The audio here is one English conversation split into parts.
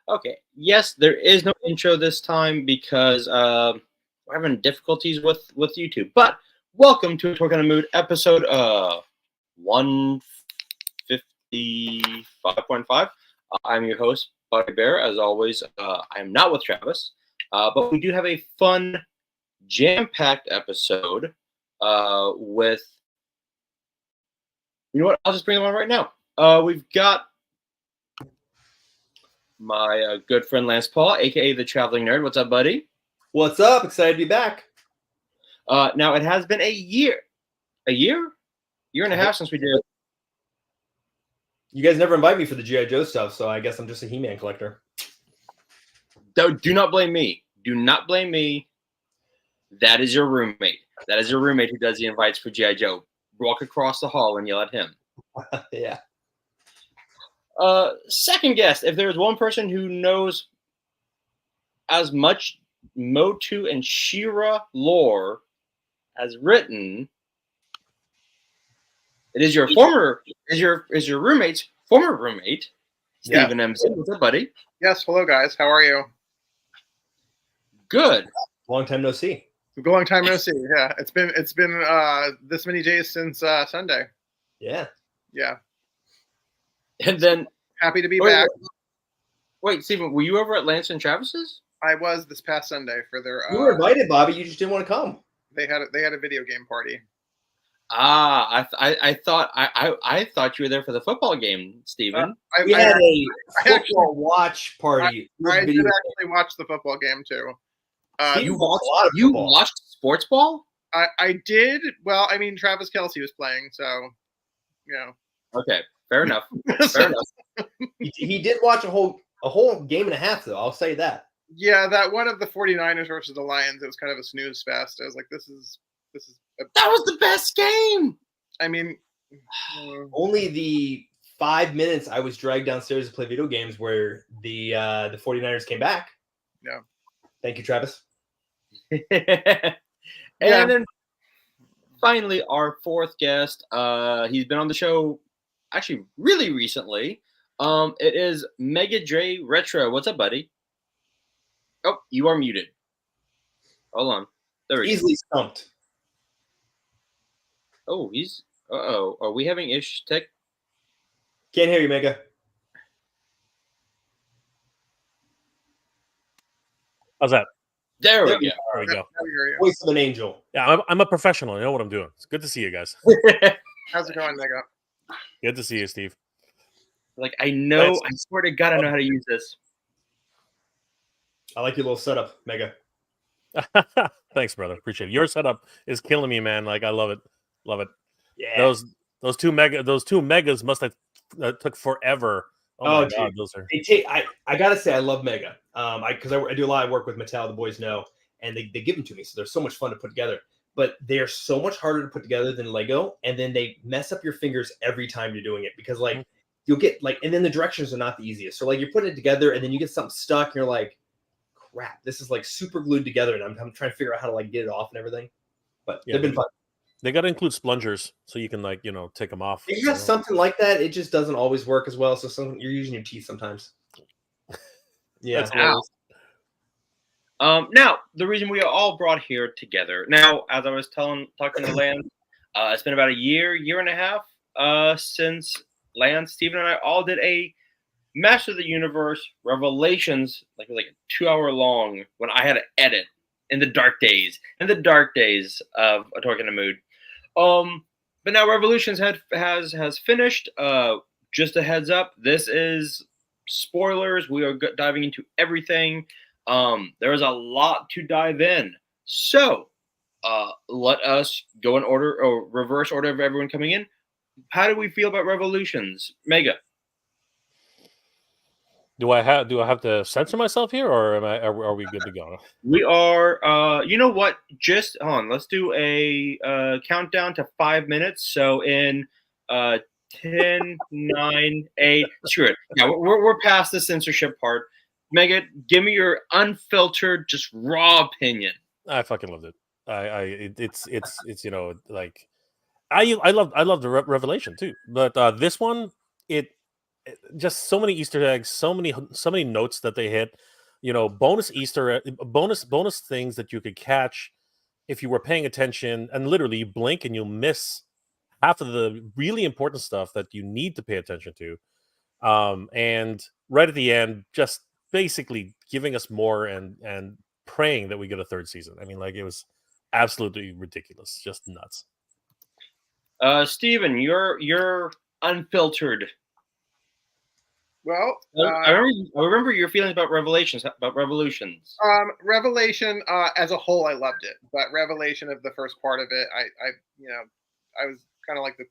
Okay. Yes, there is no intro this time because we're having difficulties with YouTube. But welcome to a Talk on the Mood episode 155.5. I'm your host, Buddy Bear. As always, I am not with Travis, but we do have a fun, jam-packed episode with. You know what? I'll just bring them on right now. We've got my good friend Lance Paul, aka the Traveling Nerd. What's up, buddy? What's up? Excited to be back. Now it has been a year and a half since we did. You guys never invite me for the G.I. Joe stuff, so I guess I'm just a He-Man collector. Do not blame me. Do not blame me. That is your roommate. That is your roommate who does the invites for G.I. Joe. Walk across the hall and yell at him. Yeah. Second guest, if there's one person who knows as much Motu and She-Ra lore as written, it is your roommate's former roommate, Stephen MC. What's up, buddy? Yes, hello guys. How are you? Good. Long time no see. Long time no see. Yeah, it's been this many days since Sunday. Yeah. Yeah. And then happy to be back. Wait, Stephen, were you over at Lance and Travis's? I was this past Sunday for their. You were invited, Bobby. You just didn't want to come. They had a video game party. I thought you were there for the football game, Stephen. We had a football watch party. I did actually watch the football game too. You watched sports ball? I did. Well, I mean, Travis Kelce was playing, so you know. Okay, fair enough. Fair enough. He did watch a whole game and a half, though. I'll say that. Yeah, that one of the 49ers versus the Lions, it was kind of a snooze fest. I was like, this is that was the best game. I mean, only the 5 minutes I was dragged downstairs to play video games where the 49ers came back. Yeah. Thank you, Travis. And then finally, our fourth guest. He's been on the show actually really recently. It is Mega Dre Retro. What's up, buddy? Oh, you are muted. Hold on. There we go. Easily stumped. Oh, he's. Are we having tech? Can't hear you, Mega. How's that? There we go. There we go. Voice of an angel. Yeah, I'm a professional. I know what I'm doing. It's good to see you guys. How's it going, Mega? Good to see you, Steve. Like, I know. I swear to God, I know how to use this. I like your little setup, Mega. Thanks, brother. Appreciate it. Your setup is killing me, man. Like, I love it. Love it. Yeah. Those two megas must have took forever. Oh my God, those are. I gotta say, I love Mega. Because I do a lot of work with Mattel. The boys know, and they give them to me, so they're so much fun to put together. But they're so much harder to put together than Lego, and then they mess up your fingers every time you're doing it because you'll get and then the directions are not the easiest. So you're putting it together, and then you get something stuck, and you're like, crap, this is super glued together, and I'm trying to figure out how to get it off and everything. But they've been fun. They got to include splungers so you can take them off. If you got something like that, it just doesn't always work as well. So you're using your teeth sometimes. Yeah. Now the reason we are all brought here together. Now, as I was talking to Lance, it's been about a year and a half since Lance, Stephen, and I all did a Master of the Universe Revelations, like a 2-hour long, when I had to edit in the dark days of A Talk in the Mood. But now Revolutions has finished. Just a heads up, this is spoilers. We are diving into everything. There is a lot to dive in. So, let us go in order or reverse order of everyone coming in. How do we feel about Revolutions, Mega? Do I have to censor myself here, or are we good to go? We are. You know what? Just hold on. Let's do a countdown to 5 minutes. So in 10, 9, 8. Screw it. Yeah, we're past the censorship part. Mega, give me your unfiltered, just raw opinion. I fucking loved it. It's I love the Revelation too, but this one just so many Easter eggs, so many notes that they hit. Bonus bonus things that you could catch if you were paying attention, and literally you blink and you'll miss half of the really important stuff that you need to pay attention to. And right at the end, just basically giving us more and praying that we get a third season. I mean, like, it was absolutely ridiculous, just nuts. Steven, you're unfiltered. Well, I remember your feelings about Revolutions. Revelation as a whole, I loved it, but Revelation of the first part of it, I was kind of like the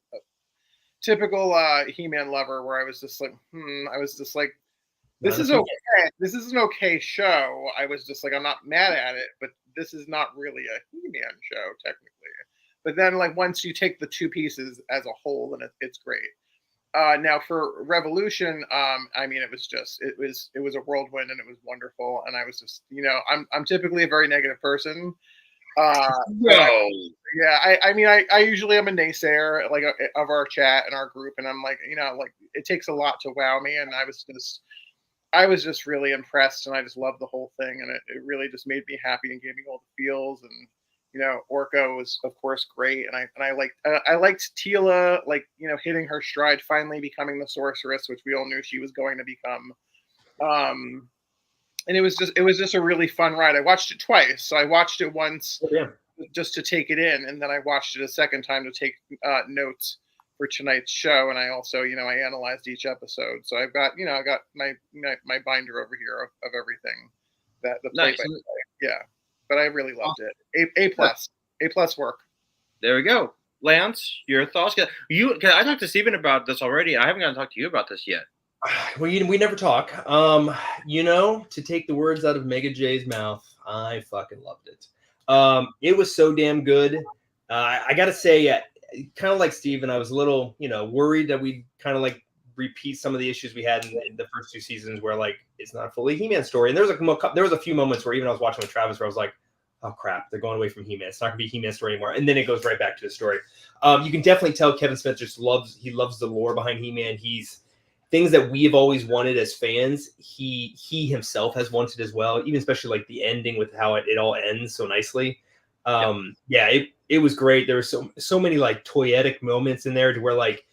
typical He-Man lover, where I was just like, this is okay. This is an okay show. I was just like, I'm not mad at it, but this is not really a He-Man show technically. But then, like, once you take the two pieces as a whole, then it's great. Now for Revolution, I mean, it was a whirlwind, and it was wonderful. And I was just, I'm typically a very negative person. No. I mean, I usually am a naysayer, like, of our chat and our group, and I'm like, like, it takes a lot to wow me, and I was just really impressed, and I just loved the whole thing, and it really just made me happy and gave me all the feels. And Orko was, of course, great, and I liked Teela, like, hitting her stride, finally becoming the sorceress, which we all knew she was going to become. And it was just a really fun ride. I watched it twice. So I watched it once just to take it in, and then I watched it a second time to take notes for tonight's show. And I also, I analyzed each episode. So I've got, I got my binder over here of everything that the play by play. Yeah, but I really loved it. A plus work. There we go. Lance, your thoughts? Cause I talked to Steven about this already. I haven't gotten to talk to you about this yet. Well, we never talk. To take the words out of Mega J's mouth, I fucking loved it. It was so damn good. I gotta say, kind of like Steven, I was a little, worried that we'd kind of like repeat some of the issues we had in the first two seasons, where like it's not a fully He-Man story. And there was a few moments where even I was watching with Travis where I was like, oh crap, they're going away from He-Man. It's not gonna be a He-Man story anymore. And then it goes right back to the story. You can definitely tell Kevin Smith just loves the lore behind He-Man. He's things that we have always wanted as fans, he himself has wanted as well, even especially like the ending with how it all ends so nicely. It was great. There were so many like toyetic moments in there to where like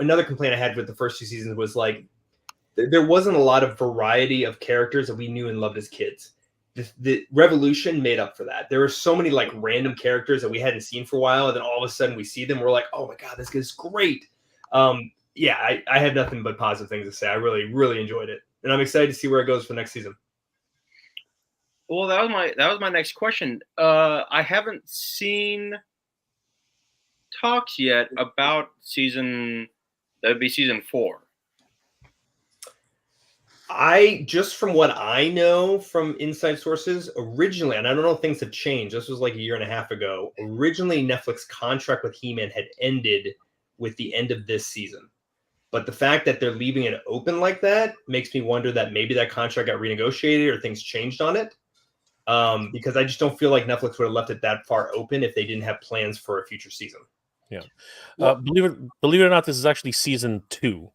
another complaint I had with the first two seasons was like there wasn't a lot of variety of characters that we knew and loved as kids. The Revolution made up for that. There were so many like random characters that we hadn't seen for a while, and then all of a sudden we see them. We're like, oh my god, this guy's great. I have nothing but positive things to say. I really, really enjoyed it, and I'm excited to see where it goes for next season. Well, that was my next question. I haven't seen talks yet about season 4. Just from what I know from inside sources, originally, and I don't know if things have changed. This was like a year and a half ago. Originally, Netflix contract with He-Man had ended with the end of this season. But the fact that they're leaving it open like that makes me wonder that maybe that contract got renegotiated or things changed on it. Because I just don't feel like Netflix would have left it that far open if they didn't have plans for a future season. Yeah. Believe it or not, this is actually season 2.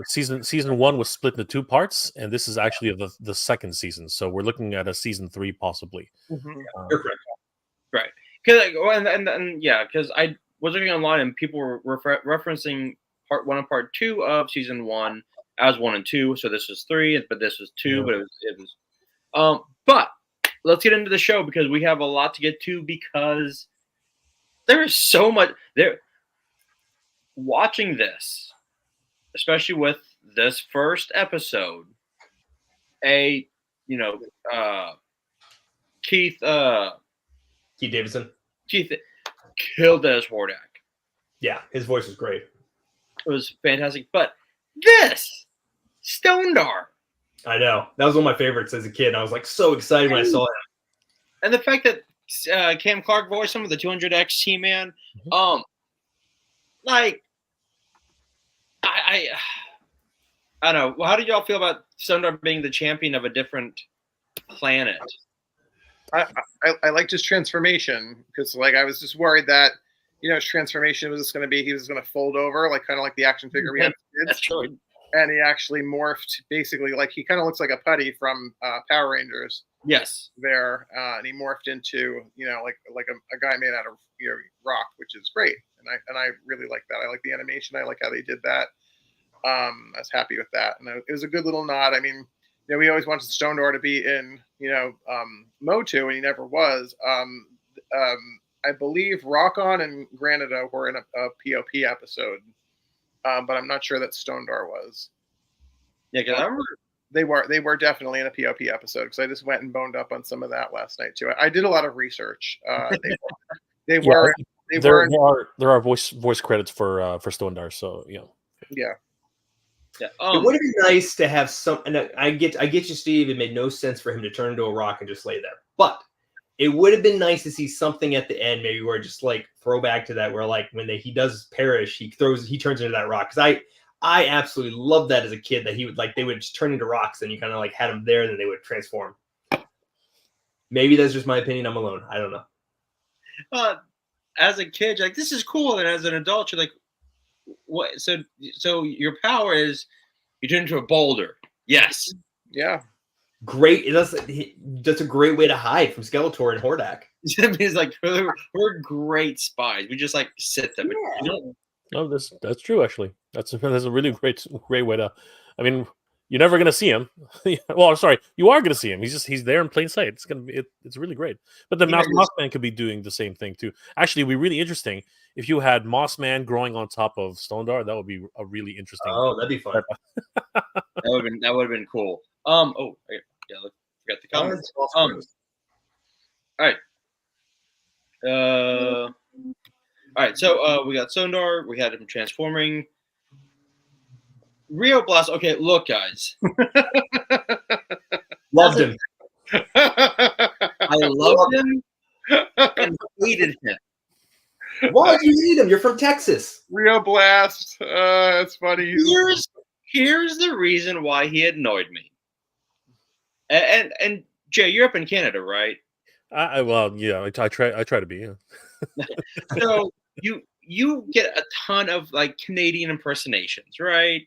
Season 1 was split into 2 parts, and this is actually the second season. So we're looking at a season 3 possibly. Mm-hmm. You're correct. Right. Because I was looking online and people were referencing part 1 and part 2 of season 1 as 1 and 2. So this was 3, but this was 2. But it was. But let's get into the show because we have a lot to get to because there is so much there. Watching this, especially with this first episode, Keith Davidson. Keith killed as Hordak. Yeah, his voice was great. It was fantastic. But this Stondar. I know. That was one of my favorites as a kid. I was like so excited when I saw him. And the fact that Cam Clark voiced him with the 200X He-Man, like I don't know. Well, how did y'all feel about Stondar being the champion of a different planet? I liked his transformation because, like, I was just worried that, his transformation was just going to be he was going to fold over, like kind of like the action figure we had. That's true. And he actually morphed basically like he kind of looks like a putty from Power Rangers. Yes. There, and he morphed into like a guy made out of rock, which is great. And I really like that. I like the animation. I like how they did that. I was happy with that, and it was a good little nod. I mean, we always wanted Stone Door to be in MOTU, and he never was. I believe Rock On and Granada were in a POP episode. But I'm not sure that Stone Door was. Yeah, because I remember they were definitely in a POP episode because I just went and boned up on some of that last night too. I did a lot of research. There are voice credits for Stone Door, so yeah. It would have been nice to have some. And I get you, Steve. It made no sense for him to turn into a rock and just lay there, but it would have been nice to see something at the end, maybe where just like throwback to that, where like when he does perish, he turns into that rock. Because I absolutely loved that as a kid, that he would they would just turn into rocks and you kind of like had them there and then they would transform. Maybe that's just my opinion. I'm alone. I don't know. As a kid, you're like, this is cool, and as an adult, you're like, what? So your power is you turn into a boulder. Yes. Yeah. Great. That's a great way to hide from Skeletor and Hordak. It's like we're great spies. We just like sit them. Yeah. Oh, that's true. Actually, that's a really great way to. I mean, you're never gonna see him. Well, sorry, you are gonna see him. He's there in plain sight. It's really great. But the Mossman could be doing the same thing too. Actually, it'd be really interesting if you had Mossman growing on top of Stone Door. That would be a really interesting. Oh, that'd be fun. that would have been cool. Oh, yeah. Look, forgot the comments. All right. All right. So we got Stone Door. We had him transforming. Rio Blast. Okay, look, guys. Loved him. I loved him and hated him. Why did you hate him? You're from Texas. Rio Blast. That's funny. Here's the reason why he annoyed me. And Jay, you're up in Canada, right? Well, yeah, I try to be. Yeah. So you get a ton of like Canadian impersonations, right?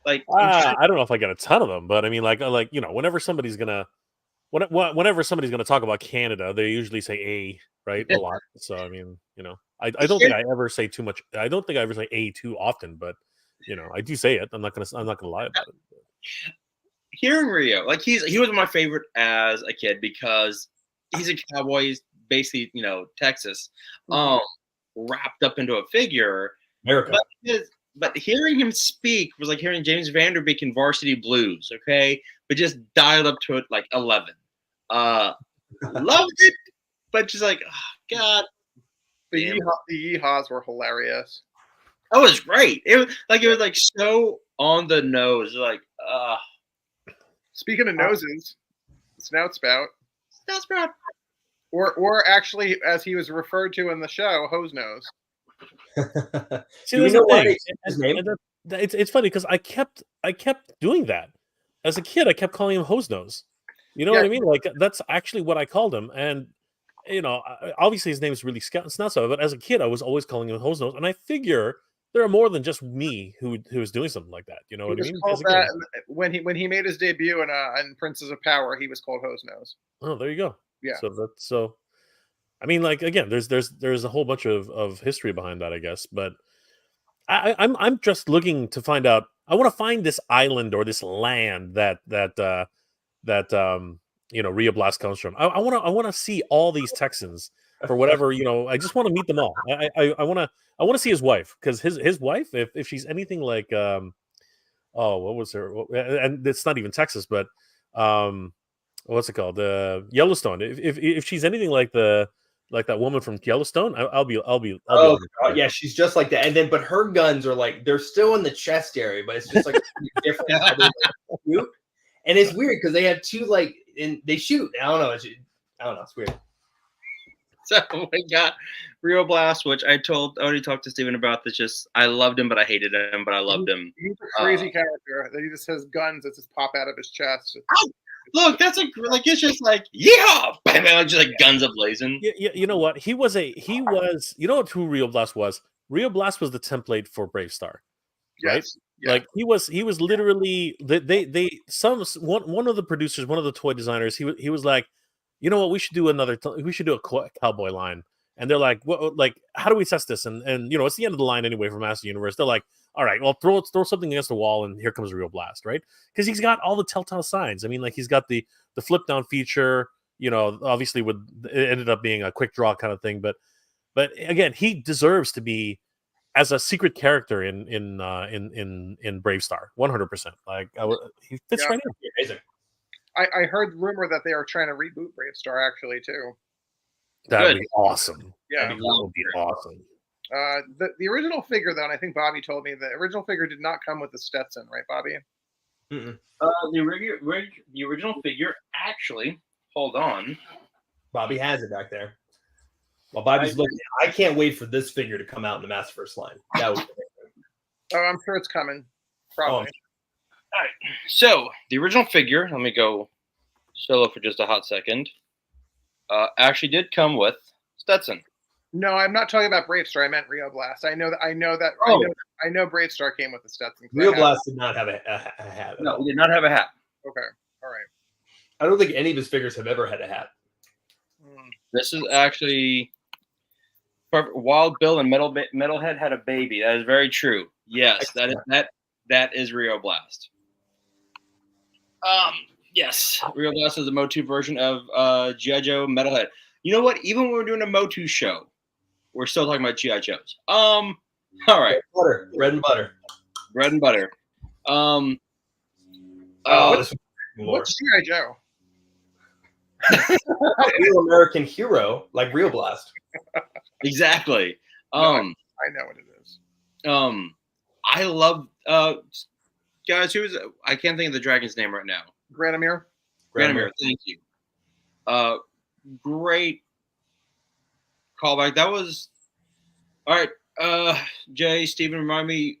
Like I don't know if I get a ton of them, but I mean, whenever somebody's gonna talk about Canada, they usually say "a," right, a lot. So I mean, I don't think I ever say too much. I don't think I ever say "a" too often, but I do say it. I'm not gonna lie about it. Hearing Rio, like he was my favorite as a kid because he's a cowboy. He's basically, Texas, wrapped up into a figure. America. But hearing him speak was like hearing James Van Der Beek in Varsity Blues, okay? But just dialed up to it like 11. Loved it, but just like, oh, God. The yeehaws were hilarious. That was great. It was like so on the nose, like, Speaking of noses, Snout Spout. Snout Spout. Or actually, as he was referred to in the show, Hose Nose. See, there's a thing. It's funny because I kept doing that. As a kid, I kept calling him Hose Nose. You know what I mean? Like, that's actually what I called him. And, obviously his name is really Snout Spout, but as a kid, I was always calling him Hose Nose. And I figure there are more than just me who is doing something like that. You know what I mean? That when he made his debut in Princes of Power, he was called Hose Nose. Oh, there you go. Yeah. So I mean, like, again, there's a whole bunch of history behind that, I guess. But I'm just looking to find out. I want to find this island or this land that Rio Blast comes from. I want to see all these Texans for whatever, I just want to meet them all. I want to see his wife, because his wife, if she's anything like what was her, and it's not even Texas, but what's it called, Yellowstone. If she's anything like that woman from Yellowstone, I'll be yeah, she's just like that. And then, but her guns are like, they're still in the chest area, but it's just like different. And it's weird because they have two, like, and they shoot. I don't know. It's weird. So we got Rio Blast, which I already talked to Steven about this. Just, I loved him, but I hated him, but I loved him. He's a crazy character. That he just has guns that just pop out of his chest. look, that's like it's just like yeah, bam, bam, just like guns ablazing. You know what? He was you know who Rio Blast was? Rio Blast was the template for Brave Star, right? Yes. Yeah. Like he was literally one of the producers, one of the toy designers. He was like, you know what? We should do we should do a cowboy line. And they're like, what? Like, how do we test this? And you know, it's the end of the line anyway for Master Universe. They're like, all right, well, throw something against the wall, and here comes Real Blast, right? Because he's got all the telltale signs. I mean, like he's got the flip down feature. You know, obviously, it ended up being a quick draw kind of thing, but again, he deserves to be as a secret character in Brave Star, 100%. Like he fits right in. Amazing. I heard rumor that they are trying to reboot Brave Star actually too. That would be awesome. Yeah, that would be awesome. The original figure, though, and I think Bobby told me the original figure did not come with the Stetson, right, Bobby? The original figure actually. Hold on. Bobby has it back there. While Bobby's looking, I can't wait for this figure to come out in the Masterverse line. That would. Oh, I'm sure it's coming. Probably. All right. So the original figure. Let me go solo for just a hot second. Actually, did come with Stetson. No, I'm not talking about Brave Star. I meant Rio Blast. I know that. Oh. I know Brave Star came with the Stetson. Rio Blast did not have a hat. No, he did not have a hat. Okay. All right. I don't think any of his figures have ever had a hat. This is actually Wild Bill and Metalhead had a baby. That is very true. Yes, that is Rio Blast. Yes, Rio Blast is the MOTU version of G.I. Joe Metalhead. You know what? Even when we're doing a MOTU show, we're still talking about G.I. Joes. All right. Bread and butter. Bread and butter. What's G.I. Joe? Real American hero, like Real Blast. Exactly. I know what it is. I love guys. I can't think of the dragon's name right now. Granomir. Thank you. Great callback. That was all right. Jay, Steven, remind me.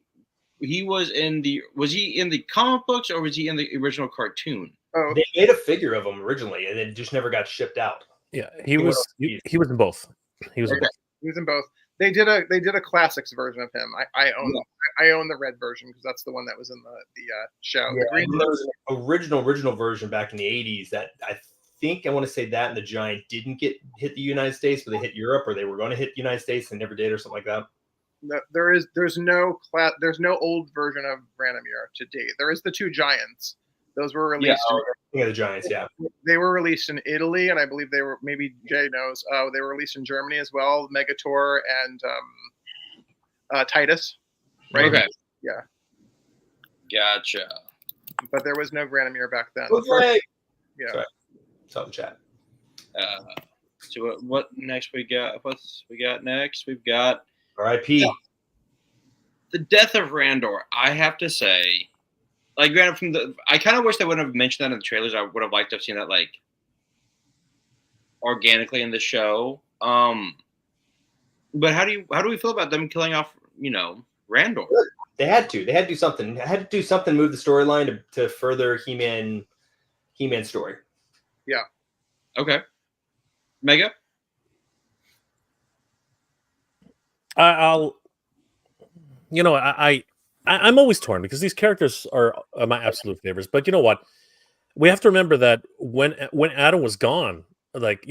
Was he in the comic books or was he in the original cartoon? Oh, they made a figure of him originally, and it just never got shipped out. Yeah, he was in both. He was in both. They did a classics version of him. I own the red version because that's the one that was in the show. Yeah, there was an original version back in the 80s that I want to say that and the Giant didn't hit the United States, but they hit Europe, or they were going to hit the United States and never did, or something like that. No, there's no old version of Granomir to date. There is the two Giants. Those were released. Yeah, the Giants. Yeah, they were released in Italy, and I believe they were, maybe Jay knows. They were released in Germany as well. Megator and Titus. Right. Okay. Yeah. Gotcha. But there was no Granomir back then. Okay. Yeah. Sorry. Saw the chat. So what next we got? What's we got next? We've got R.I.P. The death of Randor. I have to say, like, granted, I kind of wish they wouldn't have mentioned that in the trailers. I would have liked to have seen that, like, organically in the show. But how do we feel about them killing off, Randor? They had to do something. They had to do something, move the storyline to further He-Man story. Yeah. Okay. Mega? I'm always torn because these characters are my absolute favorites. But you know what? We have to remember that when Adam was gone, like,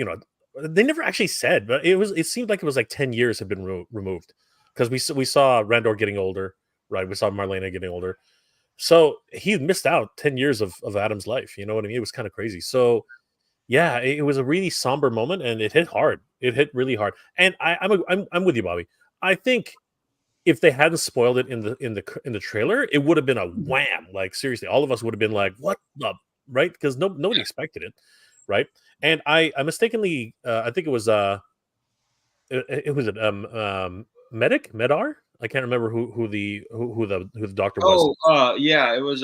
they never actually said, but it seemed like it was like 10 years had been removed because we saw Randor getting older, right? We saw Marlena getting older. So he missed out 10 years of Adam's life. You know what I mean? It was kind of crazy. So yeah, it was a really somber moment, and it hit hard. It hit really hard. And I'm with you, Bobby. I think if they hadn't spoiled it in the trailer, it would have been a wham. Like, seriously, all of us would have been like, "What the?" Right? Because nobody expected it, right? And I mistakenly, I think it was Medar. I can't remember who the doctor was. Oh, yeah, it was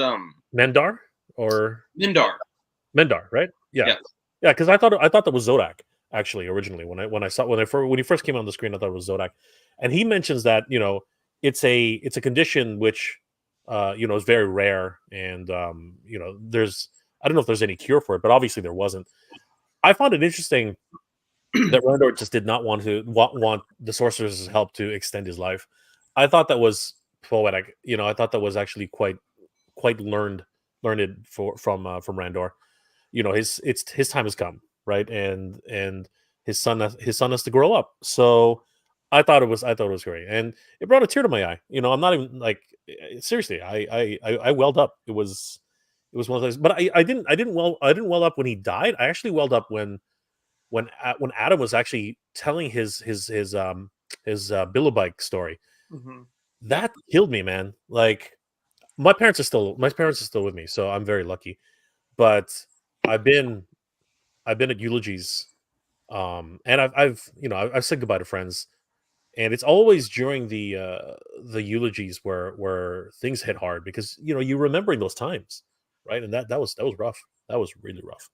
Mendar or Mendar, right? Yeah. Yeah, because I thought that was Zodak actually originally when he first came on the screen. I thought it was Zodak, and he mentions that it's a condition which is very rare, and there's I don't know if there's any cure for it, but obviously there wasn't. I found it interesting that Randor just did not want the sorcerer's help to extend his life. I thought that was poetic. I thought that was actually quite learned from Randor. His time has come, right? And his son has to grow up. So I thought it was great, and it brought a tear to my eye. I'm not even like seriously. I welled up. It was one of those, but I didn't well up when he died. I actually welled up when Adam was actually telling his Billabike story. Mm-hmm. That killed me, man. Like my parents are still with me, so I'm very lucky. But I've been at eulogies, and I've said goodbye to friends, and it's always during the eulogies where things hit hard because you're remembering those times, right? And that was rough. That was really rough.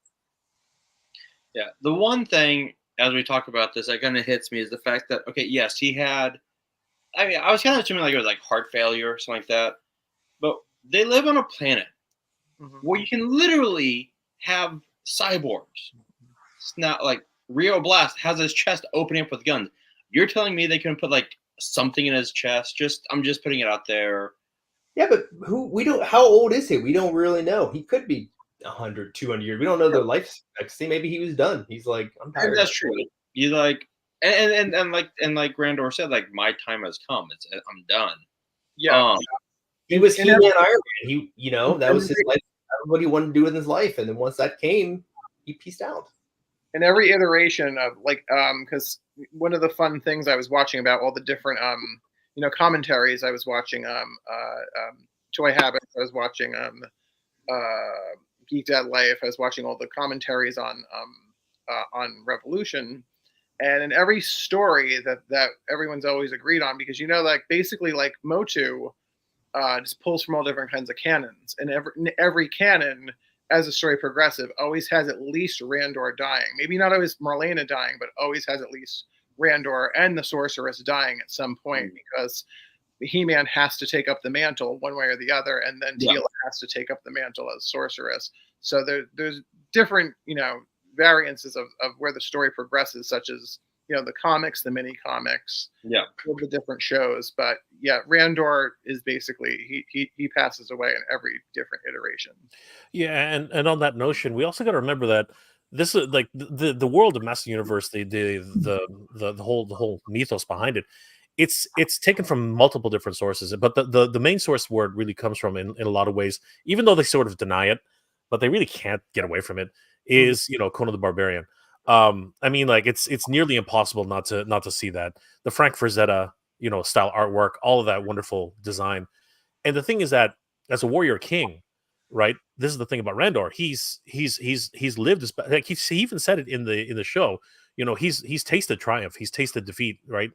Yeah, the one thing as we talk about this that kind of hits me is the fact that yes, he had. I mean, I was kind of assuming like it was like heart failure or something like that, but they live on a planet where you can literally have cyborgs. It's not like Rio Blast has his chest opening up with guns. You're telling me they couldn't put like something in his chest? I'm just putting it out there. Yeah, but how old is he? We don't really know. He could be 100, 200 years. We don't know their life expectancy. Maybe he was done. He's like, I'm tired. That's true. You like, and like Randor said, like my time has come. I'm done. Yeah. He was He-Man Iron Man. That was his life. What he wanted to do with his life, and then once that came, he pieced out. In every iteration of because one of the fun things I was watching about all the different commentaries I was watching Toy Habits, I was watching Geek Dad Life, I was watching all the commentaries on Revolution, and in every story that everyone's always agreed on, because like basically like Motu just pulls from all different kinds of canons, and every canon, as the story progresses, always has at least Randor dying. Maybe not always Marlena dying, but always has at least Randor and the sorceress dying at some point, because He-Man has to take up the mantle one way or the other, and then Teela has to take up the mantle as sorceress. So there's different variances of where the story progresses, such as the comics, the mini comics, all the different shows. But yeah, Randor is basically he passes away in every different iteration. Yeah, and on that notion, we also got to remember that this is like the world of Master Universe, the whole mythos behind it. It's taken from multiple different sources, but the main source where it really comes from in a lot of ways, even though they sort of deny it, but they really can't get away from it, is Conan the Barbarian. I mean, like it's nearly impossible not to see that the Frank Frazetta style artwork, all of that wonderful design. And the thing is that as a warrior king, right? This is the thing about Randor. He's lived his, like he even said it in the show. He's tasted triumph. He's tasted defeat, right?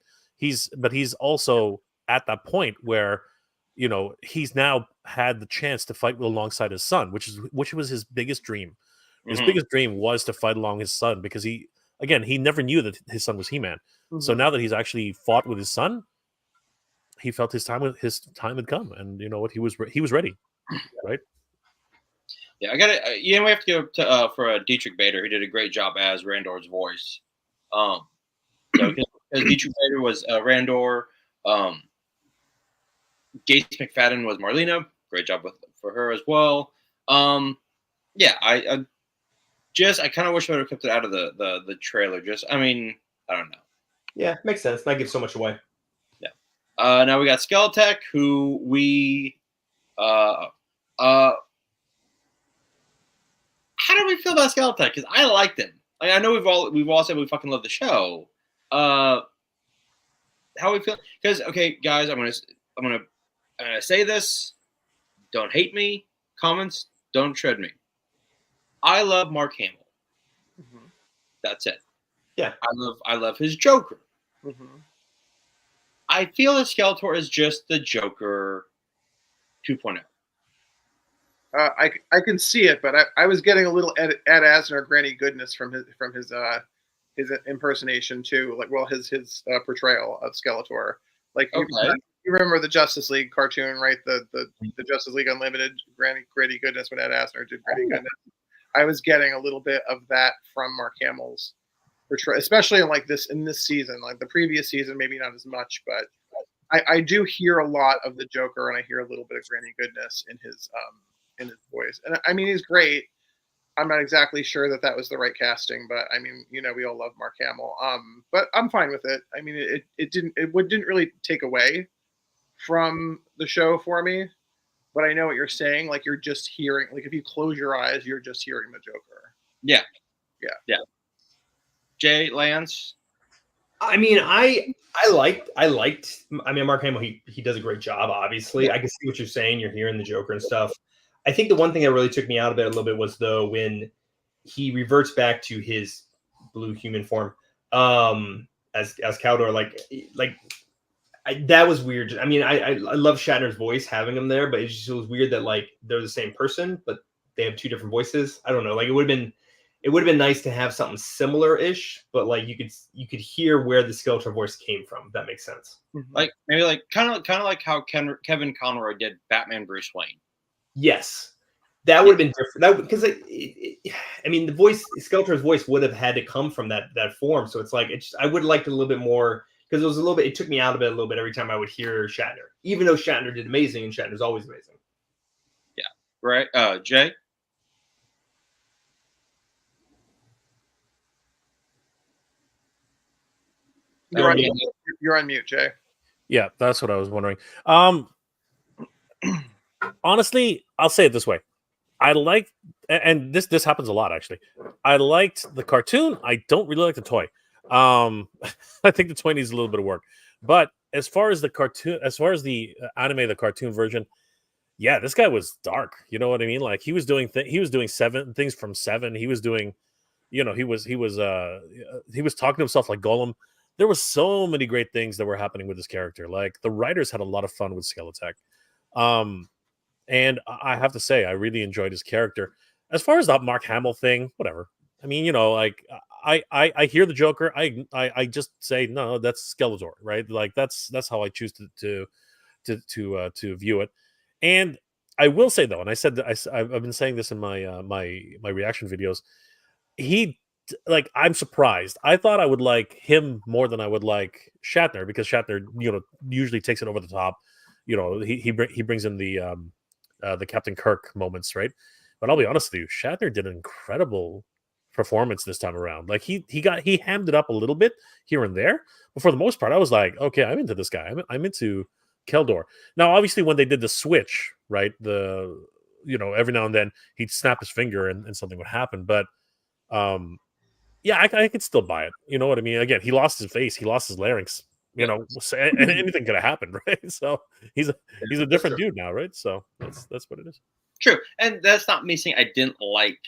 But he's also at that point where he's now had the chance to fight alongside his son, which was his biggest dream. His biggest dream was to fight along his son, because he never knew that his son was He-Man. So now that he's actually fought with his son, he felt his time had come, and you know what, he was ready, right? Yeah, I got it. We have to go to for Dietrich Bader. He did a great job as Randor's voice. Because Dietrich Bader was Randor. Gates McFadden was Marlena. Great job for her as well. Yeah, I kind of wish I would have kept it out of the trailer. I don't know. Yeah, makes sense. That gives so much away. Yeah. Now we got Skeletech, who we how do we feel about Skeletech? Because I liked him. Like, I know we've all said we fucking love the show. How we feel? Because guys, I'm gonna say this. Don't hate me. Comments. Don't shred me. I love Mark Hamill. Mm-hmm. That's it. Yeah. I love his Joker. Mm-hmm. I feel that Skeletor is just the Joker 2.0. I can see it, but I was getting a little Ed Asner Granny Goodness from his impersonation too, his portrayal of Skeletor. Like you remember the Justice League cartoon, right? The Justice League Unlimited Granny Goodness when Ed Asner did Granny Goodness. I was getting a little bit of that from Mark Hamill's portrayal, especially in this season. Like the previous season, maybe not as much, but I do hear a lot of the Joker, and I hear a little bit of Granny Goodness in his voice. And I mean, he's great. I'm not exactly sure that was the right casting, but I mean, we all love Mark Hamill. But I'm fine with it. I mean, it didn't really take away from the show for me. But I know what you're saying. Like you're just hearing, like if you close your eyes, you're just hearing the Joker. Yeah. Jay, Lance. I mean, I liked. I mean, Mark Hamill. He does a great job. Obviously, I can see what you're saying. You're hearing the Joker and stuff. I think the one thing that really took me out of it a little bit was though when he reverts back to his blue human form as Caldor. That was weird. I mean, I love Shatner's voice having him there, but it was weird that like they're the same person, but they have two different voices. I don't know. Like it would have been nice to have something similar-ish, but like you could hear where the Skeletor voice came from. If that makes sense. Like maybe like kind of like how Kevin Conroy did Batman Bruce Wayne. Yes, that would have been different. Because I mean, the voice Skeletor's voice would have had to come from that form. So it's like I would have liked it a little bit more because it was a little bit. It took me out of it a little bit every time I would hear Shatner, even though Shatner did amazing and Shatner's always amazing. Yeah. Right. Jay. You're on mute, Jay. Yeah, that's what I was wondering. Honestly, I'll say it this way. I like, and this happens a lot actually. I liked the cartoon. I don't really like the toy. I think the toy needs a little bit of work. But as far as the cartoon, as far as the anime, the cartoon version, yeah, this guy was dark. You know what I mean? Like he was doing Seven things from Seven. He was doing, he was talking to himself like Gollum. There was so many great things that were happening with this character. Like the writers had a lot of fun with Skeletech. And I have to say, I really enjoyed his character. As far as that Mark Hamill thing, whatever. I mean, like I hear the Joker. I just say no, that's Skeletor, right? Like that's how I choose to view it. And I will say though, and I said that I've been saying this in my my reaction videos. I'm surprised. I thought I would like him more than I would like Shatner because Shatner, usually takes it over the top. He brings in the Captain Kirk moments, right? But I'll be honest with you, Shatner did an incredible performance this time around. Like he hammed it up a little bit here and there, but for the most part, I was like, okay, I'm into this guy. I'm into Keldor. Now, obviously, when they did the switch, right? Every now and then he'd snap his finger and something would happen, but yeah, I could still buy it. You know what I mean? Again, he lost his face, he lost his larynx. And anything could have happened, right? So he's a different dude now, right? So that's what it is. True, and that's not me saying I didn't like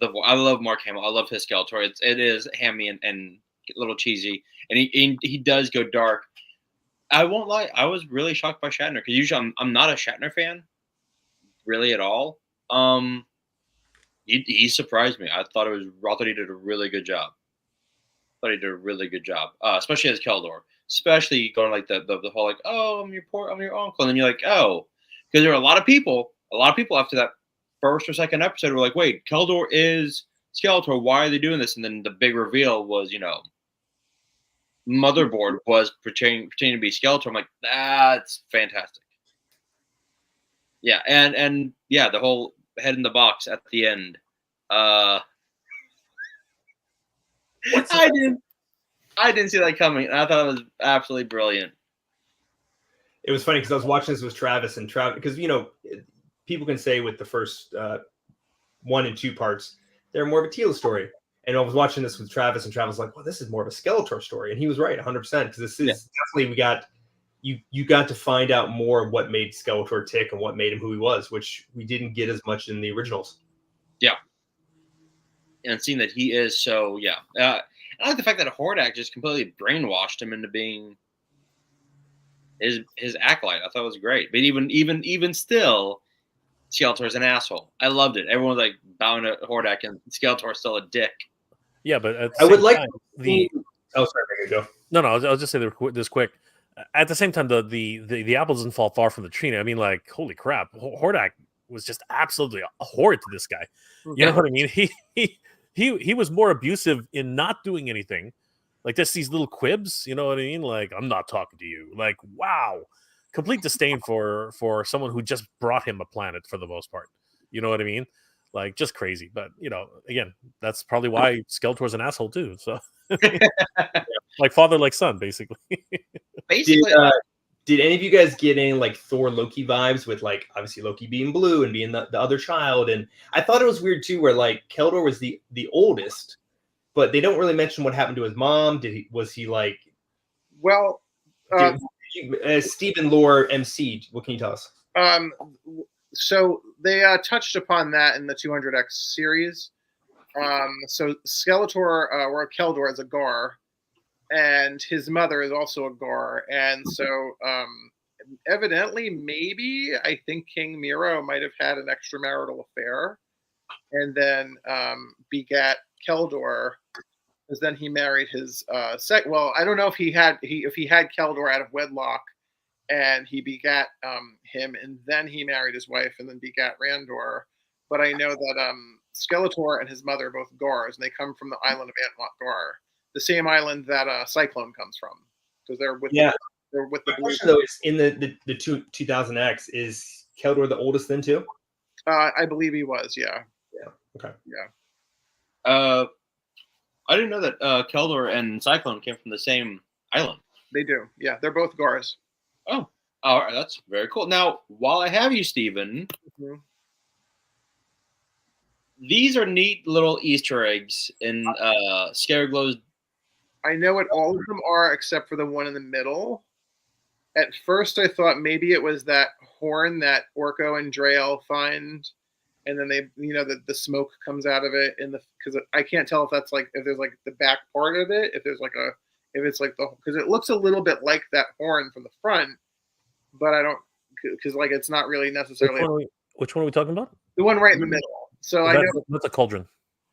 I love Mark Hamill. I love his Skeletor. It is hammy and a little cheesy, and he does go dark. I won't lie. I was really shocked by Shatner because usually I'm not a Shatner fan, really at all. He surprised me. I thought he did a really good job. Especially as Keldor. Especially going like the whole like, oh, I'm your uncle, and then you're like, oh, because there were a lot of people after that first or second episode were like, wait, Keldor is Skeletor. Why are they doing this? And then the big reveal was, Motherboard was pretending to be Skeletor. I'm like, that's fantastic. Yeah, and yeah, the whole head in the box at the end. I didn't see that coming. I thought it was absolutely brilliant. It was funny because I was watching this with Travis, because people can say with the first 1 and 2 parts they're more of a Teela story, and I was watching this with Travis, and Travis was like, well, this is more of a Skeletor story, and he was right 100% because this is definitely you got to find out more of what made Skeletor tick and what made him who he was, which we didn't get as much in the originals. Yeah, and seeing that he is so I like the fact that Hordak just completely brainwashed him into being his acolyte. I thought it was great. But even still, Skeletor's an asshole. I loved it. Everyone's like bowing to Hordak, and Skeletor's still a dick. Yeah, but I would like the. Oh, sorry, I go. No, I'll just say this quick. At the same time, the apple doesn't fall far from the tree. I mean, like, holy crap, Hordak was just absolutely horrid to this guy. Mhm. You know what I mean? He was more abusive in not doing anything, like just these little quibs. You know what I mean? Like, I'm not talking to you. Like, wow, complete disdain for someone who just brought him a planet for the most part. You know what I mean? Like, just crazy. But again, that's probably why Skeletor's an asshole too. So, like father, like son, basically. Basically, Did any of you guys get any like Thor Loki vibes with like obviously Loki being blue and being the other child? And I thought it was weird too, where like Keldor was the oldest, but they don't really mention what happened to his mom. Was he like? Well, Stephen Lore MC, what can you tell us? So they touched upon that in the 200X series. So Skeletor or Keldor is a Gar, and his mother is also a Gar, and so evidently, maybe I think King Miro might have had an extramarital affair, and then begat Keldor, because then he married his well, I don't know if he had Keldor out of wedlock, and he begat him, and then he married his wife, and then begat Randor. But I know that Skeletor and his mother are both Gars, and they come from the island of Antmot Gar, the same island that Cyclone comes from, because they're with they're with the My blue. question though is in the 2000X, is Keldor the oldest then too? I believe he was, yeah. Yeah. Okay. Yeah. I didn't know that Keldor and Cyclone came from the same island. They do. Yeah, they're both Gars. Oh, all right, that's very cool. Now, while I have you, Stephen, Mm-hmm. these are neat little Easter eggs in Scareglow's. I know what all of them are except for the one in the middle. At first, I thought maybe it was that horn that Orko and Drael find, and then they, the smoke comes out of it because I can't tell if that's like if there's like the back part of it, if it's like because it looks a little bit like that horn from the front, but I don't because like it's not really necessarily Which one are we talking about? the one right in the middle. So That's a cauldron.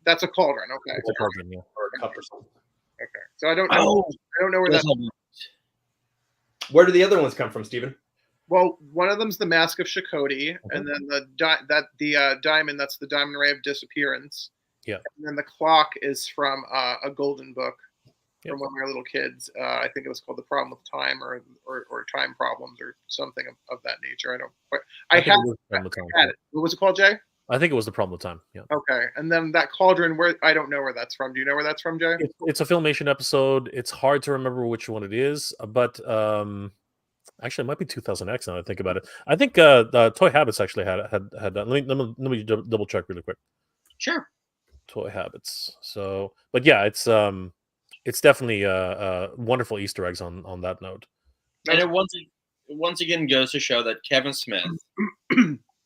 That's a cauldron. Okay, It's a cauldron, yeah. Or a cup or something. okay. So I don't know. I don't know where that. Where do the other ones come from, Stephen? Well, one of them's the Mask of Shakoti, and then the diamond, that's the Diamond Ray of Disappearance. Yeah. And then the clock is from a golden book Yep. from when we were little kids. I think it was called The Problem with Time or Time Problems or something of that nature. I don't quite. I had it. What was it called, Jay? I think it was The Problem with Time. Yeah. Okay. And then that cauldron, I don't know where that's from. Do you know where that's from, Jay? It's a Filmation episode. It's hard to remember which one it is, but actually, it might be 2000X now that I think about it. I think the Toy Habits actually had that. Let me double check really quick. Sure. Toy Habits. So, but yeah, it's definitely wonderful Easter eggs on that note. And it once again goes to show that Kevin Smith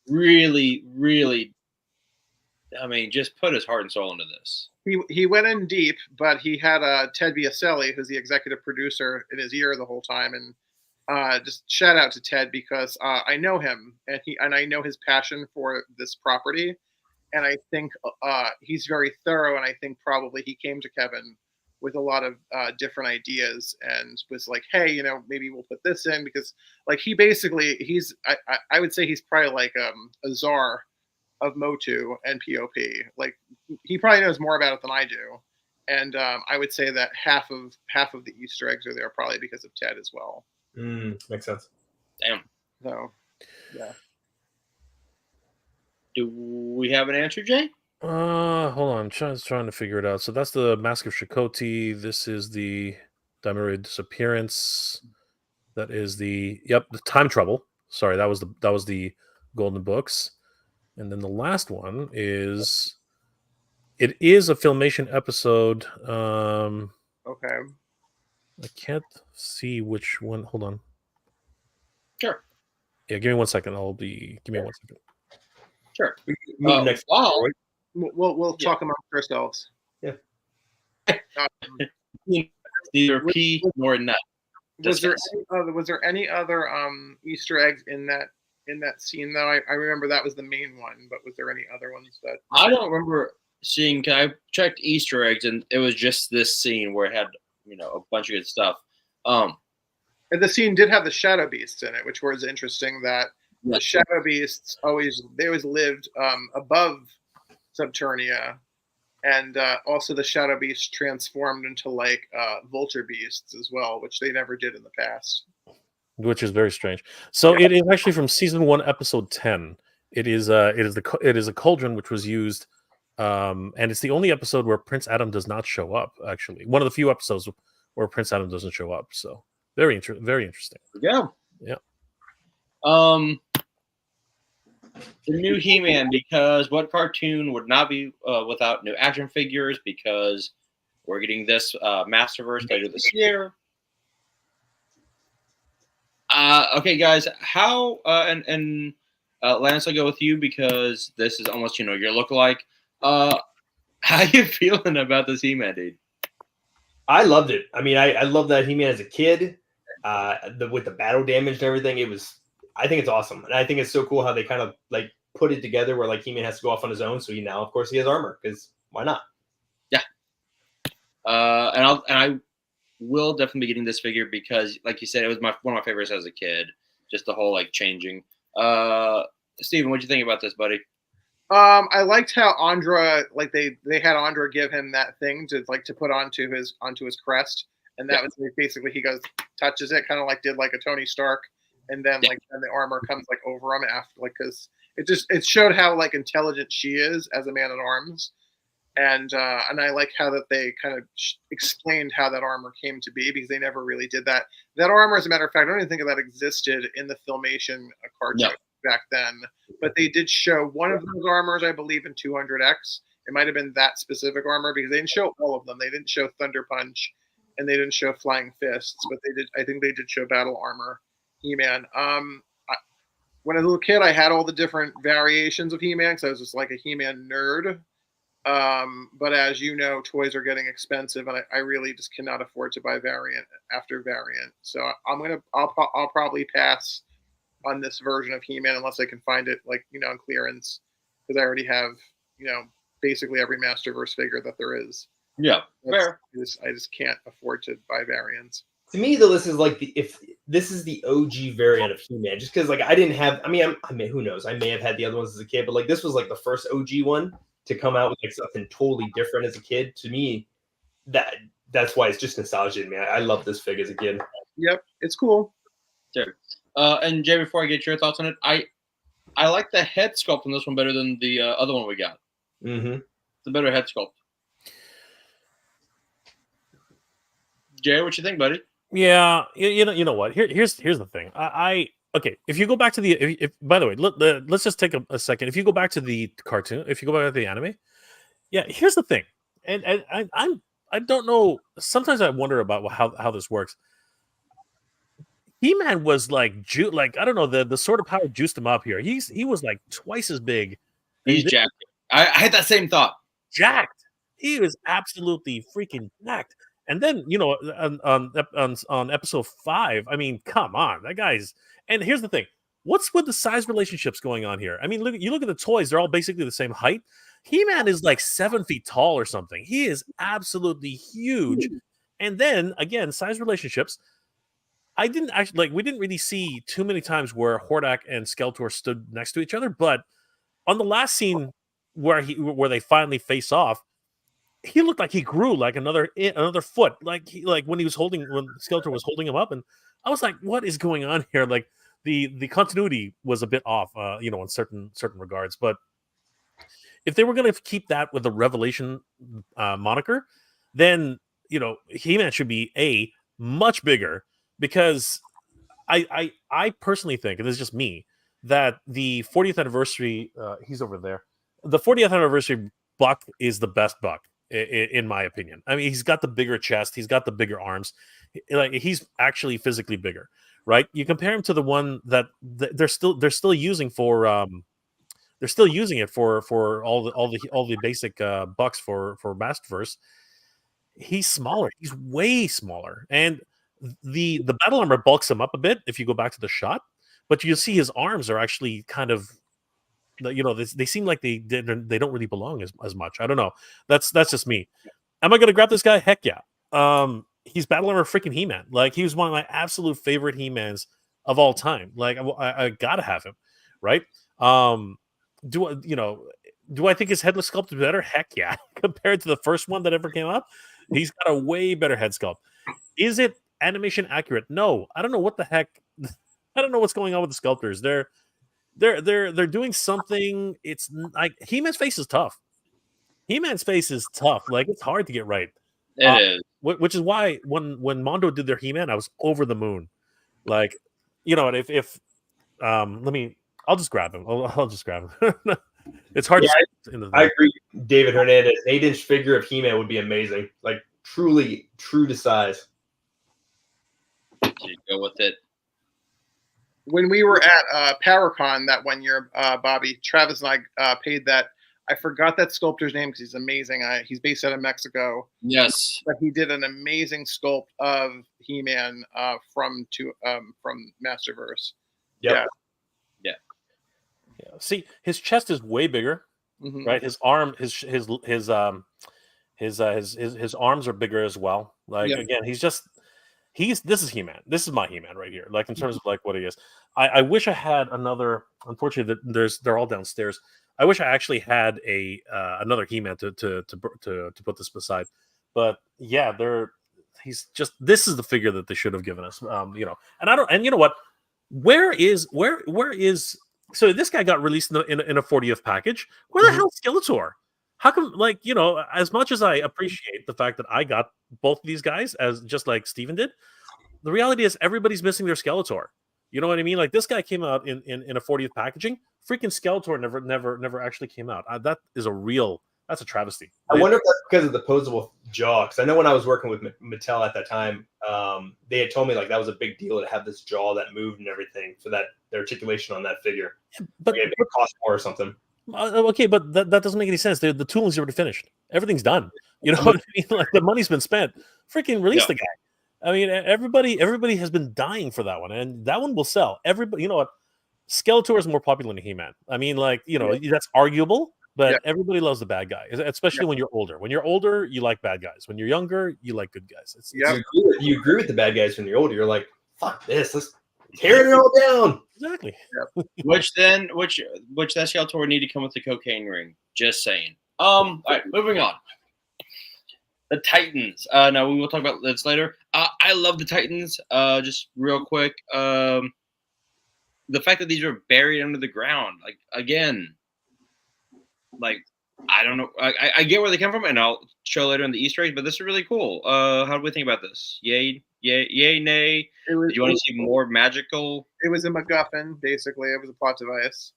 really, really, I mean, just put his heart and soul into this. He went in deep, but he had Ted Biaselli, who's the executive producer, in his ear the whole time, and just shout out to Ted because I know him and I know his passion for this property, and I think he's very thorough, and I think probably he came to Kevin with a lot of different ideas and was like, hey, maybe we'll put this in because like I would say he's probably like a czar of Motu and POP. Like he probably knows more about it than I do. And I would say that half of the Easter eggs are there probably because of Ted as well. Makes sense. Damn. So, yeah. Do we have an answer, Jay? Hold on. I'm trying to figure it out. So that's the Mask of Shakoti. This is the Diamond Ray Disappearance. That is the Time Trouble. Sorry, that was the Golden Books. And then the last one is a Filmation episode. Okay. I can't see which one. Hold on. Sure. Yeah, give me 1 second. Give me 1 second. Sure. Next. Wow. We'll talk amongst ourselves. Yeah. Neither P nor nut. Was there any other Easter eggs in that scene though? I remember that was the main one, but was there any other ones that I don't remember seeing? I checked Easter eggs, and it was just this scene where it had a bunch of good stuff. And the scene did have the Shadow Beasts in it, which was interesting. That the Shadow Beasts always lived above Subternia, and also the Shadow Beasts transformed into like Vulture Beasts as well, which they never did in the past. Which is very strange. So it is actually from season 1, episode 10. It is a cauldron which was used, and it's the only episode where Prince Adam does not show up. Actually, one of the few episodes where Prince Adam doesn't show up. So very interesting. Yeah. Yeah. The new He-Man, because what cartoon would not be without new action figures? Because we're getting this Masterverse later this year. Okay, guys, how and Lance, I'll go with you because this is almost your lookalike. How you feeling about this He-Man, dude? I loved it. I mean, I loved that He-Man as a kid. With the battle damage and everything, I think it's awesome, and I think it's so cool how they kind of like put it together where like He-Man has to go off on his own. So now, of course, he has armor because why not? Yeah. And I will definitely be getting this figure because, like you said, it was one of my favorites as a kid. Just the whole like changing. Steven, what'd you think about this, buddy? I liked how Andra, like they had Andra give him that thing to put onto his crest, and that was basically he goes touches it, kind of like did like a Tony Stark, and then and the armor comes like over him after, like, because it showed how like intelligent she is as a man at arms, and I like how that they kind of explained how that armor came to be because they never really did that. That armor, as a matter of fact, I don't even think that existed in the Filmation cartoon back then, but they did show one of those armors, I believe, in 200X. It might have been that specific armor because they didn't show all of them. They didn't show Thunder Punch, and they didn't show Flying Fists, but they did. I think they did show Battle Armor He-Man. When I was a little kid, I had all the different variations of He-Man because I was just like a He-Man nerd. But as you know, toys are getting expensive, and I really just cannot afford to buy variant after variant. So I'll probably pass on this version of He-Man unless I can find it on clearance, because I already have basically every Masterverse figure that there is. Yeah, fair. I just can't afford to buy variants. To me, though, this is like if this is the OG variant of He-Man, just because like I didn't have. I mean, who knows? I may have had the other ones as a kid, but like this was like the first OG one to come out with like something totally different as a kid. To me, that's why it's just nostalgia, man. I love this figure as a kid. Yep, it's cool. Sure. And Jay, before I get your thoughts on it, I like the head sculpt on this one better than the other one we got. Mm-hmm. It's a better head sculpt. Jay, what you think, buddy? Yeah, you know what? Here's the thing. Okay. If you go back to if by the way, let's just take a second. If you go back to the cartoon, if you go back to the anime, yeah. Here's the thing, and I don't know. Sometimes I wonder about how this works. He-Man was like I don't know, the sort of power juiced him up here. He was like twice as big. He's jacked. I had that same thought. Jacked. He was absolutely freaking jacked. And then on episode 5, I mean, come on, that guy's. And here's the thing: what's with the size relationships going on here? I mean, you look at the toys; they're all basically the same height. He-Man is like 7 feet tall or something. He is absolutely huge. And then again, size relationships. We didn't really see too many times where Hordak and Skeletor stood next to each other, but on the last scene where they finally face off, he looked like he grew like another foot, when Skeletor was holding him up, and I was like, what is going on here? Like the continuity was a bit off, in certain regards. But if they were going to keep that with the Revelation moniker, then He-Man should be much bigger. Because I personally think, and this is just me, that the 40th anniversary, he's over there, the 40th anniversary Buck is the best Buck, in my opinion. I mean, he's got the bigger chest, he's got the bigger arms, like he's actually physically bigger, right? You compare him to the one that they're still using for they're still using it for all the basic Bucks for Masterverse. He's smaller, he's way smaller, and the battle armor bulks him up a bit if you go back to the shot, but you see his arms are actually kind of, they seem like they don't really belong as much. I don't know. That's just me. Am I going to grab this guy? Heck yeah. He's battle armor freaking He-Man. Like, he was one of my absolute favorite He-Mans of all time. Like, I gotta have him. right? Do I think his headless sculpt is better? Heck yeah. Compared to the first one that ever came out, he's got a way better head sculpt. Is it animation accurate? No. I don't know what the heck. I don't know what's going on with the sculptors. They're doing something. It's like He-Man's face is tough. He-Man's face is tough. Like, it's hard to get right. It is. Which is why when Mondo did their He-Man, I was over the moon. Like, if I'll just grab him. I'll just grab him. It's hard to I agree. David Hernandez, 8-inch figure of He-Man would be amazing. Like, truly true to size. You go with it. When we were at PowerCon that one year, Bobby, Travis and I paid that. I forgot that sculptor's name because he's amazing. He's based out of Mexico. Yes. But he did an amazing sculpt of He-Man from Masterverse. Yep. Yeah. See, his chest is way bigger, right? His arm, his arms are bigger as well. Like, again, this is He-Man. This is my He-Man right here. Like, in terms of like what he is. I wish I had another. Unfortunately, they're all downstairs. I wish I actually had another He-Man to put this beside. But yeah, this is the figure that they should have given us. And you know what? Where is so this guy got released in a 40th package. Where the hell's Skeletor? How come, like, as much as I appreciate the fact that I got both of these guys, as just like Steven did, the reality is everybody's missing their Skeletor. You know what I mean? Like, this guy came out in a 40th packaging. Freaking Skeletor never actually came out. That's a travesty. I wonder if that's because of the posable jaw. Because I know when I was working with Mattel at that time, they had told me like that was a big deal to have this jaw that moved and everything for their articulation on that figure. But it cost more or something. Okay, but that doesn't make any sense. The tooling's already finished. Everything's done. You know what I mean? Like, the money's been spent. Freaking release the guy. I mean, everybody has been dying for that one, and that one will sell. Everybody, you know what? Skeletor is more popular than He-Man. I mean, like, that's arguable, but everybody loves the bad guy, especially when you're older. When you're older, you like bad guys. When you're younger, you like good guys. You agree with the bad guys when you're older. You're like, fuck this. Let's tear it all down. Exactly. Which that Skeletor would need to come with the cocaine ring. Just saying. All right, moving on. The Titans. Now we will talk about this later. I love the Titans. Just real quick. The fact that these are buried under the ground, like, again, like, I don't know. I get where they come from, and I'll show later in the Easter eggs. But this is really cool. How do we think about this? Yay, nay. Do you want to see more magical? It was a MacGuffin, basically. It was a plot device.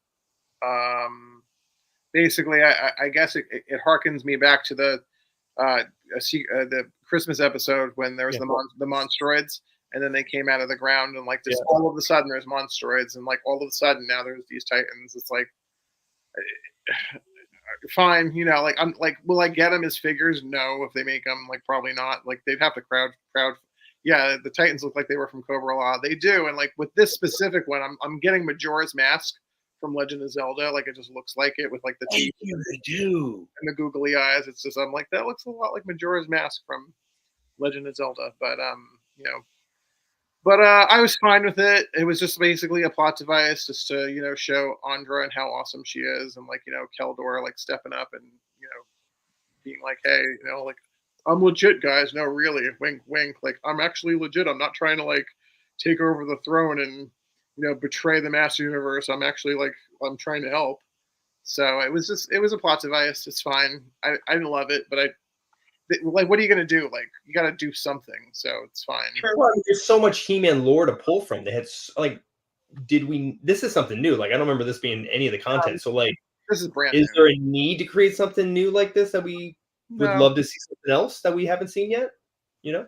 Basically, I guess it harkens me back to the Christmas episode when there was the Monstroids, and then they came out of the ground, and like just all of a sudden there's Monstroids, and like all of a sudden now there's these Titans. It's like, fine, like, I'm like, will I get them as figures? No. If they make them, like, probably not. Like, they'd have to crowd. Yeah, the Titans look like they were from Cobra Law. They do, and like with this specific one, I'm getting Majora's Mask from Legend of Zelda. Like, it just looks like it with like the teeth. They do. And the googly eyes. It's just, I'm like, that looks a lot like Majora's Mask from Legend of Zelda. But I was fine with it. It was just basically a plot device just to, show Andra and how awesome she is, and like, Keldor like stepping up and, being like, hey, like, I'm legit, guys. No, really, wink, wink. Like, I'm actually legit. I'm not trying to like take over the throne and, betray the Master Universe. I'm actually like, I'm trying to help. So it was a plot device. It's fine. I didn't love it, but like, what are you going to do? Like, you got to do something. So it's fine. Well, there's so much He-Man lore to pull from. They had like, this is something new. Like, I don't remember this being any of the content. So like, this is brand new. Is there a need to create something new like this that we would love to see something else that we haven't seen yet? Yeah.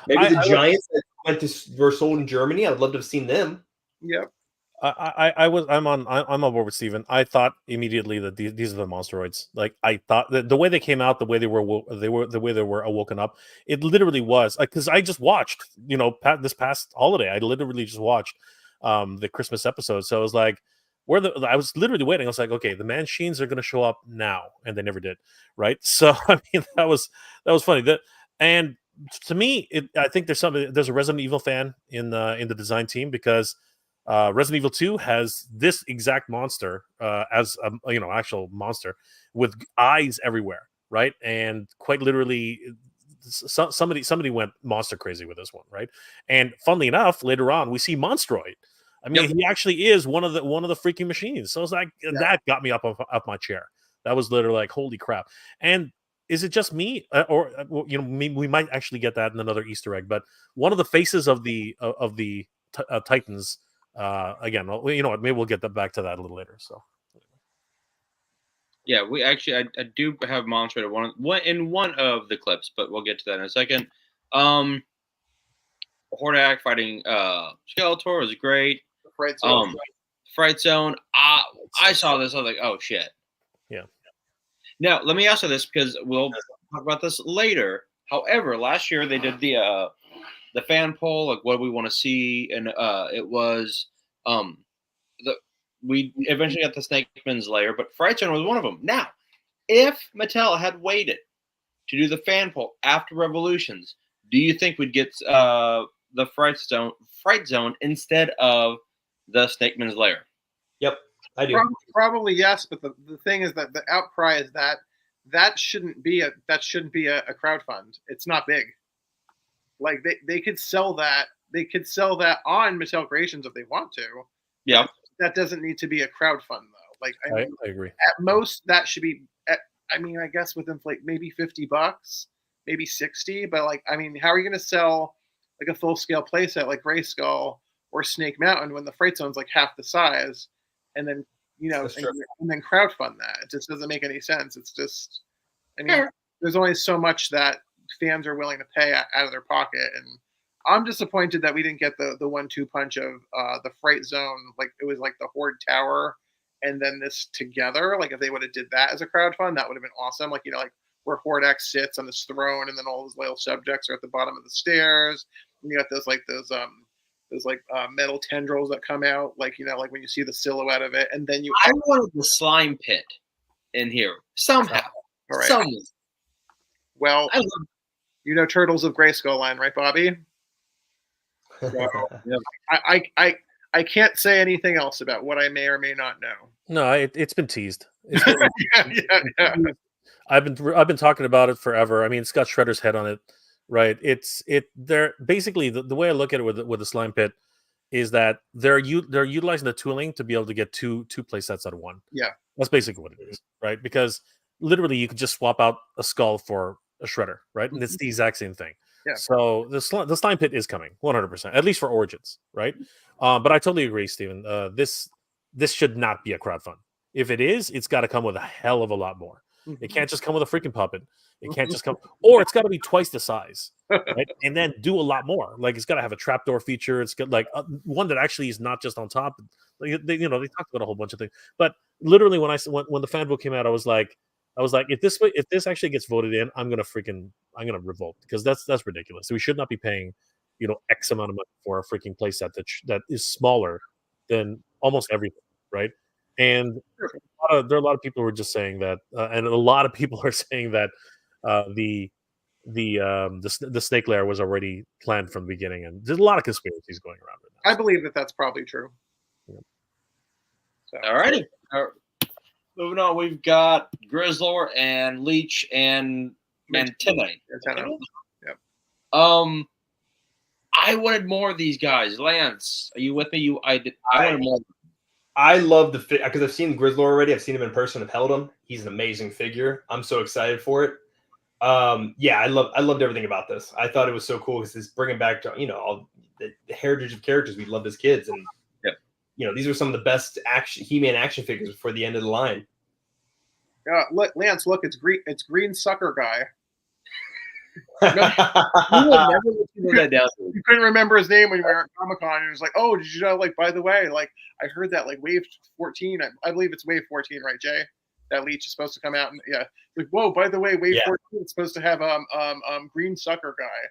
Maybe the Giants that were sold in Germany. I'd love to have seen them. Yep. I'm on board with Steven. I thought immediately that these are the Monstroids. Like, I thought that the way they came out, the way they were awoken up, it literally was like, because I just watched, this past holiday, I literally just watched the Christmas episode. So I was like, I was literally waiting. I was like, okay, the Manchines are going to show up now, and they never did, right? So I mean, that was funny. And to me, I think there's a Resident Evil fan in the design team, because Resident Evil 2 has this exact monster as a actual monster with eyes everywhere, right? And quite literally, somebody went monster crazy with this one, right? And funnily enough, later on we see Monstroid. I mean, he actually is one of the freaking machines. So it's like that got me up my chair. That was literally like, holy crap. And is it just me, we might actually get that in another Easter egg? But one of the faces of the Titans, again, you know what? Maybe we'll get back to that a little later. So, yeah, we actually, I do have Monster in one of the clips, but we'll get to that in a second. Hordak fighting Skeletor was great. Fright Zone. Fright Zone. I saw this. I was like, oh shit. Yeah. Now let me ask you this, because we'll talk about this later. However, last year they did the fan poll, like what we want to see, and it was we eventually got the Snakeman's Lair, but Fright Zone was one of them. Now, if Mattel had waited to do the fan poll after Revolutions, do you think we'd get the Fright Zone instead of the Snakeman's Lair? Yep, I do. Probably yes, but the thing is that the outcry is that shouldn't be a crowdfund. It's not big. Like they could sell that. They could sell that on Mattel Creations if they want to. Yeah. That doesn't need to be a crowdfund though. Like I agree. At most, that should be. I guess with maybe $50, maybe 60. But like, how are you going to sell like a full scale playset like Grayskull or Snake Mountain when the Fright Zone's like half the size, and then and then crowdfund that? It just doesn't make any sense. It's just, there's only so much that fans are willing to pay out of their pocket, and I'm disappointed that we didn't get the 1-2 punch of the Fright Zone. Like it was like the Horde Tower and then this together. Like if they would have did that as a crowdfund, that would have been awesome. Like like where Hordak sits on this throne, and then all his loyal subjects are at the bottom of the stairs. And you got those metal tendrils that come out, like like when you see the silhouette of it, and then I wanted the slime pit in here somehow. All right. Well, Turtles of Grayskull line, right, Bobby? So, I can't say anything else about what I may or may not know. No, it's been teased. Yeah. I've been talking about it forever. I mean, it's got Shredder's head on it, right? They're basically the way I look at it with the slime pit is that they're utilizing the tooling to be able to get two play sets out of one. Yeah, that's basically what it is, right? Because literally you could just swap out a skull for a Shredder, right? And it's the exact same thing. Yeah. So the slime pit is coming 100%, at least for Origins, right? But I totally agree, Steven. This should not be a crowdfund. If it is, it's got to come with a hell of a lot more. It can't just come with a freaking puppet. It can't just come, or it's got to be twice the size, right? And then do a lot more. Like it's got to have a trapdoor feature. It's got like one that actually is not just on top. Like, they talked about a whole bunch of things. But literally, when the fan vote came out, I was like, if this actually gets voted in, I'm gonna revolt, because that's ridiculous. We should not be paying, X amount of money for a freaking playset that is smaller than almost everything, right? And there are a lot of people who are just saying that, and a lot of people are saying that the snake lair was already planned from the beginning, and there's a lot of conspiracies going around right now. I believe that that's probably true. Yeah. So. All righty. Moving on, we've got Grizzlor and Leech and Mantenna. Yep. I wanted more of these guys. Lance, are you with me? I wanted more. I love the fit because I've seen Grizzlor already. I've seen him in person. I've held him. He's an amazing figure. I'm so excited for it. I loved everything about this. I thought it was so cool because it's bringing back to all the heritage of characters we loved as kids, and these are some of the best He-Man action figures before the end of the line. Look, Lance, look, it's Green Sucker Guy. You couldn't remember his name when you were at Comic-Con, and it was like, oh, did you know, like, by the way, like, I heard that, like, Wave 14, I believe it's Wave 14, right, Jay? That Leech is supposed to come out, and like, whoa, by the way, Wave 14 is supposed to have Green Sucker Guy.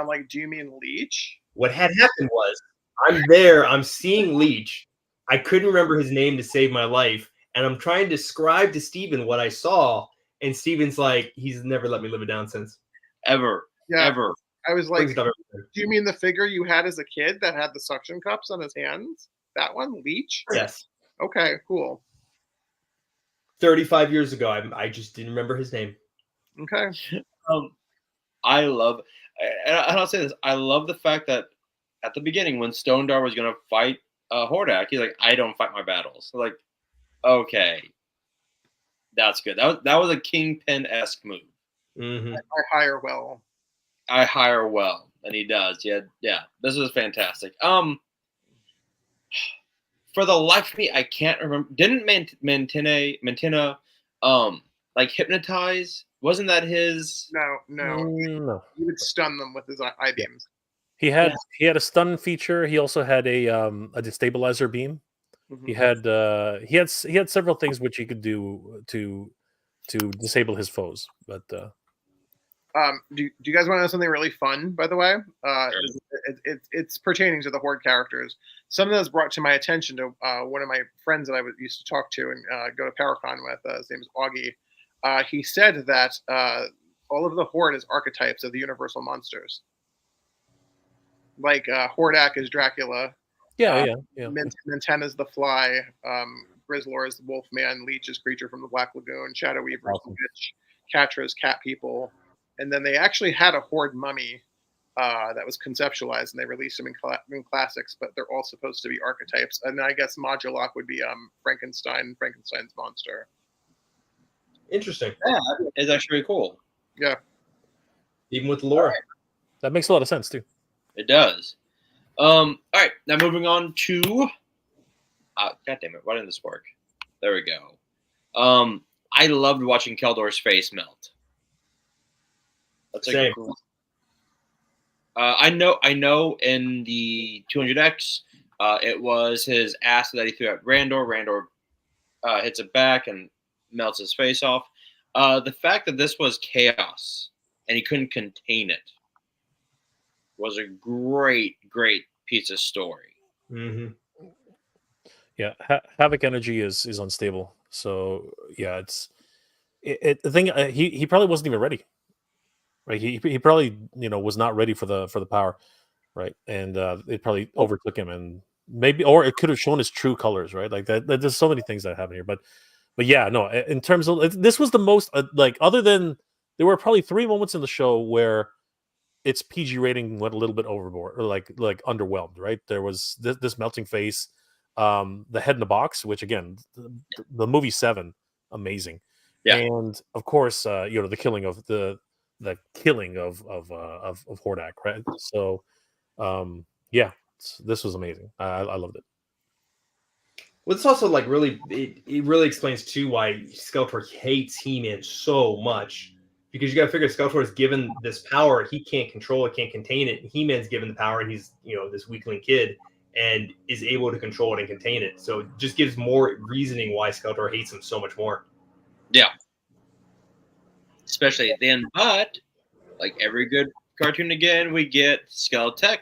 I'm like, do you mean Leech? What had happened was, I'm seeing Leech. I couldn't remember his name to save my life, and I'm trying to describe to Steven what I saw, and Steven's like, he's never let me live it down since. Ever. I was like, do you mean the figure you had as a kid that had the suction cups on his hands? That one, Leech. Yes. Okay, cool. 35 years ago. I just didn't remember his name. Okay. I love, and I'll say this: I love the fact that at the beginning, when Stondar was going to fight Hordak, he's like, "I don't fight my battles." So like, okay, that's good. That was a Kingpin-esque move. Mm-hmm. I hire well. I hire well, and he does. Yeah. This is fantastic. For the life of me, I can't remember. Didn't Mantina, like hypnotize? Wasn't that his? No. No. He would stun them with his eye beams. He had a stun feature. He also had a destabilizer beam. Mhm. He had several things which he could do to disable his foes. But Do you guys want to know something really fun? By the way, Sure. it's pertaining to the Horde characters. Something that was brought to my attention to one of my friends that I used to talk to and go to PowerCon with. His name is Augie. He said that all of the Horde is archetypes of the universal monsters. Like Hordak is Dracula. yeah. Menten is the Fly. Grizzlor is the Wolfman. Leech is Creature from the Black Lagoon. Shadow Weaver is the Witch. Catra is Cat People. And then they actually had a Horde mummy that was conceptualized, and they released them in classics, but they're all supposed to be archetypes. And I guess Modulok would be Frankenstein's monster. Interesting. Yeah, it's actually really cool. Yeah. Even with the lore. That makes a lot of sense too. It does. All right, now moving on to. God damn it! Why didn't this work? There we go. I loved watching Keldor's face melt. That's like Same. cool. I know. In the 200X, it was his ass that he threw at Randor. Randor hits it back and melts his face off. The fact that this was chaos and he couldn't contain it was a great piece of story. Mm-hmm. Yeah, Havoc energy is unstable. So yeah, the thing. He probably wasn't even ready. Right, he probably was not ready for the power, right? And it probably overtook him, and maybe, or it could have shown his true colors, right? Like that. There's so many things that happen here, but yeah, no. In terms of this was the most like, other than there were probably 3 moments in the show where its PG rating went a little bit overboard, or like underwhelmed, right? There was this melting face, the head in the box, which again, the movie 7, amazing, Yeah. and of course, the killing of the killing of Hordak, right? So, yeah, this was amazing. I loved it. Well, it's also like really, it really explains too why Skeletor hates He-Man so much, because you got to figure Skeletor is given this power, he can't control it, can't contain it. He-Man's given the power, and he's this weakling kid, and is able to control it and contain it. So it just gives more reasoning why Skeletor hates him so much more. Yeah. Especially at the end, but like every good cartoon, again, we get Skeletech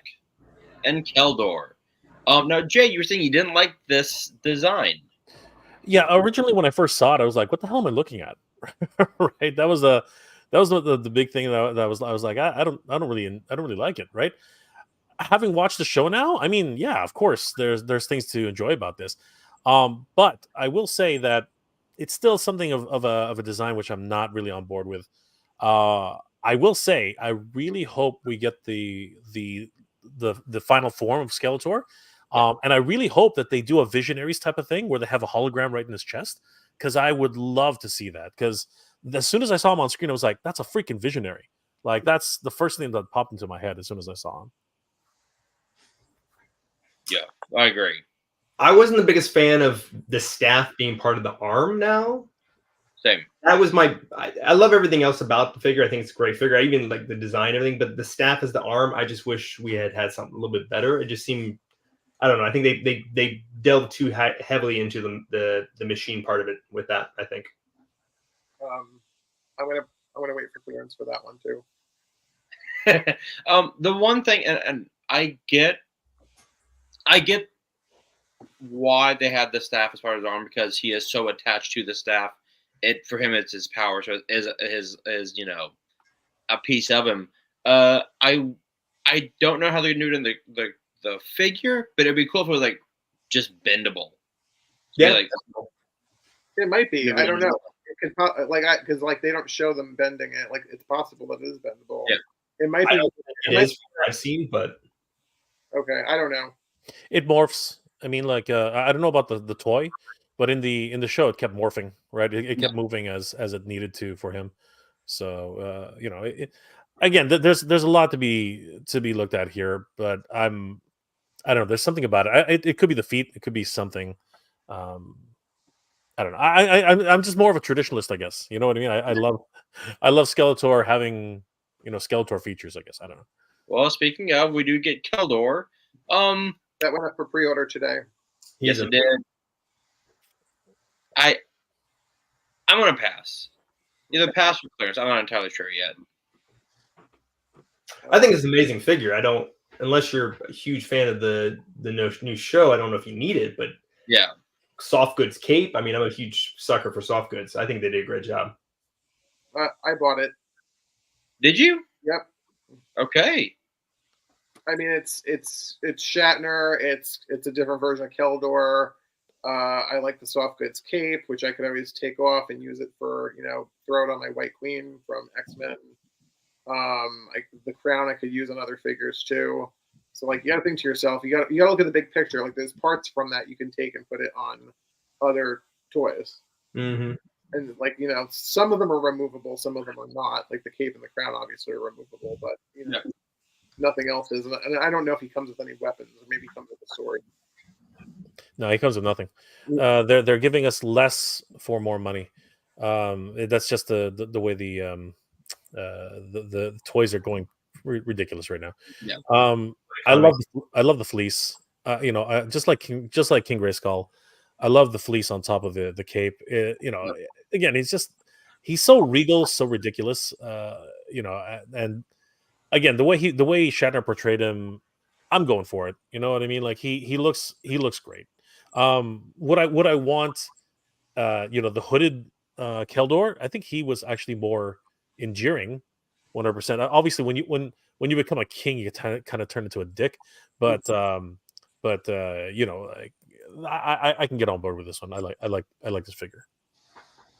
and Keldor. Now, Jay, you were saying you didn't like this design. Yeah, originally when I first saw it, I was like, "What the hell am I looking at?" Right? That was the big thing that I was like, I don't really like it, right? Having watched the show now, I mean, yeah, of course, there's things to enjoy about this, but I will say that it's still something of a design which I'm not really on board with. I will say I really hope we get the final form of Skeletor, and I really hope that they do a Visionaries type of thing where they have a hologram right in his chest, because I would love to see that. Because as soon as I saw him on screen, I was like, "That's a freaking Visionary!" Like that's the first thing that popped into my head as soon as I saw him. Yeah, I agree. I wasn't the biggest fan of the staff being part of the arm now. Same. That was I love everything else about the figure. I think it's a great figure. I even like the design and everything, but the staff as the arm, I just wish we had something a little bit better. It just seemed, I don't know. I think they delved too heavily into the machine part of it with that, I think. I'm gonna wait for clearance for that one too. The one thing, and I get why they had the staff as part of his arm, because he is so attached to the staff. For him, it's his power, so it is his a piece of him. I don't know how they're gonna do it in the figure, but it'd be cool if it was like just bendable. Yeah. Like, It might be. Yeah, I don't know. It could because like they don't show them bending it. Like it's possible that it is bendable. Yeah. It might I be. don't think it is from what I've seen, but Okay, I don't know. It morphs. I mean, like I don't know about the toy, but in the show it kept morphing, right? It kept moving as it needed to for him. So you know, again, there's a lot to be looked at here, but I don't know. There's something about it. It could be the feet. It could be something. I don't know. I'm just more of a traditionalist, I guess. You know what I mean? I love Skeletor having Skeletor features. I guess I don't know. Well, speaking of, we do get Keldor. That went up for pre-order today. Yes, it did. I'm gonna pass. Either pass or clearance. I'm not entirely sure yet. I think it's an amazing figure. I don't, unless you're a huge fan of the new show, I don't know if you need it, but yeah. Soft goods cape. I mean, I'm a huge sucker for soft goods. I think they did a great job. I bought it. Did you? Yep. Okay. I mean, it's Shatner. It's a different version of Keldor. I like the soft goods cape, which I could always take off and use it for, throw it on my White Queen from X-Men. The crown I could use on other figures too. So like you got to think to yourself, you got to look at the big picture. Like there's parts from that you can take and put it on other toys. Mm-hmm. And like some of them are removable, some of them are not. Like the cape and the crown obviously are removable, but nothing else is. And I don't know if he comes with any weapons, or maybe he comes with a sword. No, he comes with nothing. They're giving us less for more money. That's just the way the toys are going ridiculous right now. Yeah. I love the fleece. Just like King Grayskull, I love the fleece on top of the cape. Again, he's so regal, so ridiculous. And again, the way Shatner portrayed him, I'm going for it. You know what I mean? Like he looks great. Would I want the hooded Keldor? I think he was actually more endearing, 100%. Obviously, when you become a king, you kind of turn into a dick. But I can get on board with this one. I like this figure.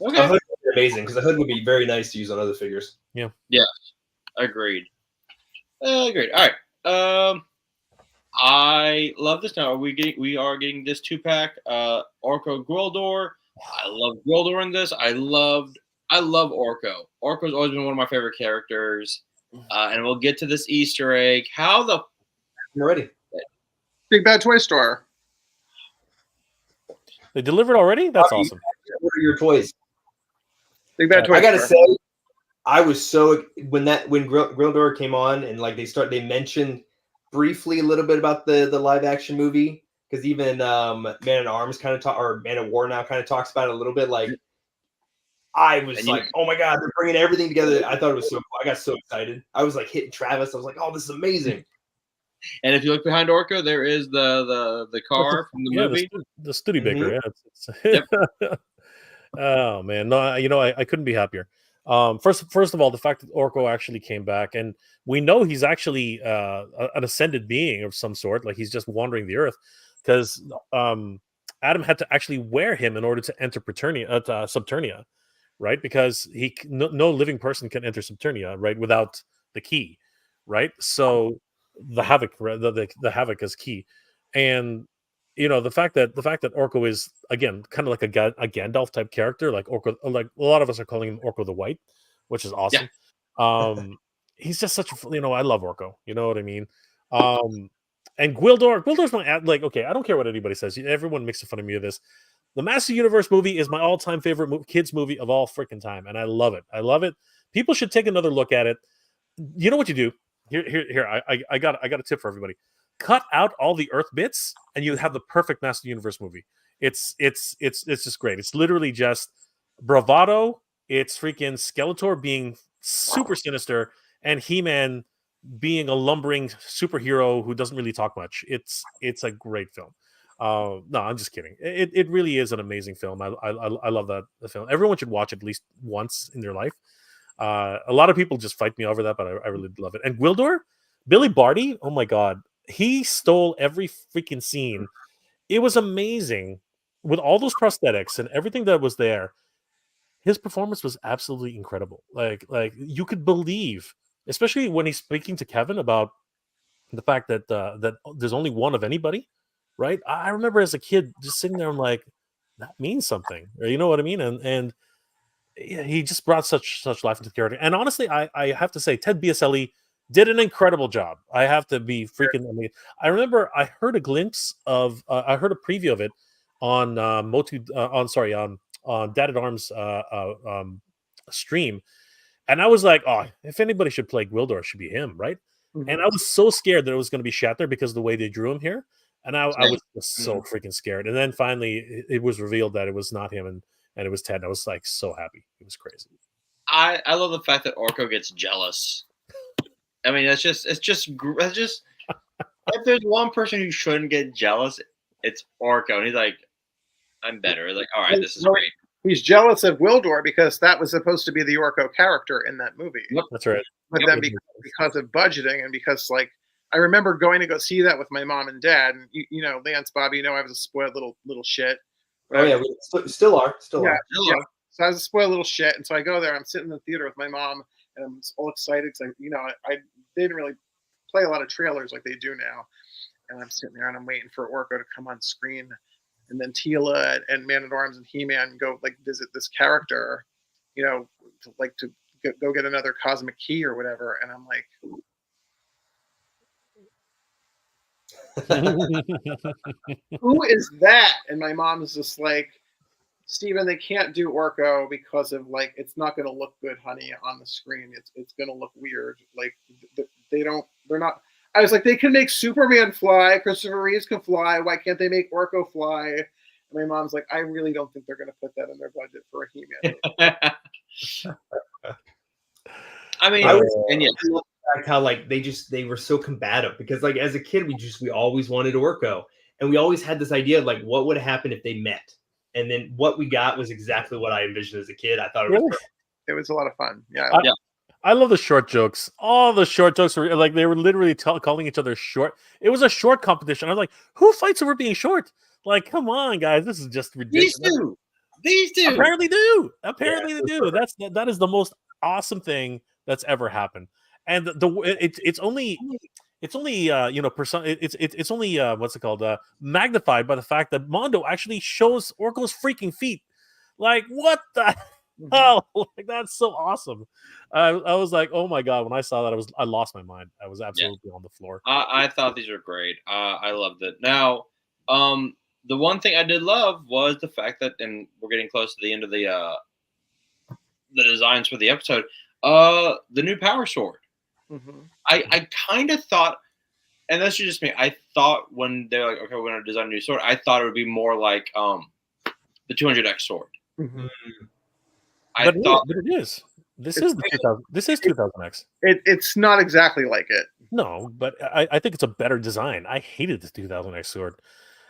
Okay. The hood would be amazing because the hood would be very nice to use on other figures. Yeah. Yes. Agreed. Agreed. All right. I love this. Now we are getting this 2-pack. Orko Gwildor. I love Gwildor in this. I love Orko. Orko's always been one of my favorite characters. And we'll get to this Easter egg. How the I'm ready. Big Bad Toy Store. They delivered already? That's awesome. What are your toys? Big Bad Toy Store. I gotta say, I was so when Gwildor came on and like they mentioned briefly a little bit about the live action movie, because even Man at Arms kind of or Man at War now kind of talks about it a little bit. Like I was like, oh my god, they're bringing everything together. I thought it was so cool. I got so excited. I was like hitting Travis. I was like, oh, this is amazing. And if you look behind Orko, there is the car from the movie. The Studebaker. Mm-hmm. Yeah. Oh man, no, I couldn't be happier. First of all, the fact that Orko actually came back, and we know he's actually an ascended being of some sort. Like he's just wandering the earth, because Adam had to actually wear him in order to enter Subternia, right? Because no living person can enter Subternia, right, without the key, right? So the Havoc, the Havoc is key, and the fact that Orko is again kind of like a Gandalf type character, like Orko, like a lot of us are calling him Orko the White, which is awesome. Yeah. He's just such a I love Orko. You know what I mean? And Gwildor's my okay. I don't care what anybody says. Everyone makes fun of me of this. The Master Universe movie is my all-time favorite kids movie of all freaking time, and I love it. I love it. People should take another look at it. You know what you do? Here. I got a tip for everybody. Cut out all the Earth bits, and you have the perfect Master Universe movie. It's just great. It's literally just bravado. It's freaking Skeletor being super sinister, and He-Man being a lumbering superhero who doesn't really talk much. It's a great film. No, I'm just kidding. It really is an amazing film. I love the film. Everyone should watch it at least once in their life. A lot of people just fight me over that, but I really love it. And Gwildor, Billy Barty, oh my god. He stole every freaking scene it was amazing with all those prosthetics and everything that was there. His performance was absolutely incredible. Like you could believe, especially when he's speaking to Kevin about the fact that that there's only one of anybody, right? I remember as a kid just sitting there, I'm like, that means something, or you know what I mean? And yeah, he just brought such life into the character. And honestly, I have to say, Ted Biaselli did an incredible job. I have to be freaking. I mean, I remember I heard a glimpse of, I heard a preview of it on Motu, on Dad at Arms stream, and I was like, oh, if anybody should play Gwildor, it should be him, right? And I was so scared that it was going to be Shatner because of the way they drew him here, and I was just so freaking scared. And then finally, it was revealed that it was not him, and it was Ted. And I was like so happy. It was crazy. I love the fact that Orko gets jealous. I mean, it's just if there's one person who shouldn't get jealous, it's Orko. And he's like, I'm better. Like, all right, this is great. He's jealous of Wildor because that was supposed to be the Orko character in that movie. Yep. That's right. But then because of budgeting and because, like, I remember going to go see that with my mom and dad. And, you know, Lance, Bobby, you know, I was a spoiled little shit. Oh, yeah, we still are. Yeah. So I was a spoiled little shit. And so I go there. I'm sitting in the theater with my mom. And I'm all excited because, I didn't really play a lot of trailers like they do now. And I'm sitting there and I'm waiting for Orko to come on screen. And then Tila and Man at Arms and He-Man go like visit this character, to go get another cosmic key or whatever. And I'm like, who is that? And my mom's just like, Steven, they can't do Orko because of like, it's not going to look good, honey, on the screen. It's going to look weird. Like they're not. I was like, they can make Superman fly. Christopher Reeves can fly. Why can't they make Orko fly? And my mom's like, I really don't think they're going to put that in their budget for a He-Man. I mean, how like they were so combative because like as a kid we always wanted Orko, and we always had this idea of like what would happen if they met, and then what we got was exactly what I envisioned as a kid. I thought it was perfect. It was a lot of fun. Yeah. I love the short jokes. All the short jokes were like they were literally calling each other short. It was a short competition. I was like, who fights over being short? Like, come on, guys, this is just ridiculous. These two apparently do. Apparently they do. That is the most awesome thing that's ever happened. And it's only what's it called? Magnified by the fact that Mondo actually shows Orko's freaking feet. Like, what the hell? Like, that's so awesome. I was like, oh my god, when I saw that, I lost my mind. I was absolutely on the floor. I thought these were great. I loved it. Now, the one thing I did love was the fact that, and we're getting close to the end of the designs for the episode, the new Power Sword. Mm-hmm. I kind of thought, and that's just me, I thought when they're like, okay, we're going to design a new sword, I thought it would be more like the 200X sword. Mm-hmm. But it is. This is 2000X. It's not exactly like it. No, but I think it's a better design. I hated this 2000X sword.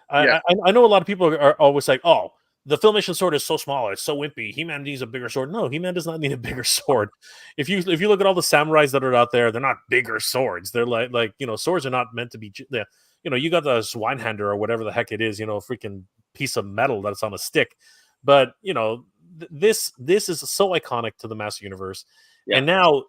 I know a lot of people are always like, oh, the Filmation sword is so small, it's so wimpy. He-Man needs a bigger sword. No, He-Man does not need a bigger sword. If you look at all the samurais that are out there, they're not bigger swords. They're like swords are not meant to be. You got the Swinehänder or whatever the heck it is. Freaking piece of metal that's on a stick. But this is so iconic to the Master Universe, and now.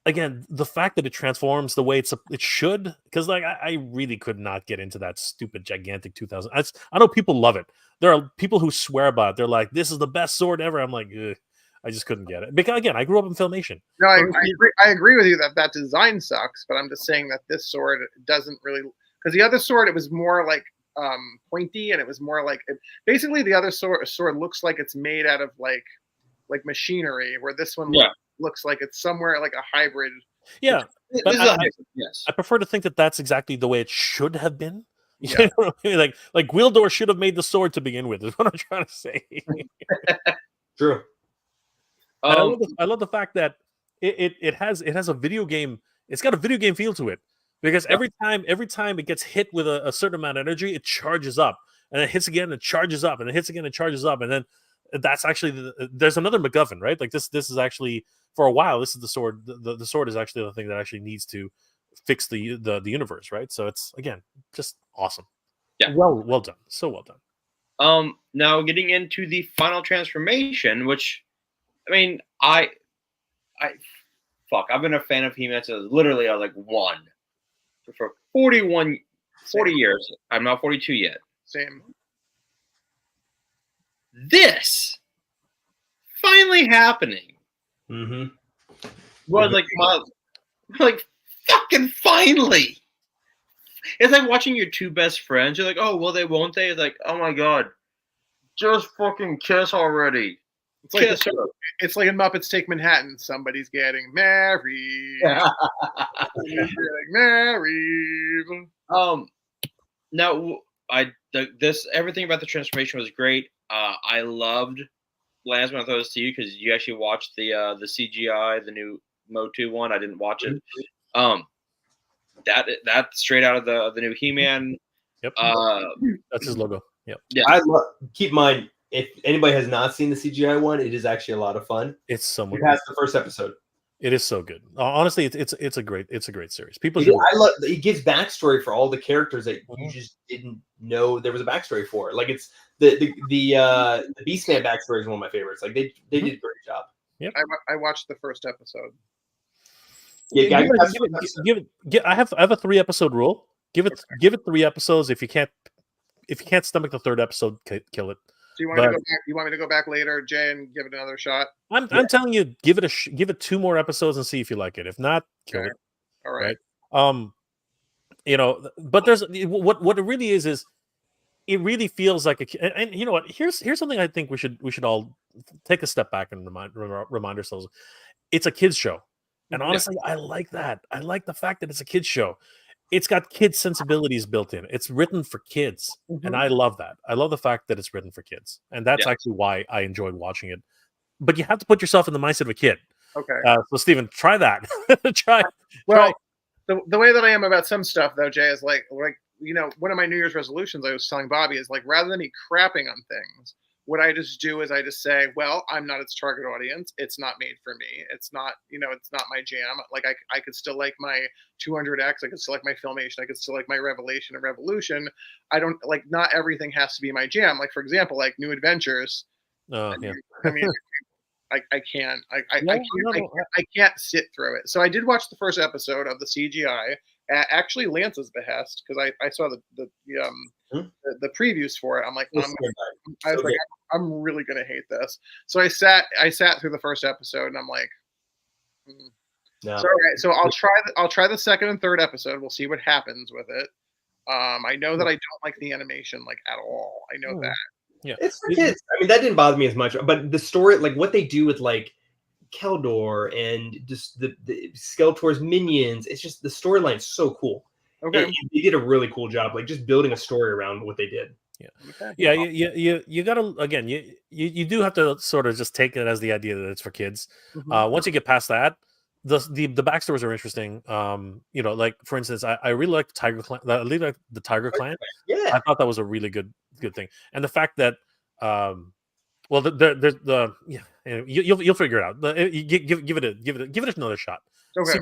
Again, the fact that it transforms the way it should, because like I really could not get into that stupid gigantic 2000. I know people love it. There are people who swear by it. They're like, "This is the best sword ever." I'm like, ugh. I just couldn't get it because again, I grew up in Filmation. No, I agree with you that design sucks, but I'm just saying that this sword doesn't really, because the other sword it was more like pointy and it was more like basically the other sword looks like it's made out of like machinery, where this one looks like it's somewhere like a hybrid. Yeah, but I prefer to think that that's exactly the way it should have been. Yeah. like Gwildor should have made the sword to begin with. Is what I'm trying to say. True. I love the fact that it has a video game. It's got a video game feel to it because every time it gets hit with a certain amount of energy, it charges up, and it hits again, it charges up, and it hits again, it charges up, and then that's actually there's another MacGuffin, right? Like this is actually for a while. This is the sword. The sword is actually the thing that actually needs to fix the universe, right? So it's again just awesome. Yeah. Well done. So well done. Now getting into the final transformation, which, I mean, I've been a fan of He-Man since literally I was like 1 for 40 years. I'm not 42 yet. Same. This finally happening Mm-hmm. was like fucking finally. It's like watching your two best friends. You're like, oh, well, they won't they? It's like, oh my god, just fucking kiss already. It's like in Muppets Take Manhattan. Somebody's getting married. Somebody's getting married. Now everything about the transformation was great. I loved Lance when I thought it was to you because you actually watched the CGI, the new MOTU one. I didn't watch it. That straight out of the new He-Man. Yep. That's his logo. Yep. Yeah. Keep in mind, if anybody has not seen the CGI one, it is actually a lot of fun. It's somewhat. Past the first episode. It is so good. Honestly, it's a great series. People, it gives backstory for all the characters that you just didn't know there was a backstory for. Like it's the Beastman backstory is one of my favorites. Like they did a great job. Yep. I watched the first episode. Yeah, I have a 3-episode rule. Give it 3 episodes. If you can't stomach the 3rd episode, kill it. Do you want to go back? You want me to go back later, Jay, and give it another shot? I'm telling you, give it 2 more episodes and see if you like it. If not, kill it. All right. But there's what it really is it really feels like and you know what? Here's something I think we should all take a step back and remind ourselves. It's a kids show. And honestly, I like that. I like the fact that it's a kids show. It's got kids' sensibilities built in. It's written for kids. And I love that. I love the fact that it's written for kids. And that's actually why I enjoyed watching it. But you have to put yourself in the mindset of a kid. Okay. So, Steven, try that. try. The way that I am about some stuff, though, Jay, is like one of my New Year's resolutions I was telling Bobby is like, rather than me crapping on things, what I just do is I just say, well, I'm not its target audience. It's not made for me. It's not, it's not my jam. Like I could still like my 200X. I could still like my Filmation. I could still like my Revelation and Revolution. I don't like, not everything has to be my jam. Like, for example, like New Adventures. Oh, yeah. I mean, I can't. I can't sit through it. So I did watch the first episode of the CGI at actually Lance's behest because I saw the previews for it. I'm like, I'm really gonna hate this. So I sat through the first episode and I'm like, no. So, all right, so I'll try the second and third episode. We'll see what happens with it. I know that I don't like the animation like at all. I know that. Yeah, it's for kids. I mean, that didn't bother me as much, but the story, like what they do with like Keldor and just the Skeletor's minions, it's just the storyline's so cool. Okay, they did a really cool job, like just building a story around what they did. You gotta, again, you do have to sort of just take it as the idea that it's for kids. Once you get past that, the backstories are interesting. Like for instance, I really like the Tiger Clan. I really like the Tiger Clan. Yeah, I thought that was a really good thing, and the fact that you'll figure it out. Give it another shot. Okay. See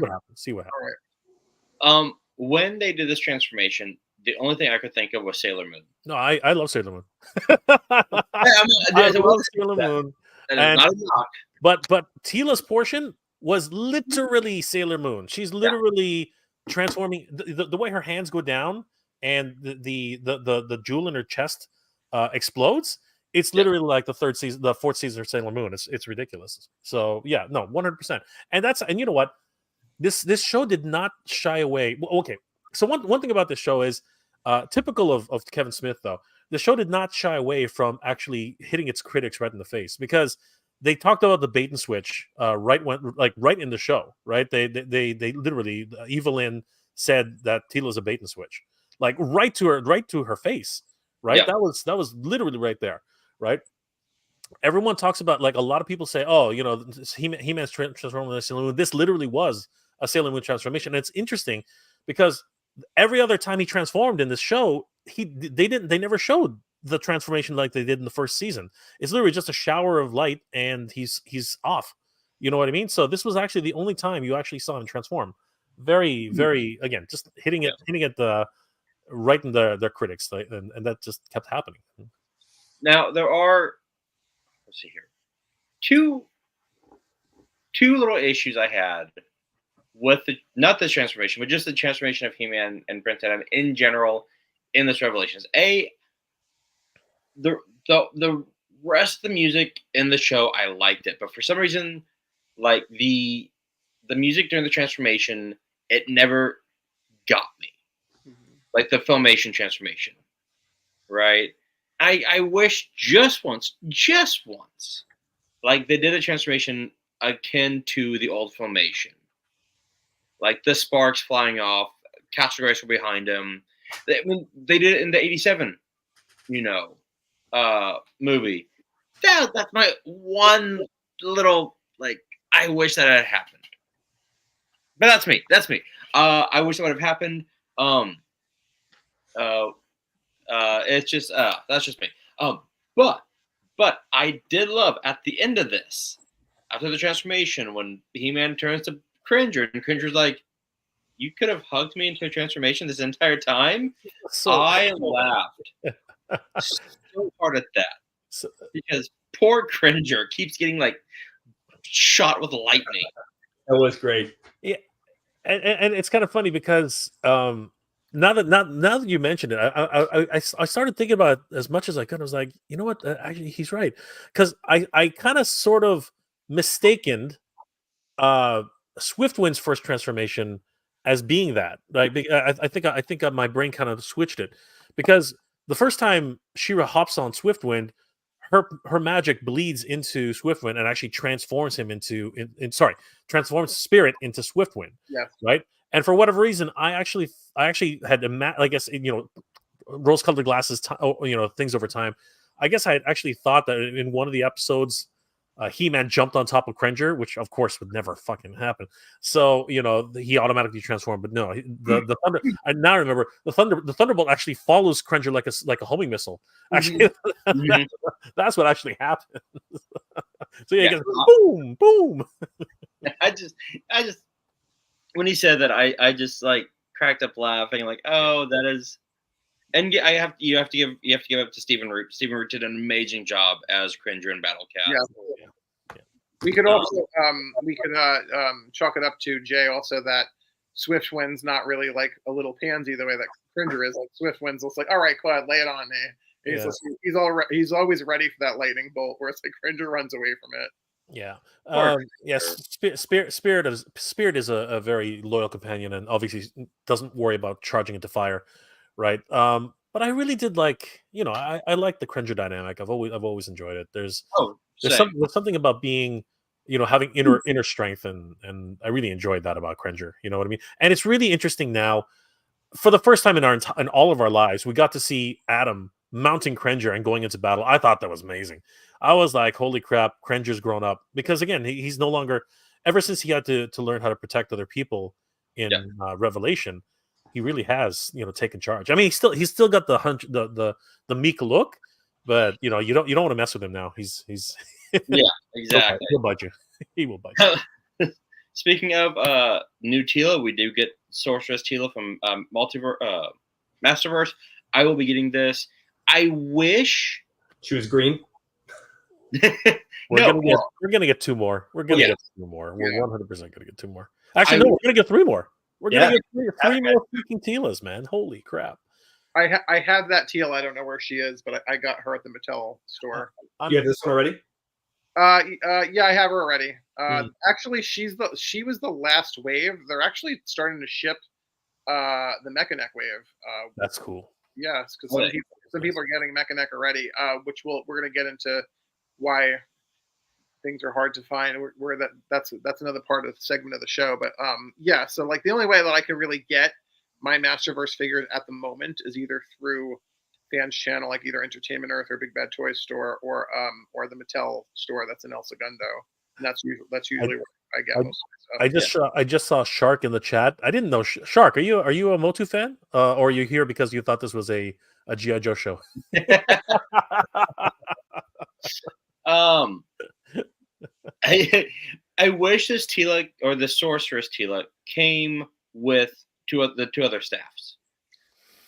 what happens. All right. When they did this transformation, the only thing I could think of was Sailor Moon. No, I love Sailor Moon. I love Sailor Moon. Not a knock. But Tila's portion was literally Sailor Moon. She's literally transforming the way her hands go down and the jewel in her chest explodes. It's literally like the 4th season of Sailor Moon. It's ridiculous. So 100%. And you know what? This show did not shy away. Okay, so one thing about this show is typical of Kevin Smith, though. The show did not shy away from actually hitting its critics right in the face because they talked about the bait and switch right in the show. Right? They literally Evelyn said that Tila's a bait and switch, like right to her face. Right? Yeah. That was literally right there. Right? Everyone talks about, like, a lot of people say, oh, He-Man's transformation into Sailor Moon. This literally was a Sailor Moon transformation. And it's interesting because every other time he transformed in this show, they never showed the transformation like they did in the first season. It's literally just a shower of light and he's off. You know what I mean? So this was actually the only time you actually saw him transform. Very, very, again, just hitting it right in their critics, and that just kept happening. Now there are, let's see here, two little issues I had with the not this transformation, but just the transformation of He-Man and Prince Adam in general in this Revelations. The rest of the music in the show, I liked it, but for some reason, like the music during the transformation, it never got me. Like the Filmation transformation, right? I wish just once, like they did a transformation akin to the old Filmation, like the sparks flying off, Castle Grayskull behind him. I mean, they did it in the '87, movie. That's my one little like. I wish that had happened, but that's me. I wish that would have happened. It's just that's just me. But I did love at the end of this, after the transformation, when He-Man turns to Cringer, and Cringer's like, "You could have hugged me into a transformation this entire time." So I laughed so hard at that because poor Cringer keeps getting like shot with lightning. That was great. Yeah, and it's kind of funny because now that you mentioned it, I started thinking about it as much as I could. I was like, you know what? Actually, he's right, because I kind of sort of mistaken Swiftwind's first transformation as being that. Like I think my brain kind of switched it, because the first time She-Ra hops on Swiftwind, her magic bleeds into Swiftwind and actually transforms him transforms Spirit into Swiftwind. Yeah. Right. And for whatever reason, I actually had I guess, rose-colored glasses, things over time. I guess I had actually thought that in one of the episodes, He-Man jumped on top of Cringer, which of course would never fucking happen. So he automatically transformed, but no, the thunder. I now remember the thunderbolt actually follows Cringer like a homing missile. Actually, that's what actually happened. So yeah, boom, boom. I just when he said that, I just like cracked up laughing, like, oh, that is. And you have to give up to Stephen Root. Stephen Root did an amazing job as Cringer and Battle Cat. Yeah. We could also chalk it up to Jay also that Swiftwind's not really like a little pansy the way that Cringer is. Like Swiftwind's just like, all right, Clyde, lay it on me. He's always ready for that lightning bolt, whereas like Cringer runs away from it. Yeah. Yes. Spirit is a very loyal companion, and obviously doesn't worry about charging into fire, right? But I really did like, I like the Cringer dynamic. I've always enjoyed it. There's something about being, having inner strength, and I really enjoyed that about Cringer. You know what I mean? And it's really interesting now. For the first time in all of our lives, we got to see Adam mounting Cringer and going into battle. I thought that was amazing. I was like, holy crap, Cringer's grown up, because again, he's no longer. Ever since he had to learn how to protect other people in Revelation, he really has taken charge. I mean, he's still got the meek look, but you don't want to mess with him now. He's yeah, exactly. He'll bite you. He will bite you. Speaking of new Teela, we do get Sorceress Teela from Masterverse. I will be getting this. I wish she was green. We're gonna get two more. We're gonna get two more. We're 100% gonna get two more. Actually, no, we're gonna get three more. We're gonna get three more freaking Teelas, man. Holy crap! I have that Teal. I don't know where she is, but I got her at the Mattel store. You have this one already? Yeah, I have her already. Actually, she was the last wave. They're actually starting to ship the Mechanic wave. That's cool. Yes, because some people are getting Mechanic already, which we're gonna get into why things are hard to find. That's another part of the segment of the show. But yeah, so like the only way that I can really get my Masterverse figures at the moment is either through fans channel, like either Entertainment Earth or Big Bad Toy Store, or the Mattel store that's in El Segundo. And that's usually where I get most of my stuff. I just saw Shark in the chat. I didn't know Shark. Are you a Motu fan, or are you here because you thought this was a G.I. Joe show? I wish this Teela or the Sorceress Teela came with the two other staffs.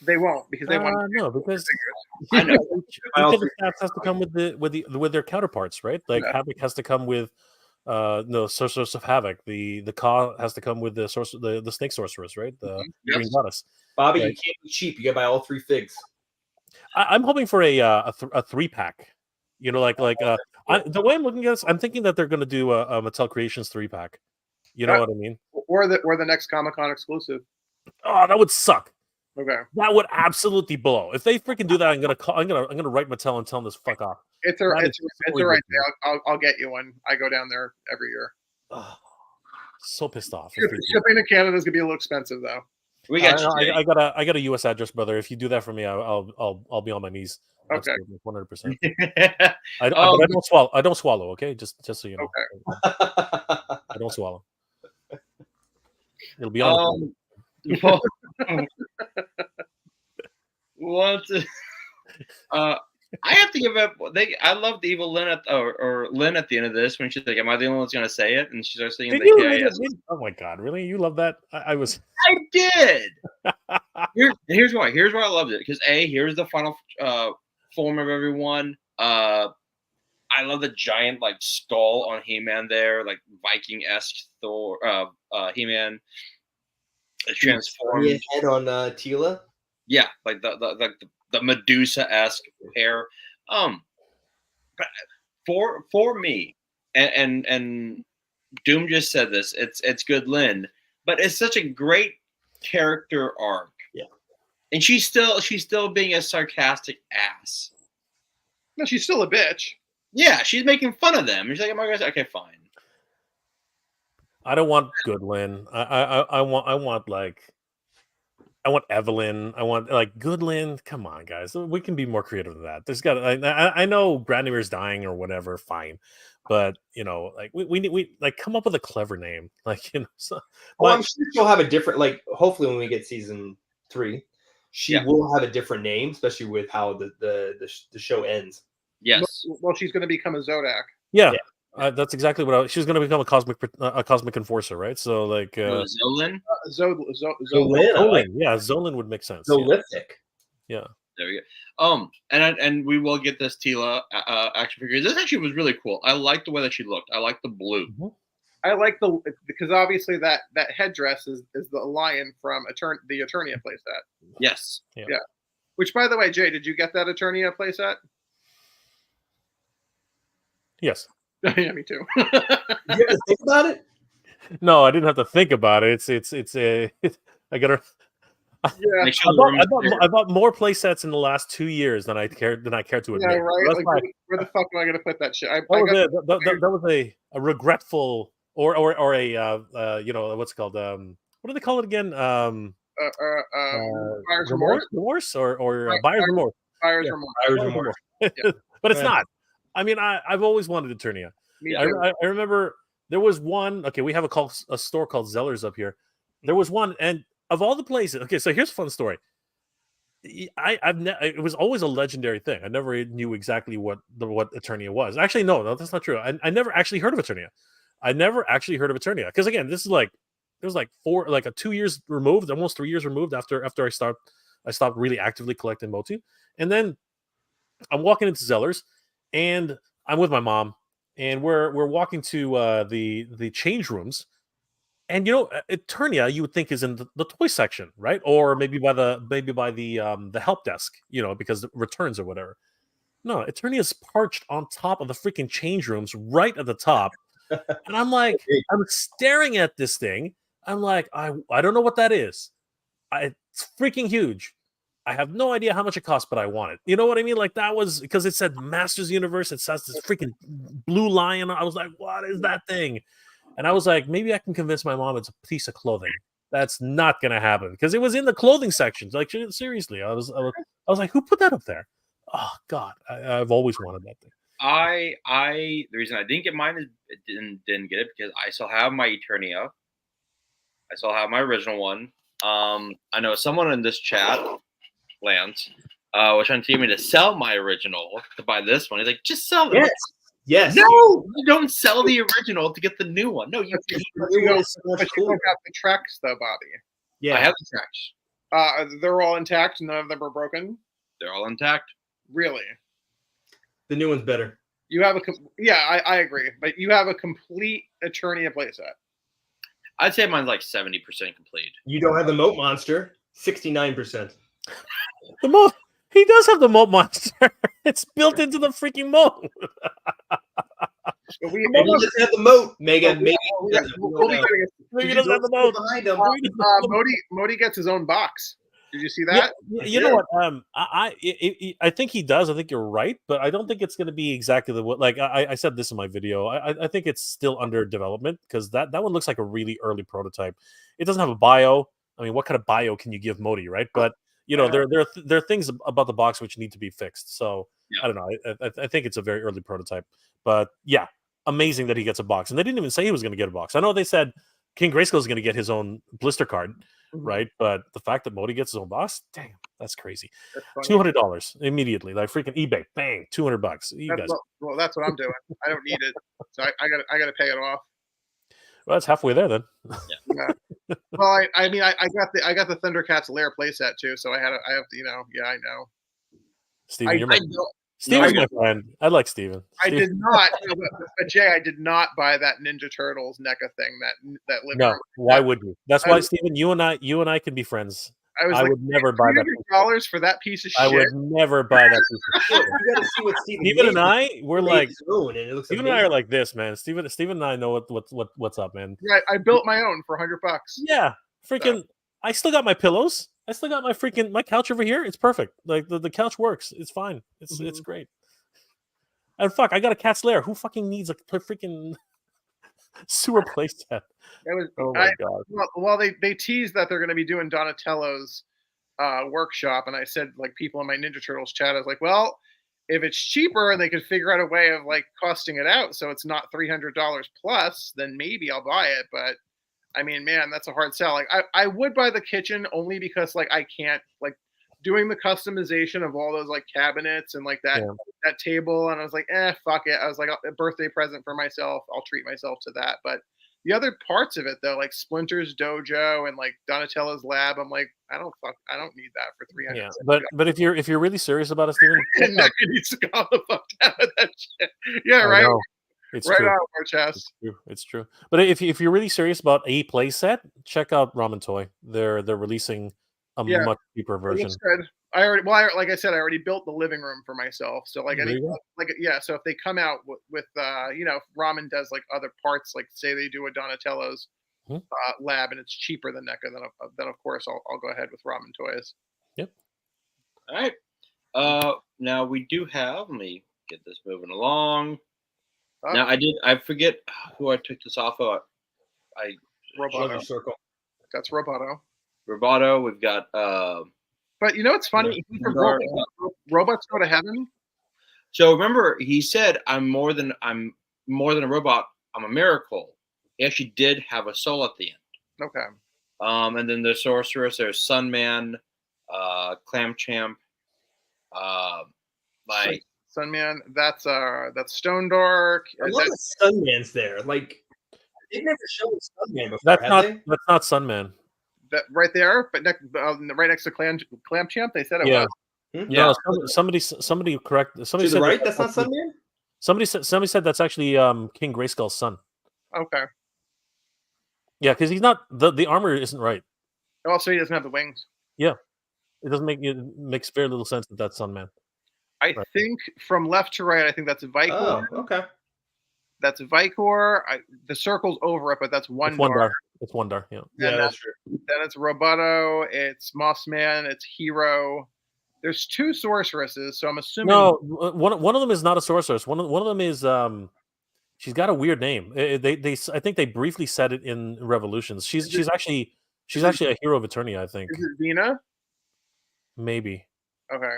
They won't because they want no, because I know. each of the stats has to come with their counterparts, right? Like Yeah. Havoc has to come with no Sorceress of Havoc. The Ka has to come with the the Snake Sorceress, right? The Green Goddess. Bobby, Right. you can't be cheap. You got to buy all 3 figs. I'm hoping for a 3-pack. You know, the way I'm looking at this, I'm thinking that they're going to do a Mattel Creations 3-pack. You know what I mean? or the next Comic-Con exclusive. Oh, that would suck. Okay. That would absolutely blow. If they freaking do that, I'm gonna write Mattel and tell them this fuck off. It's all right. I'll get you one. I go down there every year. Oh, so pissed off. Shipping to Canada is gonna be a little expensive though. We got I got a US address, brother. If you do that for me, I'll be on my knees. Okay. 100%. I I don't swallow. I don't swallow. Okay, just so you know. Okay. I don't swallow. It'll be on. What? I have to give up. I love the evil Lynn or Lynn at the end of this when she's like, "Am I the only one that's gonna say it?" And she starts singing the KIS. Oh my god, really? You love that? I was. I did. Here's why. Here's why I loved it because here's the final form of everyone. I love the giant like skull on He-Man there, like Viking-esque Thor, He-Man. Transformed head on Tila. Yeah, like the Medusa-esque hair. But for me, and Doom just said this. It's good, Lynn, but it's such a great character arc. Yeah, and she's still being a sarcastic ass. No, she's still a bitch. Yeah, she's making fun of them. She's like, "Oh my God, okay, fine." I don't want good Lynn. I want Evelyn. I want like good Lynn. Come on, guys. We can be more creative than that. There's got. I know Granimir's dying or whatever. Fine, but like we like come up with a clever name. Like So, I'm sure she'll have a different. Like hopefully when we get season 3, she will have a different name, especially with how the show ends. Yes. Well, she's going to become a Zodak. Yeah. That's exactly what she's going to become a cosmic enforcer, right? So like Zolin. Zolin. Yeah, Zolin would make sense. Zolithic. Yeah. There we go. And we will get this Tila action figure. This actually was really cool. I like the way that she looked. I like the blue. Mm-hmm. I like because obviously that headdress is the lion from the Eternia playset. Yes. Yeah. Which, by the way, Jay, did you get that Eternia playset? Yes. Yeah, me too. You have to think about it. No, I didn't have to think about it. It's I gotta. Yeah. I bought more play sets in the last 2 years than I care to admit. Yeah, right. Like, where the fuck am I gonna put that shit? That was a regretful or a what's it called what do they call it again buyer's remorse or buyer's remorse. Buyer's remorse. Yeah. But it's not. I mean, I've always wanted Eternia. I remember there was one. Okay, we have a store called Zeller's up here. There was one, and of all the places. Okay, so here's a fun story. It was always a legendary thing. I never knew exactly what Eternia was. Actually, no, that's not true. I never actually heard of Eternia. Because again, this is like it was like 2 years removed, almost 3 years removed after I stopped really actively collecting Motu, and then I'm walking into Zeller's. And I'm with my mom, and we're walking to the change rooms, and Eternia you would think is in the toy section, right? Or maybe by the help desk, because it returns or whatever. No, Eternia is perched on top of the freaking change rooms, right at the top, and I'm like, I'm staring at this thing. I'm like, I don't know what that is. It's freaking huge. I have no idea how much it cost, but I want it. You know what I mean? Like that was because it said Masters Universe. It says this freaking blue lion. I was like, what is that thing? And I was like, maybe I can convince my mom it's a piece of clothing. That's not going to happen because it was in the clothing sections. Like seriously, I was like, who put that up there? Oh God, I've always wanted that thing. The reason I didn't get mine is didn't get it because I still have my Eternia. I still have my original one. I know someone in this chat. Lance, was trying to get me to sell my original to buy this one. He's like, just sell it. Yes. No, you don't sell the original to get the new one. No, you don't have the tracks though, Bobby. Yeah, I have the tracks. They're all intact. None of them are broken. They're all intact. Really? The new one's better. You have I agree, but you have a complete Eternia playset. I'd say mine's like 70% complete. You don't have the Moat Monster. 69%. The moat. He does have the moat monster. It's built into the freaking moat. We Maybe he doesn't have the moat, Mega. Maybe we'll be getting Maybe he doesn't have the moat. behind him. Modi gets his own box. Did you see that? Yeah, you know what? I think he does. I think you're right, but I don't think it's going to be exactly the like I said this in my video. I think it's still under development because that one looks like a really early prototype. It doesn't have a bio. I mean, what kind of bio can you give Modi, right? But you know, there are things about the box which need to be fixed. So I don't know. I think it's a very early prototype, but yeah, amazing that he gets a box. And they didn't even say he was going to get a box. I know they said King Grayskull is going to get his own blister card, right? But the fact that Modi gets his own box, damn, that's crazy. $200 immediately, like freaking eBay, bang, $200. You guys. Well, that's what I'm doing. I don't need it, so I got to pay it off. Well, that's halfway there then. Yeah. Well, I mean, I got the Thundercats Lair playset too, so I have to, I know. Steven, you're my Steven's my friend. I like Steven. I did not, but Jay, I did not buy that Ninja Turtles NECA thing. That no, why would you? That's why, Steven, you and I can be friends. I would never buy that. $300 for that piece of shit. I would never buy that piece of shit. You gotta see what Steven and I, we're like, Steven and I are like this, man. Steven and I know what's up, man. Yeah, I built my own for $100. Yeah, freaking. So. I still got my pillows. I still got my couch over here. It's perfect. Like the couch works. It's fine. It's great. And fuck, I got a cat's lair. Who fucking needs a freaking sewer playset? Oh my god. Well, they teased that they're going to be doing Donatello's workshop, and I said, like, people in my Ninja Turtles chat, I was like, well, if it's cheaper and they could figure out a way of like costing it out so it's not $300 plus, then maybe I'll buy it. But I mean, man, that's a hard sell. Like, I would buy the kitchen only because like I can't like doing the customization of all those like cabinets and like that table, and I was like, fuck it. I was like, a birthday present for myself. I'll treat myself to that. But the other parts of it though, like Splinter's dojo and like Donatello's lab, I'm like, I don't need that for $300. Yeah, but if you're really serious about it, Steven, NECA needs to calm the fuck down with that shit. Yeah, right. It's right true. on, our chest. It's true. But if you're really serious about a play set, check out Ramen Toy. They're releasing a much cheaper version. Good. Like I said, I already built the living room for myself. So like, so if they come out with Ramen does like other parts, like say they do a Donatello's lab and it's cheaper than NECA, then of course I'll go ahead with Ramen Toys. Yep. All right. Now we do have. Let me get this moving along. Now I forget who I took this off of. Roboto. Circle. That's Roboto. Roboto. We've got. But you know what's funny? Robots go to heaven. So remember, he said, "I'm more than a robot. I'm a miracle." He actually did have a soul at the end. Okay. And then the sorceress. There's Sunman, Clam Champ, like. Sunman, that's Stone Dark. A lot of Sunman's there. Like they've never shown Sunman before. That's not Sunman. That right there, but right next to Clam Champ, they said it was. Yeah. No, somebody correct. Somebody to the right. That's not Sunman. Somebody said that's actually King Grayskull's son. Okay. Yeah, because he's not the armor isn't right. Also, he doesn't have the wings. Yeah, it makes very little sense that that's Sunman. I think from left to right, I think that's Vicor. Oh, okay. That's Vicor. The circle's over it, but that's Wondar. It's Wondar, yeah. Yeah, that's true. Then it's Roboto, it's Mossman, it's Hero. There's two sorceresses, so I'm assuming. No, one of them is not a sorceress. One of them is she's got a weird name. I think they briefly said it in Revolutions. She's actually a hero of Eternia, I think. Is it Vina? Maybe. Okay.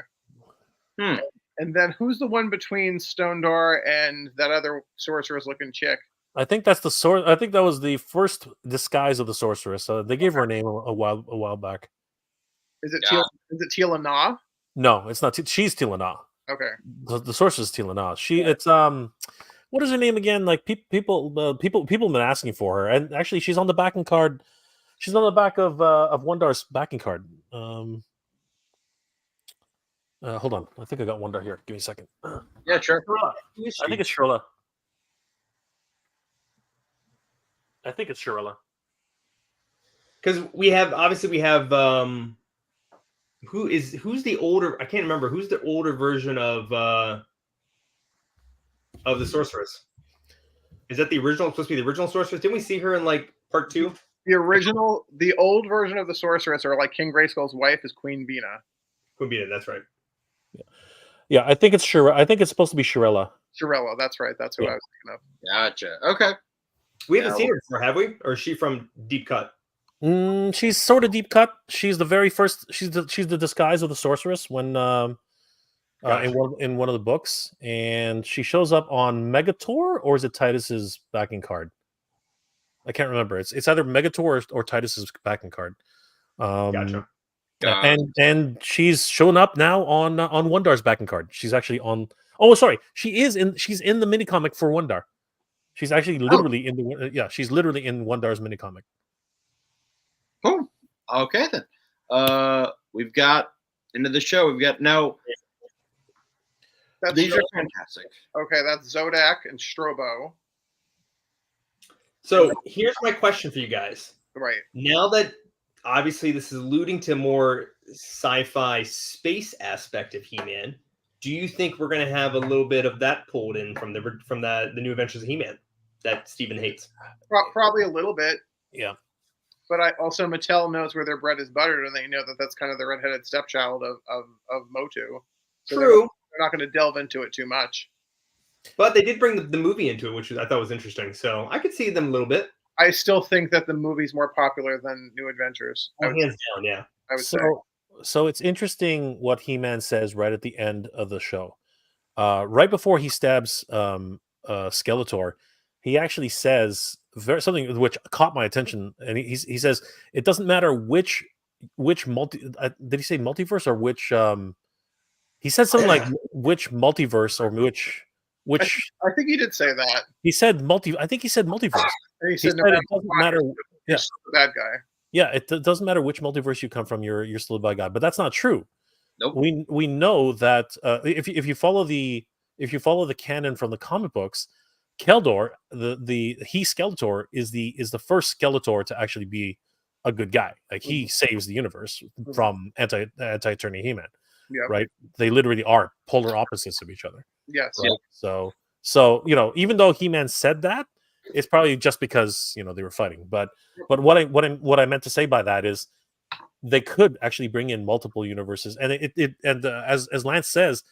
And then who's the one between Stondar and that other sorceress-looking chick? I think that's the I think that was the first disguise of the sorceress. They gave her a name a while back. Is it Tila Na? No, it's not. She's Tila Na. Okay. The sorceress is Tila Na. It's what is her name again? Like people have been asking for her, and actually she's on the backing card. She's on the back of Wondar's backing card. Hold on. I think I got Wonder here. Give me a second. Yeah, sure. I think it's Shirella. I think it's Shirella. Because we have who's the older? I can't remember who's the older version of the sorceress. Is that the original? Supposed to be the original sorceress? Didn't we see her in like part 2? The old version of the sorceress, or like King Grayskull's wife, is Queen Bina. Queen Bina, that's right. Yeah, I think it's Shirella. I think it's supposed to be Shirella. Shirella, that's right. That's who I was thinking of. Gotcha. Okay. We haven't seen her before, have we? Or is she from Deep Cut? She's sort of deep cut. She's the very first. She's the disguise of the sorceress when Gotcha. in one of the books, and she shows up on Megator, or is it Titus's backing card? I can't remember. It's either Megator or Titus's backing card. Gotcha. And she's shown up now on Wondar's backing card. She's actually on. Oh, sorry. She's in the mini comic for Wondar. She's actually literally in the she's literally in Wondar's mini comic. Cool. Okay then. We've got into the show. We've got now. These are fantastic. Okay, that's Zodak and Strobo. So here's my question for you guys. Right. Now that obviously this is alluding to more sci-fi space aspect of He-Man, do you think we're going to have a little bit of that pulled in from the New Adventures of He-Man that Steven hates? Probably a little bit. Yeah. But Mattel knows where their bread is buttered, and they know that that's kind of the redheaded stepchild of Motu. So True. They're not going to delve into it too much. But they did bring the movie into it, which I thought was interesting. So I could see them a little bit. I still think that the movie's more popular than New Adventures. Hands down, yeah. I would say. So it's interesting what He-Man says right at the end of the show. Right before he stabs Skeletor, he actually says something which caught my attention, and he says it doesn't matter which did he say multiverse or which he said something like which multiverse or which I think he did say that. He said I think he said multiverse. He said it doesn't matter. You're still the bad guy. Yeah, it doesn't matter which multiverse you come from. You're still a bad guy, but that's not true. Nope. We know that if you follow the canon from the comic books, Keldor, the Skeletor is the first Skeletor to actually be a good guy. Like he saves the universe from anti-attorney He-Man. Yep. Right? They literally are polar opposites of each other. Yes. Right? Yeah. So even though He-Man said that, it's probably just because they were fighting. But what I meant to say by that is they could actually bring in multiple universes, and as Lance says,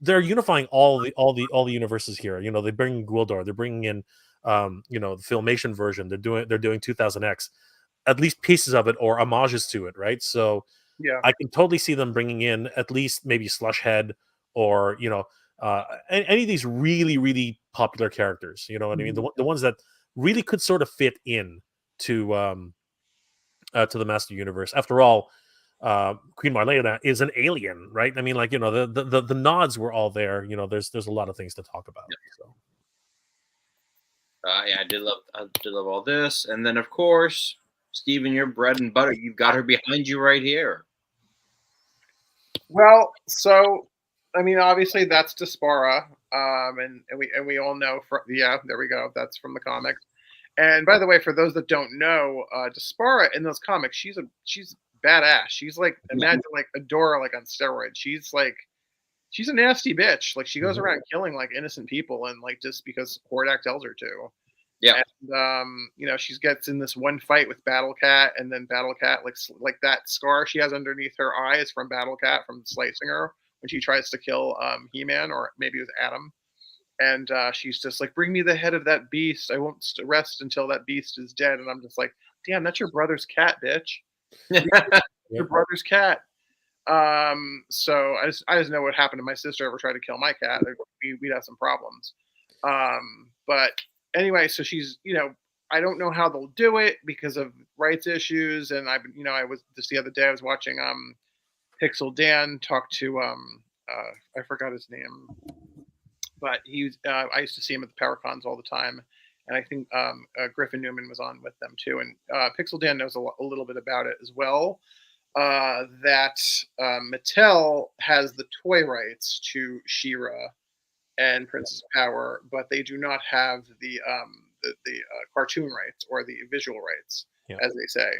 they're unifying all the universes here. They bring Gwildor, they're bringing in the Filmation version. They're doing 2000X, at least pieces of it or homages to it, right? So yeah, I can totally see them bringing in at least maybe Slushhead or any of these really, really popular characters. You know what I mean? The ones that really could sort of fit in to the Master Universe. After all, Queen Marlena is an alien, right? I mean, like the nods were all there. There's a lot of things to talk about. So. Yeah, I did love all this, and then of course, Steven, your bread and butter. You've got her behind you right here. Well, so I mean, obviously that's Despara, and we all know there we go. That's from the comics. And by the way, for those that don't know, Despara in those comics, she's badass. She's like, imagine like Adora like on steroids. She's a nasty bitch. Like she goes around killing like innocent people and like just because Hordak tells her to. Yeah. And she gets in this one fight with Battle Cat, and then Battle Cat like that scar she has underneath her eye is from Battle Cat from slicing her when she tries to kill He-Man, or maybe it was Adam. And she's just like, bring me the head of that beast. I won't rest until that beast is dead. And I'm just like, damn, that's your brother's cat, bitch. Your brother's cat. So I just know what happened to my sister ever tried to kill my cat. We'd have some problems. But anyway, so she's, I don't know how they'll do it because of rights issues. And I was just the other day, I was watching Pixel Dan talk to I forgot his name. But I used to see him at the PowerCons all the time, and I think Griffin Newman was on with them too. And Pixel Dan knows a little bit about it as well. that Mattel has the toy rights to She-Ra and Princess Power, but they do not have the cartoon rights or the visual rights, as they say.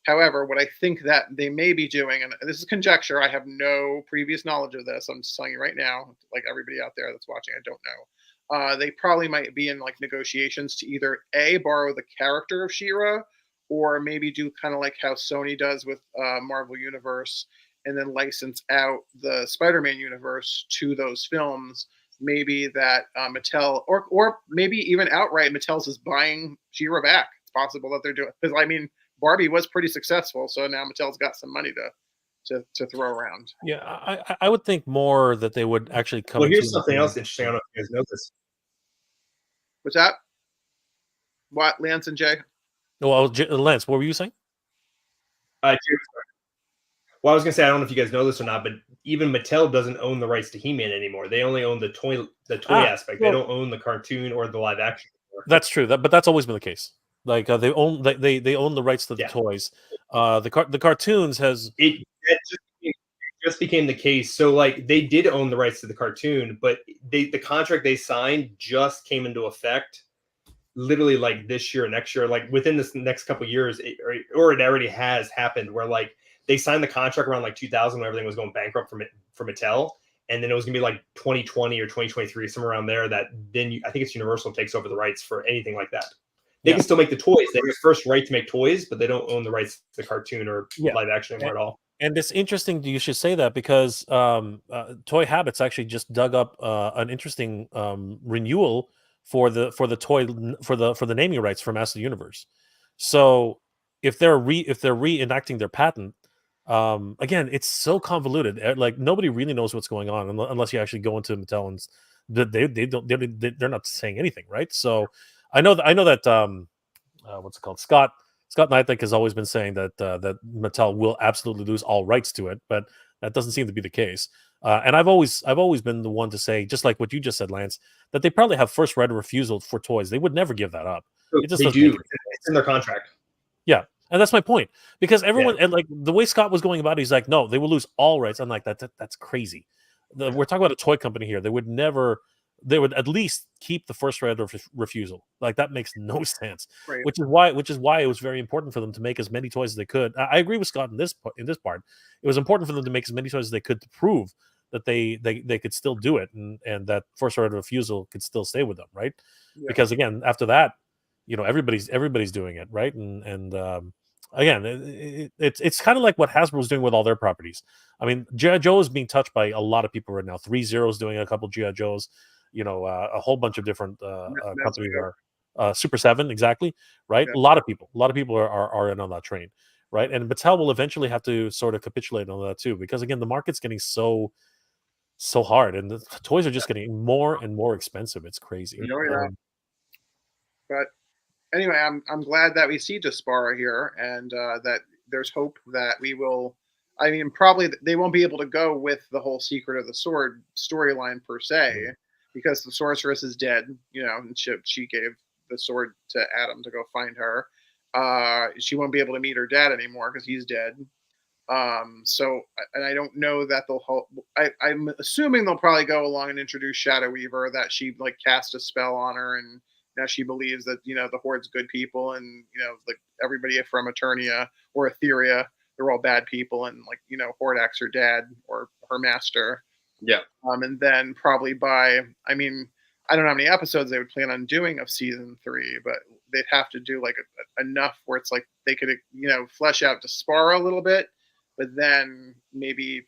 However, what I think that they may be doing, and this is conjecture, I have no previous knowledge of this. I'm just telling you right now, like everybody out there that's watching, I don't know. They probably might be in like negotiations to either borrow the character of She-Ra, or maybe do kind of like how Sony does with Marvel Universe, and then license out the Spider-Man universe to those films. Maybe that Mattel, or maybe even outright Mattel's is buying She-Ra back. It's possible that they're doing, because I mean Barbie was pretty successful, so now Mattel's got some money to throw around. Yeah, I would think more that they would actually come. Well, here's something else interesting. I don't know if you guys know this. What's that? What, Lance and Jay? Well, Lance, what were you saying? Well, I was gonna say, I don't know if you guys know this or not, but even Mattel doesn't own the rights to He-Man anymore. They only own the toy aspect. They don't own the cartoon or the live action anymore. That's true. But that's always been the case. Like they own the rights to the toys. The cartoons it just became the case. So like they did own the rights to the cartoon, but the contract they signed just came into effect literally like this year, next year, like within this next couple of years, or it already has happened where like they signed the contract around like 2000 when everything was going bankrupt for Mattel. And then it was gonna be like 2020 or 2023, somewhere around there, that then I think it's Universal takes over the rights for anything like that. They can still make the toys. They have the first right to make toys, but they don't own the rights to the cartoon or live action anymore at all. And it's interesting you should say that, because Toy Habits actually just dug up an interesting renewal for the naming rights for Master Universe. So if they're reenacting their patent, again, it's so convoluted. Like nobody really knows what's going on unless you actually go into Mattel, and they're not saying anything, right? So I know that what's it called? Scott Knight has always been saying that that Mattel will absolutely lose all rights to it, but that doesn't seem to be the case. And I've always been the one to say, just like what you just said, Lance, that they probably have first right of refusal for toys. They would never give that up. It just they do. It's in their contract. Yeah, and that's my point, because everyone and like the way Scott was going about it, he's like, no, they will lose all rights. I'm like, that's crazy. We're talking about a toy company here. They would never. They would at least keep the first right of refusal. Like that makes no sense. Right. Which is why it was very important for them to make as many toys as they could. I agree with Scott in this part. It was important for them to make as many toys as they could to prove that they could still do it, and that first right of refusal could still stay with them, right? Yeah. Because again, after that, everybody's doing it, right? And again, it's kind of like what Hasbro's doing with all their properties. I mean, G.I. Joe is being touched by a lot of people right now. 3-0 is doing a couple G.I. Joes. A whole bunch of different companies are Super 7, exactly, right? Yeah. A lot of people are in on that train, right? And Mattel will eventually have to sort of capitulate on that too, because again, the market's getting so hard, and the toys are just getting more and more expensive. It's crazy. But anyway, I'm glad that we see Diaspora here, and that there's hope that we will. I mean, probably they won't be able to go with the whole Secret of the Sword storyline per se. Mm-hmm. Because the sorceress is dead, and she gave the sword to Adam to go find her. She won't be able to meet her dad anymore because he's dead. So, and I don't know that I'm assuming they'll probably go along and introduce Shadow Weaver, that she like cast a spell on her, and now she believes that the Horde's good people, and like everybody from Eternia or Etheria, they're all bad people, and like Hordak's her dad or her master. Yeah. And then probably I don't know how many episodes they would plan on doing of season 3, but they'd have to do like enough where it's like they could, flesh out Diaspora a little bit, but then maybe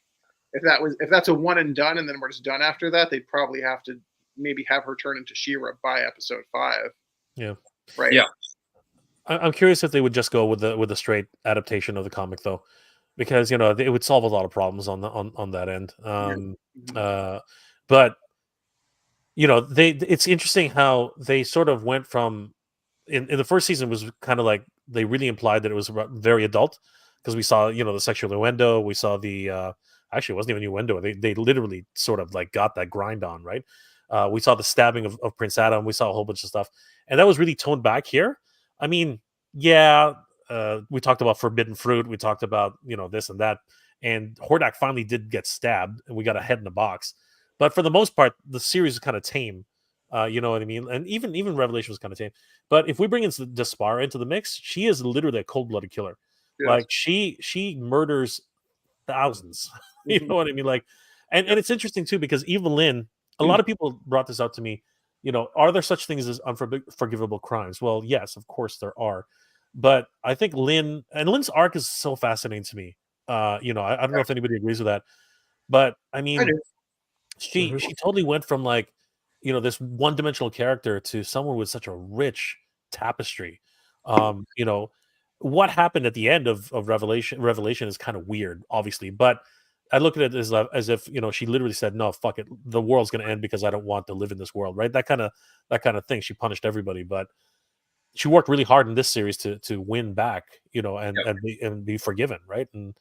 if that's a one and done, and then we're just done after that, they'd probably have to maybe have her turn into She-Ra by episode 5. Yeah. Right. Yeah. I'm curious if they would just go with the straight adaptation of the comic, though. Because it would solve a lot of problems on that end. But it's interesting how they sort of went from in the first season was kind of like they really implied that it was very adult, because we saw the sexual innuendo, we saw the actually it wasn't even innuendo, they literally sort of like got that grind on, right? We saw the stabbing of Prince Adam, we saw a whole bunch of stuff, and that was really toned back here. I mean, yeah. we talked about forbidden fruit. We talked about this and that, and Hordak finally did get stabbed, and we got a head in the box. But for the most part, the series is kind of tame. You know what I mean? And even Revelation was kind of tame. But if we bring in Despara into the mix, she is literally a cold-blooded killer. Yes. Like she murders thousands. You know what I mean? Like, and it's interesting too because Evelyn. A lot of people brought this up to me. Are there such things as unforgivable crimes? Well, yes, of course there are. But I think Lynn's arc is so fascinating to me. I don't know if anybody agrees with that, but I mean, I do. she totally went from like, this one-dimensional character to someone with such a rich tapestry. What happened at the end of Revelation is kind of weird, obviously, but I look at it as if she literally said, "No, fuck it, the world's going to end because I don't want to live in this world." Right? That kind of thing. She punished everybody, but she worked really hard in this series to win back, and be forgiven, right? And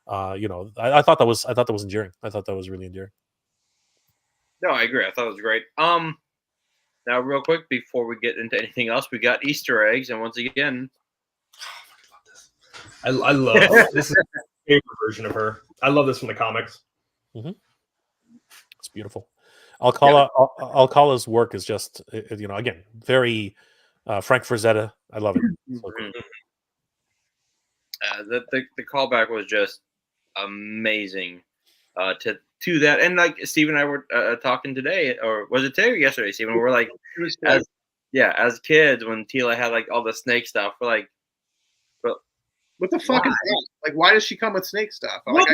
I thought that was endearing. I thought that was really endearing. No, I agree. I thought it was great. Now real quick before we get into anything else, we got Easter eggs, and once again, I love this. Is my favorite version of her. I love this from the comics. Mm-hmm. It's beautiful. Alcala's work is just, again, very Frank Frazetta. I love it. So cool. The callback was just amazing to that, and like Steve and I were talking today, or was it today or yesterday, Steve? We're like, as kids when Tila had like all the snake stuff, we're like, what the fuck is that? Like, why does she come with snake stuff? Like,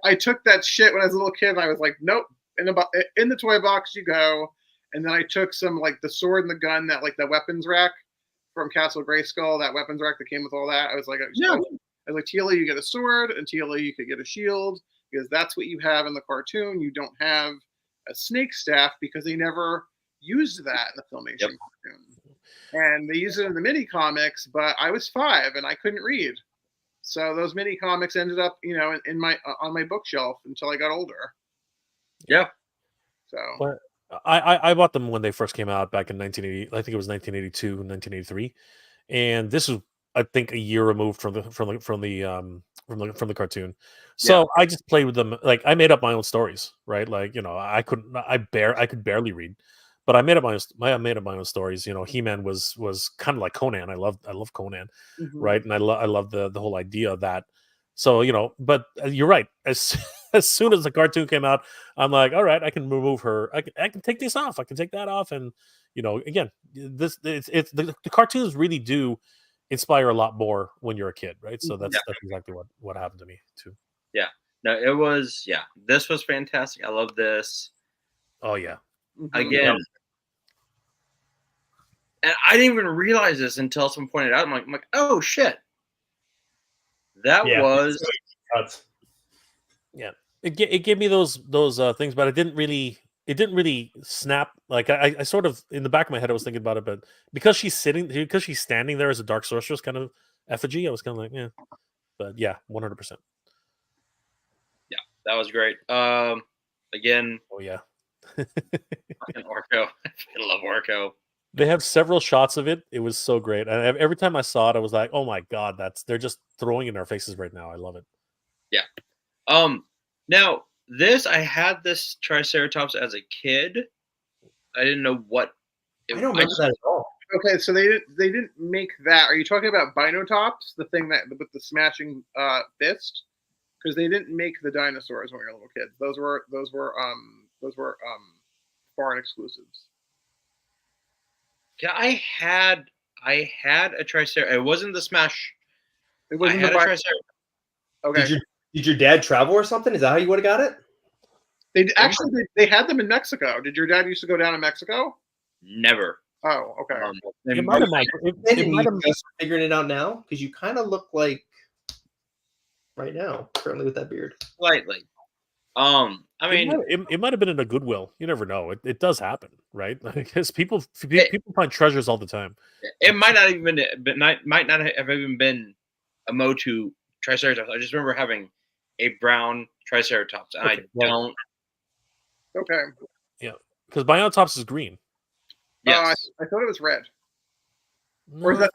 I took that shit when I was a little kid, and I was like, nope. In the toy box you go. And then I took some like the sword and the gun, that like the weapons rack from Castle Grayskull, that weapons rack that came with all that. I was like, Tila, you get a sword, and Tila, you could get a shield, because that's what you have in the cartoon. You don't have a snake staff because they never used that in the Filmation cartoon. And they use it in the mini comics, but I was 5 and I couldn't read, so those mini comics ended up, in my on my bookshelf until I got older. Yeah. So but I bought them when they first came out back in 1980. I think it was 1982 and 1983, and this is, I think, a year removed from the cartoon. So I just played with them. Like, I made up my own stories, right? Like, I could barely read. But I made up my own stories. He-Man was kind of like Conan. I love Conan, right? And I love the whole idea of that. So but you're right. As soon as the cartoon came out, I'm like, all right, I can remove her. I can take this off. I can take that off. And again, the cartoons really do inspire a lot more when you're a kid, right? So that's exactly what happened to me too. Yeah. No, it was. Yeah, this was fantastic. I love this. Oh yeah. Again. And I didn't even realize this until someone pointed out. I'm like, oh shit, that was. Yeah, it gave me those things, but it didn't really snap. Like I sort of, in the back of my head, I was thinking about it, but because she's standing there as a dark sorceress kind of effigy, I was kind of like, yeah. But yeah, 100%. Yeah, that was great. Again. Oh yeah. Fucking Orko. I love Orko. They have several shots of it. It was so great. And every time I saw it, I was like, "Oh my god, they're just throwing it in our faces right now." I love it. Yeah. Now I had this Triceratops as a kid. I didn't know what. I don't remember that at all. Okay, so they didn't make that. Are you talking about Binotops, the thing that with the smashing fist? Because they didn't make the dinosaurs when we were little kids. Those were foreign exclusives. Yeah, I had a Triceratops. It wasn't the Smash. It wasn't a Triceratops. Okay. Did your dad travel or something? Is that how you would have got it? They had them in Mexico. Did your dad used to go down to Mexico? Never. Oh, okay. It might have figuring it out now, because you kind of look like right now, currently with that beard. Slightly. I mean, it might have been in a Goodwill. You never know. It does happen, right? Because people find treasures all the time. It might not even might not have even been a Motu Triceratops. I just remember having a brown Triceratops, and don't. Okay. Yeah, because Biotops is green. Yes. I thought it was red. Or is No,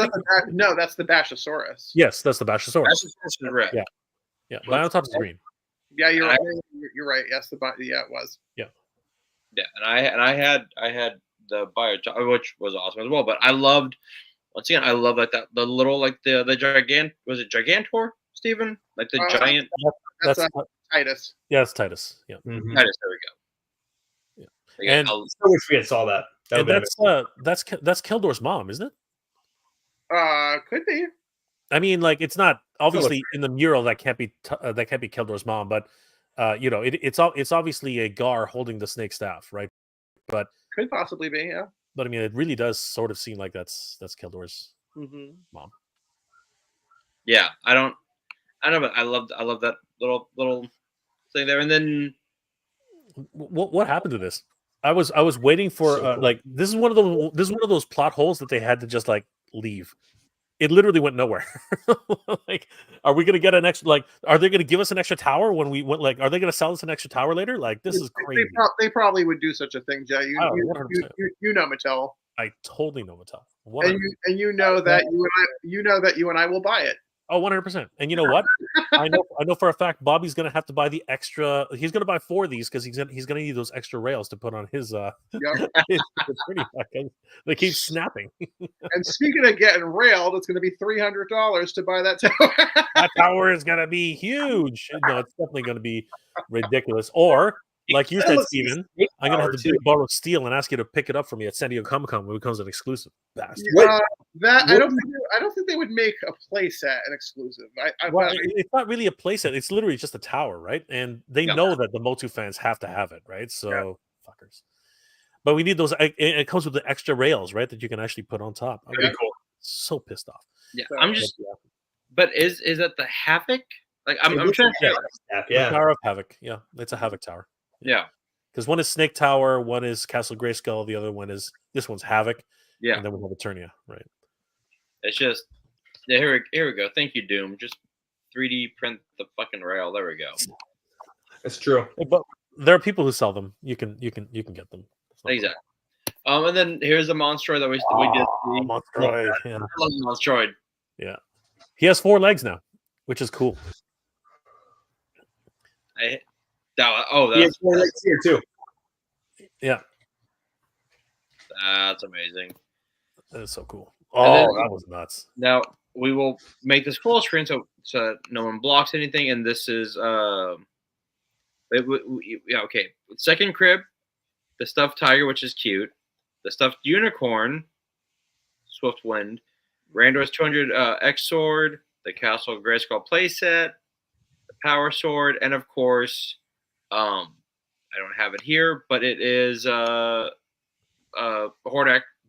that no? That's the Bashosaurus. yes, that's the Bashosaurus. That's just red. Yeah. Yeah, Biontops is green. Yeah, you're And right. You're right. Yes, it was. Yeah, and I had the bio, which was awesome as well. But I loved, once again, I love like that the little like the was it Gigantor, Steven? Like the giant. That's That's Titus. yeah, it's Titus. Yeah, Mhm. Titus, there we go. Yeah. Yeah, And- I'll- So wish we had saw that. That and would've been that's Keldor's mom, isn't it? Could be. I mean, like it's not obviously in the mural that can't be Keldor's mom, but you know, it's obviously a Gar holding the snake staff, right? But Could possibly be. Yeah. I mean, it really does sort of seem like that's Keldor's Mm-hmm. mom. yeah, I don't know, but I love that little thing there. And then What happened to this? I was waiting for So cool. like this is one of those plot holes that they had to just like leave. It literally went nowhere. Like, are we gonna get an extra? Like, are they gonna give us an extra tower when we went? Like, are they gonna sell us an extra tower later? Like, this is crazy. They probably would do such a thing, Jay. You know Mattel, I totally know Mattel. and you know that you and I will buy it. Oh, 100%. And you know what? I know for a fact Bobby's gonna have to buy the extra. He's gonna buy 4 of these because he's gonna need those extra rails to put on his Yep. his pretty fucking. They keep snapping. And speaking of getting railed, it's going to be $300 to buy that tower. That tower is gonna be huge. No, it's definitely gonna be ridiculous. Or like you said, Steven, I'm gonna have to borrow steel and ask you to pick it up for me at San Diego Comic Con when it becomes an exclusive. Bastard. I don't think they would make a playset an exclusive. Well, it's not really a playset. It's literally just a tower, right? And they know that the Motu fans have to have it, right? So fuckers. But we need those. It comes with the extra rails, right? That you can actually put on top. I'm Pretty cool. so pissed off. yeah, I'm just. But is that the Havoc? Like I'm trying to say. The Tower of Havoc. Yeah, it's a Havoc tower. Yeah. Because one is Snake Tower, one is Castle Grayskull, the other one is this one's Havoc. Yeah. And then we have Eternia, right? It's just here we go. Thank you, Doom. Just 3D print the fucking rail. There we go. It's true. But there are people who sell them. You can get them. Exactly. And then here's the Monstroid that we did. Monstroid. Yeah. I love Monstroid. Yeah. He has 4 legs now, which is cool. That's here too. Yeah. That's amazing. That is so cool. Then, that was nuts. Now we will make this full screen so no one blocks anything. And this is okay. Second crib, the stuffed tiger, which is cute. The stuffed unicorn, Swiftwind, Randor's 200 X sword, the Castle Grayskull playset, the Power Sword, and of course, I don't have it here, but it is Hordak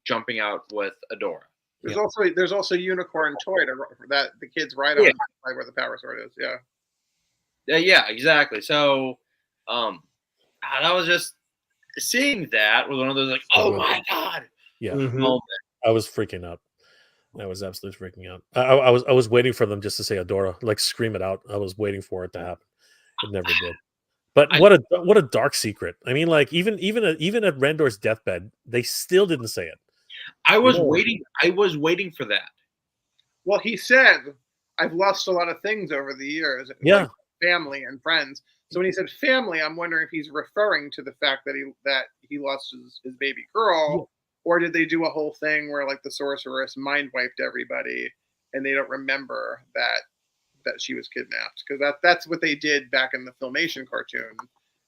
jumping out with Adora. There's also unicorn toy that the kids ride on, like where the Power Sword is. Yeah. Yeah, exactly. So, that was just seeing that was one of those like, oh my god. Yeah. Moment. I was freaking out. I was absolutely freaking out. I was waiting for them just to say Adora, like scream it out. I was waiting for it to happen. It never did. But what a dark secret. I mean, like even at Randor's deathbed, they still didn't say it. I was waiting. I was waiting for that. Well, he said, "I've lost a lot of things over the years, like family and friends." So when he said family, I'm wondering if he's referring to the fact that he lost his baby girl, or did they do a whole thing where like the sorceress mind wiped everybody and they don't remember that she was kidnapped? Because that's what they did back in the Filmation cartoon.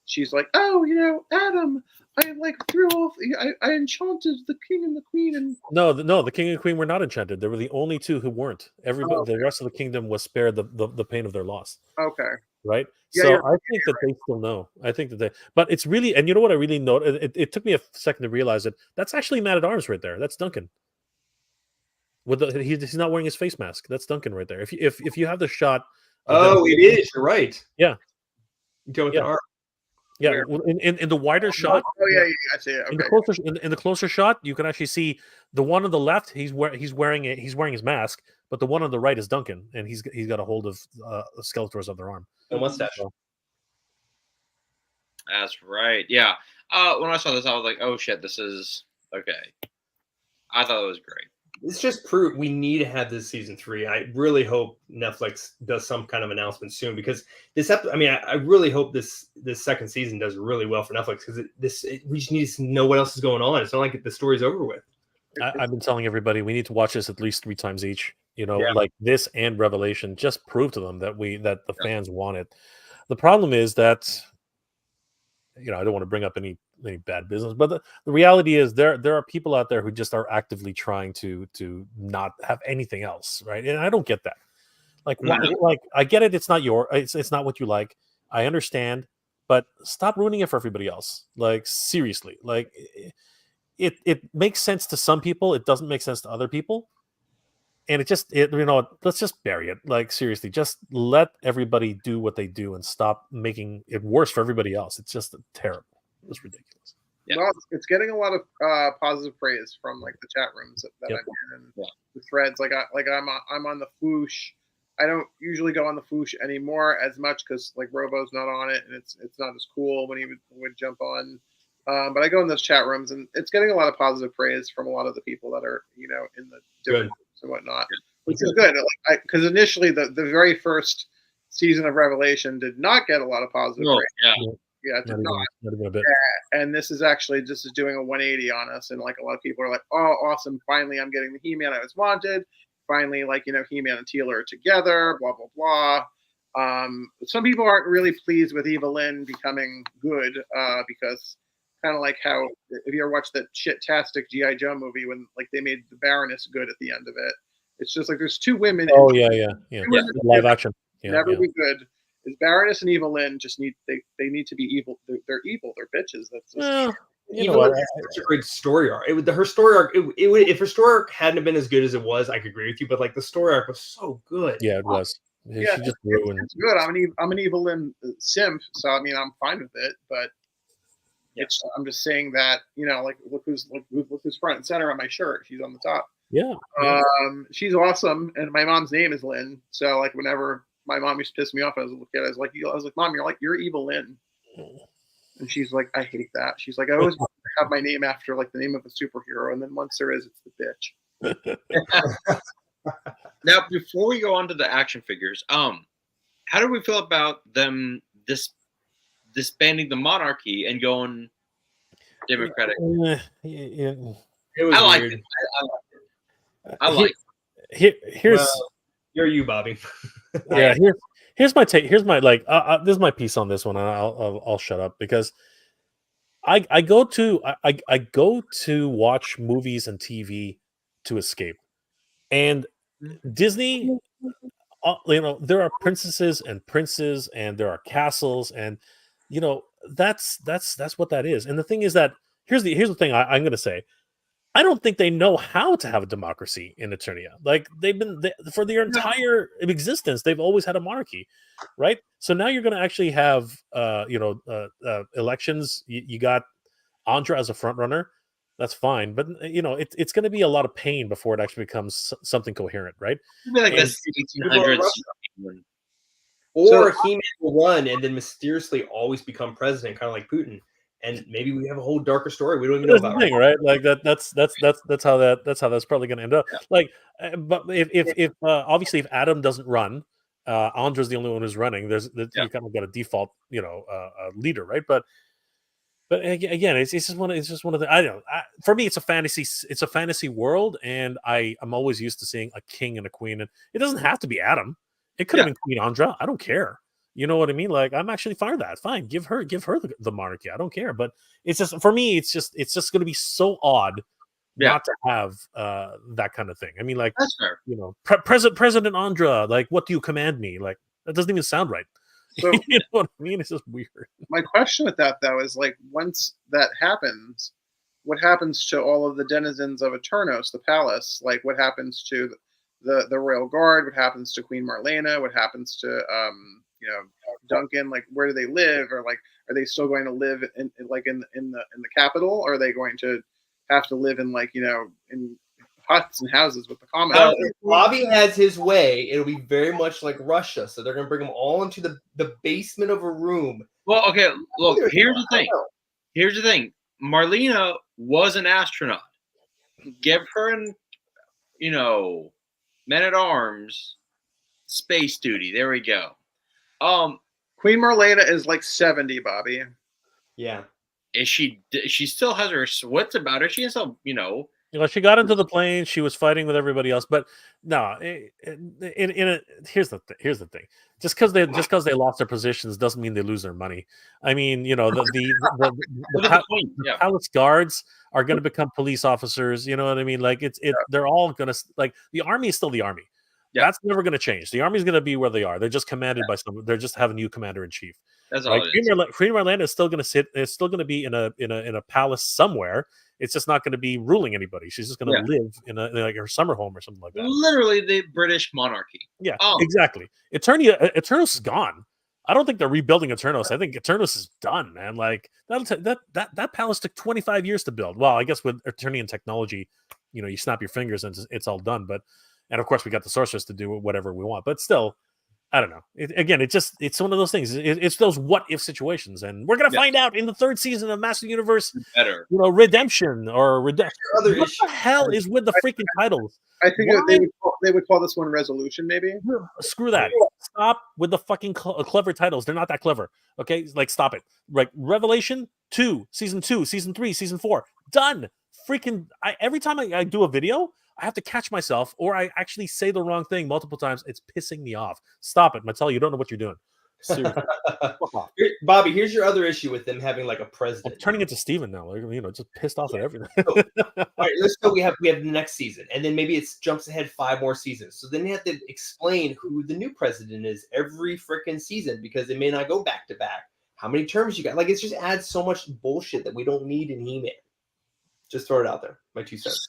She's like, oh, Adam, I like threw off, I enchanted the king and the queen, and no, the king and queen were not enchanted. They were the only 2 who weren't. Everybody, the rest of the kingdom was spared the pain of their loss. Okay, right. Yeah, so I think that they still know. I think that but it's really, and you know what I really noticed? It took me a second to realize it. That's actually Man at Arms right there. That's Duncan. He's not wearing his face mask. That's Duncan right there. If you have the shot. It is. You're right. Yeah. Go with the arm. Yeah, in the wider shot. Oh yeah, I see it. Okay. In the closer shot, you can actually see the one on the left. He's wearing his mask, but the one on the right is Duncan, and he's got a hold of Skeletor's other arm. And mustache. That's right. Yeah. When I saw this, I was like, oh shit, this is okay. I thought it was great. it's just proof we need to have this season 3. I really hope Netflix does some kind of announcement soon, because I really hope this second season does really well for Netflix, because we just need to know what else is going on. It's not like the story's over with. I've been telling everybody we need to watch this at least 3 times each. Yeah. Like this and Revelation, just prove to them that the fans want it. The problem is that, I don't want to bring up any bad business, but the reality is there are people out there who just are actively trying to not have anything else, right? And I don't get that. Like, like I get it. It's not it's not what you like. I understand, but stop ruining it for everybody else. Like, seriously, like it makes sense to some people. It doesn't make sense to other people. And let's just bury it. Like, seriously, just let everybody do what they do and stop making it worse for everybody else. It's just terrible. It's ridiculous. Yeah. Well, it's getting a lot of positive praise from like the chat rooms that I'm in, and the threads. I'm on the Foosh. I don't usually go on the Foosh anymore as much because like Robo's not on it, and it's not as cool when he would jump on. But I go in those chat rooms, and it's getting a lot of positive praise from a lot of the people that are in the different groups and whatnot, which is good. Because initially the very first season of Revelation did not get a lot of positive praise. Yeah, it did not. Not even a bit. And this is doing a 180 on us, and like a lot of people are like, "Oh, awesome! Finally, I'm getting the He-Man I was wanted. Finally, He-Man and Teela are together." Blah blah blah. Some people aren't really pleased with Eva Lynn becoming good because kind of like how if you ever watched that shit-tastic G.I. Joe movie when like they made the Baroness good at the end of it. It's just like there's 2 women. Oh yeah. Live action. Never be good. Is Baroness and Eva Lynn just need they need to be evil. They're evil. They're bitches. That's just, such a great story arc. Her story arc. If her story arc hadn't been as good as it was, I could agree with you. But like the story arc was so good. Yeah, it was. She just ruined. It's good. I'm an Eva Lynn simp, so I mean I'm fine with it. But I'm just saying that like look who's front and center on my shirt. She's on the top. Yeah. She's awesome, and my mom's name is Lynn. So like whenever my mom used to piss me off as a little kid, I was like, Mom, you're Evil Lynn. And she's like, I hate that. She's like, I always want to have my name after like the name of a superhero, and then once there is, it's the bitch. Now, before we go on to the action figures, how do we feel about them disbanding the monarchy and going democratic? It was I like weird. it. I like it. Here's you're you, Bobby. Yeah, here's my take. Here's my this is my piece on this one, and I'll shut up because I go to watch movies and TV to escape, and Disney, there are princesses and princes, and there are castles, and that's what that is. And the thing is that here's the thing I'm going to say. I don't think they know how to have a democracy in Eternia. Like for their entire existence, they've always had a monarchy, right? So now you're going to actually have, elections. You got Andra as a front runner. That's fine, but it's going to be a lot of pain before it actually becomes something coherent, right? Like this 1800s. Or He-Man will run and then mysteriously always become president, kind of like Putin. And maybe we have a whole darker story we don't even know about. Thing, right? Like that's how that's probably going to end up. Yeah. Like, but if obviously if Adam doesn't run, Andra's the only one who's running. You kind of got a default, leader, right? But again, it's just one of the. I don't know. For me, it's a fantasy world, and I'm always used to seeing a king and a queen, and it doesn't have to be Adam. It could have been Queen Andra. I don't care. You know what I mean? Like, I'm actually fine with that. Fine, give her the monarchy. I don't care. But it's just for me, it's just going to be so odd not to have that kind of thing. I mean, like, that's fair. President Andra, like, what do you command me? Like, that doesn't even sound right. So, you know what I mean? It's just weird. My question with that though is like, once that happens, what happens to all of the denizens of Eternos, the palace? Like, what happens to the royal guard? What happens to Queen Marlena? What happens to Duncan? Like, where do they live? Or like, are they still going to live in the capital? Or are they going to have to live in in huts and houses with the common? If Bobby has his way, it'll be very much like Russia. So they're going to bring them all into the basement of a room. Well, okay, look, here's the thing. Marlena was an astronaut. Give her Men at Arms, space duty. There we go. Queen Marlena is like 70, Bobby. Yeah. Is she? She still has her wits about her. She has some, She got into the plane. She was fighting with everybody else, but no. Here's the thing. Just because they lost their positions doesn't mean they lose their money. I mean, the palace guards are going to become police officers. You know what I mean? Like they're all going to the army is still the army. Yeah. That's never going to change. The army is going to be where they are. They're just commanded by someone. They're just have a new commander in chief. That's all. Queen Marlena is still going to sit. It's still going to be in a palace somewhere. It's just not going to be ruling anybody. She's just going to live in like her summer home or something like that. Literally the British monarchy. Yeah, exactly. Eternos is gone. I don't think they're rebuilding Eternos. I think Eternos is done, man. Like that palace took 25 years to build. Well, I guess with Eternian technology, you snap your fingers and it's all done. And of course, we got the sorceress to do whatever we want. But still, I don't know. It's one of those things. It's those what if situations, and we're gonna find out in the 3rd season of Master Universe. Better, redemption or redemption. What the hell is with the freaking titles? I think they would call this one resolution, maybe. Screw that. Stop with the fucking clever titles. They're not that clever. Okay, like stop it. Like Revelation 2, Season 2, Season 3, Season 4, done. Freaking! Every time I do a video, I have to catch myself, or I actually say the wrong thing multiple times. It's pissing me off. Stop it, Mattel. You don't know what you're doing. Seriously. Bobby, here's your other issue with them having like a president. I'm turning it to Steven now. Just pissed off at everything. All right, let's go. We have the next season, and then maybe it jumps ahead 5 more seasons. So then you have to explain who the new president is every freaking season because they may not go back to back. How many terms you got? Like it just adds so much bullshit that we don't need in He-Man. Just throw it out there. My 2 cents.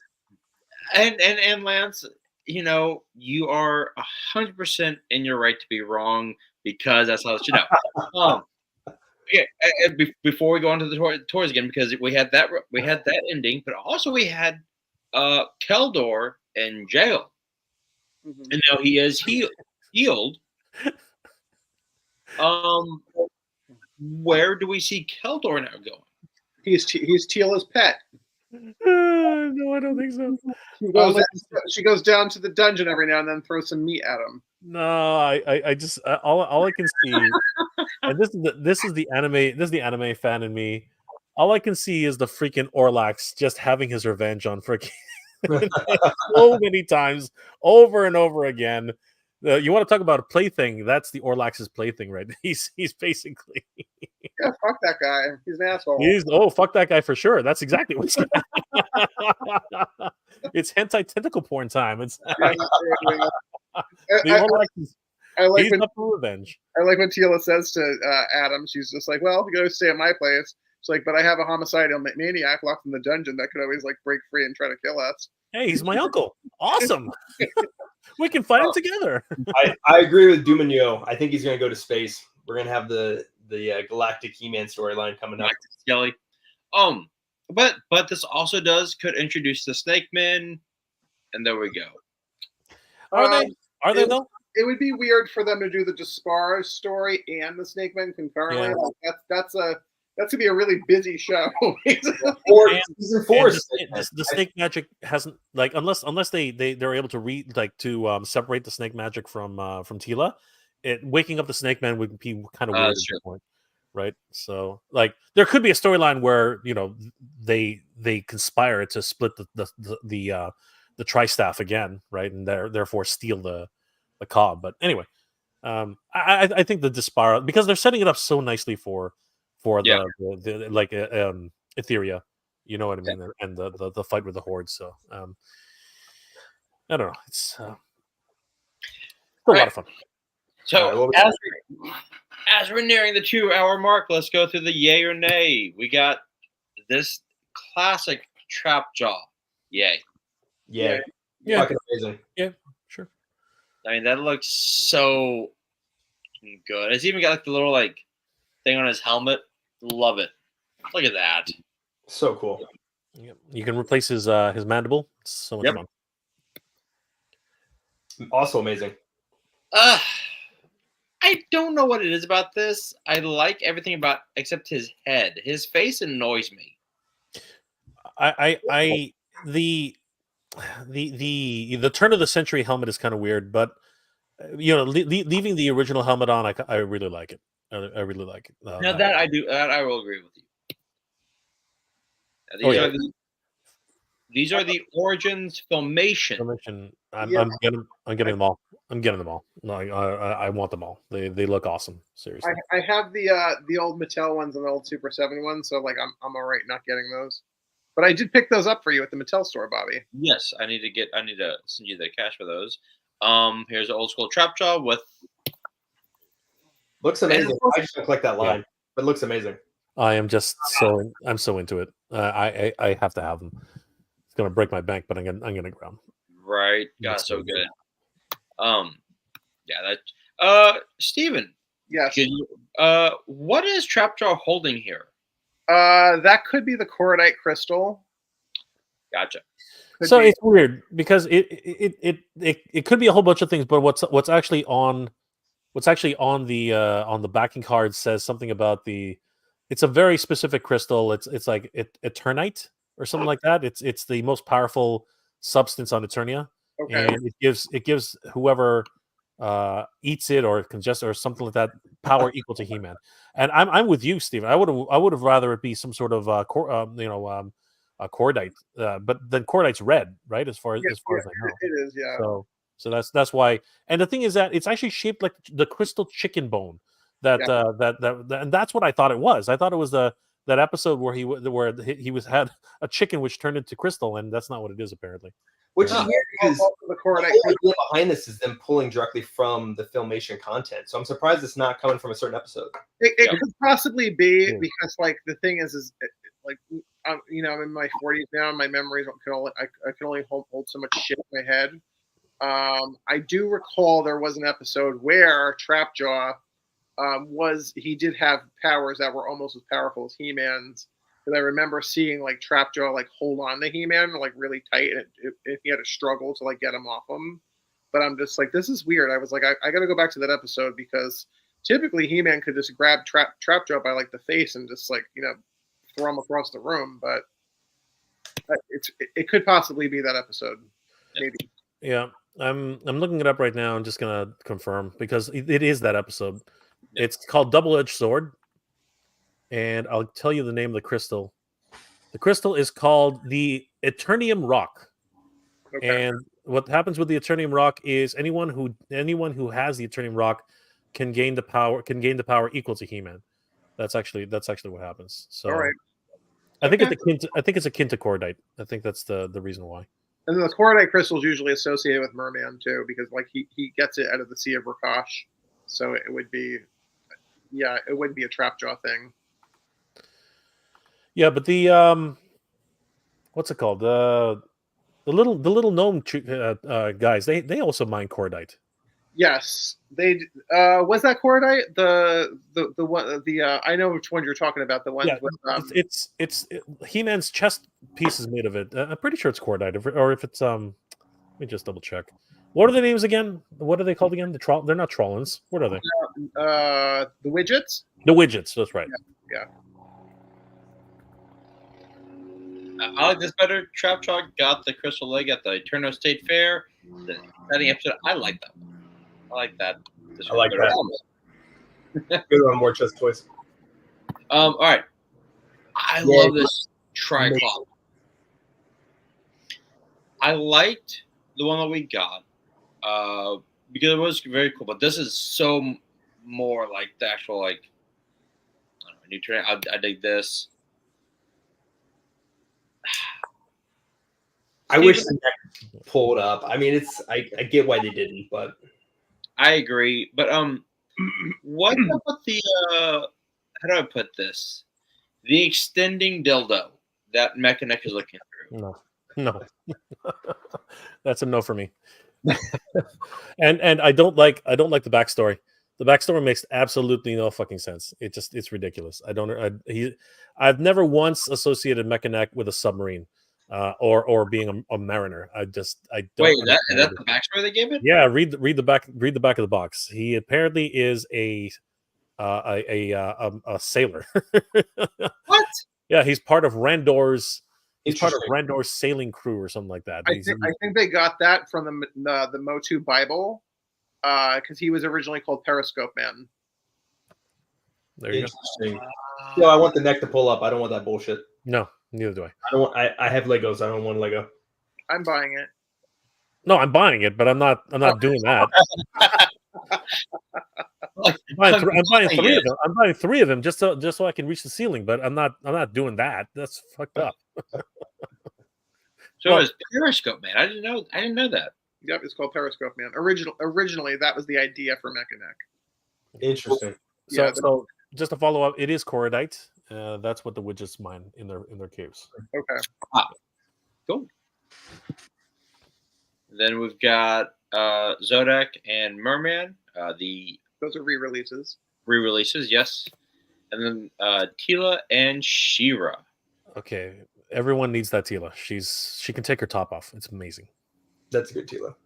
And Lance, you are 100% in your right to be wrong because that's how it should know. Before we go into the tours again, because we had that ending, but also we had Keldor in jail, and now he is healed. Where do we see Keldor now going? He's Tila's pet. No, I don't think so. She goes down to the dungeon every now and then, throws some meat at him. No, I just all I can see, and this is the anime fan in me. All I can see is the freaking Orlax just having his revenge on freaking so many times over and over again. You want to talk about a plaything? That's the Orlax's plaything, right? He's basically yeah. Fuck that guy. He's an asshole. Fuck that guy for sure. That's exactly what's. It's hentai tentacle porn time. It's. I like he's up for revenge. I like what Tila says to Adam. She's just like, "Well, you go stay at my place." She's like, "But I have a homicidal maniac locked in the dungeon that could always like break free and try to kill us." Hey, he's my uncle. Awesome. We can fight him together. I agree with Dumanyo. I think he's going to go to space. We're going to have the Galactic He-Man storyline coming up. Skelly. But this also could introduce the Snake Men, and there we go. Are they though? It would be weird for them to do the Despara story and the Snake Men concurrently. Yeah. That's gonna be a really busy show. Season 4. The snake magic hasn't unless they're able to separate the snake magic from Tila. Waking up the Snake Man would be kind of weird at this point, right? So there could be a storyline where they conspire to split the tri-staff again, right, and therefore steal the cob. But anyway, I think the Despara, because they're setting it up so nicely for the Etheria, you know what I mean, and the fight with the Horde. So I don't know, it's a lot of fun. So as we're nearing the 2-hour mark, let's go through the yay or nay. We got this classic trap jaw. Yay. Yeah. Fucking amazing. Yeah, sure. I mean, that looks so good. It's even got the little thing on his helmet. Love it. Look at that. So cool. Yep. You can replace his mandible. It's so much fun. Also amazing. I don't know what it is about this. I like everything about except his head. His face annoys me. the turn of the century helmet is kind of weird, but leaving the original helmet on, I really like it. I really like it. Now that I do, that I will agree with you. These are the Origins Filmation. I'm getting them all. I'm getting them all. No, I want them all. They look awesome. Seriously. I have the old Mattel ones and the old Super 7 ones, so like I'm all right not getting those. But I did pick those up for you at the Mattel store, Bobby. Yes, I need to send you the cash for those. Here's an old school Trapjaw with. Looks amazing. I just don't collect that line, but it looks amazing. I am just I'm so into it. I have to have them. It's gonna break my bank, but I'm gonna grab them. Right, God, so good. Yeah, that. Steven. Yes. What is Trapjaw holding here? That could be the cordite crystal. Gotcha. So it's weird because it could be a whole bunch of things, but what's actually on the backing card says something about it's a very specific crystal. It's like Eternite or something like that. It's the most powerful substance on Eternia, and it gives whoever eats it or congests or something like that power equal to He-Man. And I'm with you, Steven. I would have rather it be some sort of cordite, but then cordite's red, right? As far as I know, it is. Yeah. So that's why. And the thing is that it's actually shaped like the crystal chicken bone. That and that's what I thought it was. I thought it was that episode where he had a chicken which turned into crystal, and that's not what it is apparently. Which is weird because the idea behind this is them pulling directly from the Filmation content. So I'm surprised it's not coming from a certain episode. It could possibly be because, like, the thing is like, I'm in my 40s now, and my memories I can only hold so much shit in my head. I do recall there was an episode where Trapjaw he did have powers that were almost as powerful as He-Man's. Because I remember seeing like Trapjaw like hold on to He-Man like really tight, and he had to struggle to like get him off him. But I'm just like, this is weird. I was like, I got to go back to that episode because typically He-Man could just grab Trapjaw by like the face and just like throw him across the room. But it could possibly be that episode, maybe. Yeah, I'm looking it up right now. I'm just gonna confirm because it is that episode. Yeah. It's called Double-Edged Sword, and I'll tell you the name of the crystal. The crystal is called the Eternium Rock. Okay. And what happens with the Eternium Rock is anyone who has the Eternium Rock can gain the power equal to He-Man. That's actually what happens. So, all right. I think it's akin to cordite. I think that's the reason why. And then the cordite crystal is usually associated with Merman too, because like he gets it out of the Sea of Rakash, so it would be, it wouldn't be a Trapjaw thing. Yeah, but the what's it called? The little gnome guys. They also mine cordite. Yes, they was that cordite the one I know which one you're talking about. The one with it's He-Man's chest piece is made of it. I'm pretty sure it's cordite, or if it's let me just double check. What are the names again? What are they called again? They're not Trollins. What are they? The Widgets. The Widgets. That's right. Yeah. I like this better. Trapjaw got the crystal leg at the Eterno State Fair. The episode, I like that one. I like that. I like that. Good on more chest toys. All right. I love this tricloth. I liked the one that we got because it was very cool. But this is so more like the actual I dig this. I wish the neck pulled up. I mean, I get why they didn't, but. I agree, but what about the how do I put this? The extending dildo that Mechanic is looking through. No, that's a no for me. and I don't like the backstory. The backstory makes absolutely no fucking sense. It's ridiculous. I've never once associated Mechanic with a submarine. Or being a mariner. I don't. Wait, is that the backstory they gave it? Yeah, read the back of the box. He apparently is a sailor. What? Yeah, he's part of Randor's He's part of Interesting. Randor's sailing crew or something like that. I think they got that from the Motu Bible, because he was originally called Periscope Man. There you go. Interesting. No, I want the neck to pull up. I don't want that bullshit. No, neither do I. I don't want. I have Legos. I don't want Lego. I'm buying it. No, I'm buying it, but I'm not doing that. I'm buying three of them. I'm buying 3 of them just so I can reach the ceiling. But I'm not doing that. That's fucked up. So it was Periscope Man. I didn't know that. Yep, it's called Periscope Man. Originally, that was the idea for Mechanic. Interesting. So just to follow up, it is Cordite. That's what the widgets mine in their caves. Okay. Cool. Then we've got Zodiac and Merman. Those are re-releases. Re-releases, yes. And then Tila and She-Ra. Okay, everyone needs that Tila. She can take her top off. It's amazing. That's a good Tila.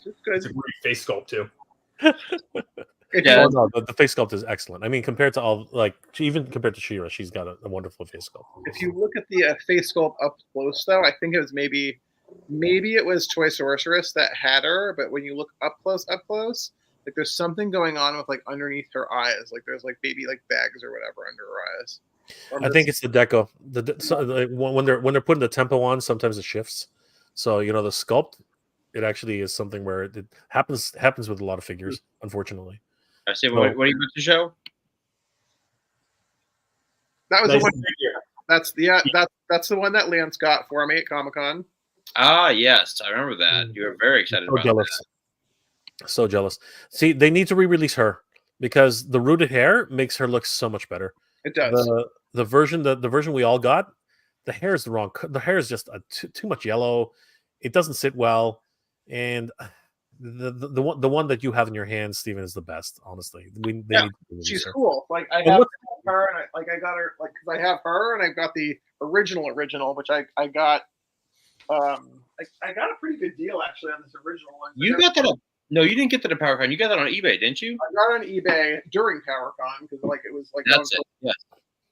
It's good. It's a great face sculpt too. Yeah. No, the face sculpt is excellent. I mean, compared to even compared to She-Ra, she's got a wonderful face sculpt. If you look at the face sculpt up close, though, I think it was maybe it was Toy Sorceress that had her, but when you look up close, like there's something going on with like underneath her eyes, like there's like baby like bags or whatever under her eyes. I think it's the deco. When they're putting the tempo on, sometimes it shifts. So the sculpt, it actually is something where it happens with a lot of figures, unfortunately. I see. What are you about to show? That was Nice the one. That's the one that Lance got for me at Comic-Con. Ah, yes, I remember that. You were very excited So about jealous. So jealous. See, they need to re-release her because the rooted hair makes her look so much better. It does. The version we all got, the hair is the wrong. The hair is just too much yellow. It doesn't sit well, and the one that you have in your hand, Steven, is the best. Honestly, She's cool. Like I have her, and I got her like because I have her, and I've got the original, which I got. I got a pretty good deal actually on this original one. You got that? No, you didn't get that at PowerCon. You got that on eBay, didn't you? I got it on eBay during PowerCon because like it was like that's it. Yeah.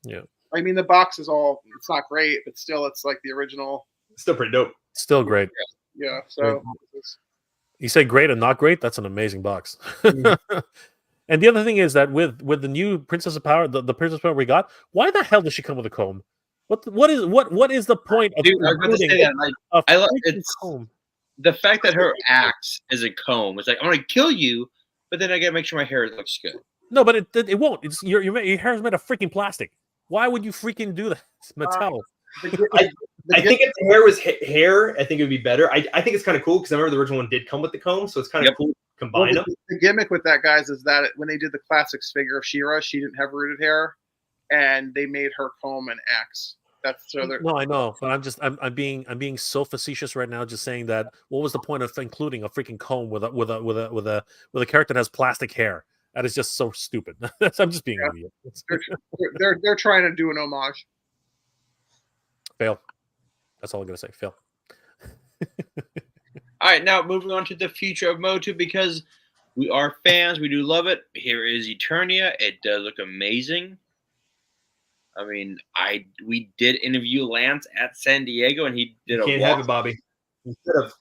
Yeah. I mean, the box is it's not great, but still, it's like the original. Still pretty dope. Still great. Yeah. So. You say great and not great? That's an amazing box. And the other thing is that with the new Princess of Power, the Princess of Power we got, why the hell does she come with a comb? What is the point of Dude, I was about to say that. Like, I love it's comb? The fact that her axe is a comb. It's like I'm gonna kill you, but then I gotta make sure my hair looks good. No, but it won't. It's your hair is made of freaking plastic. Why would you freaking do that? It's Mattel. I think if the hair was hair, I think it would be better. I think it's kind of cool because I remember the original one did come with the comb, so it's kind of cool to combine them. The gimmick with that, guys, is that when they did the classics figure of She-Ra, she didn't have rooted hair, and they made her comb an axe. That's so. No, I know, but I'm being so facetious right now, just saying that. What was the point of including a freaking comb with a character that has plastic hair? That is just so stupid. I'm just being an idiot. They're trying to do an homage. Fail. That's all I'm gonna say. Fail. All right, now moving on to the future of Motu because we are fans. We do love it. Here is Eternia. It does look amazing. I mean, we did interview Lance at San Diego, and he did Can't have it, Bobby. Instead of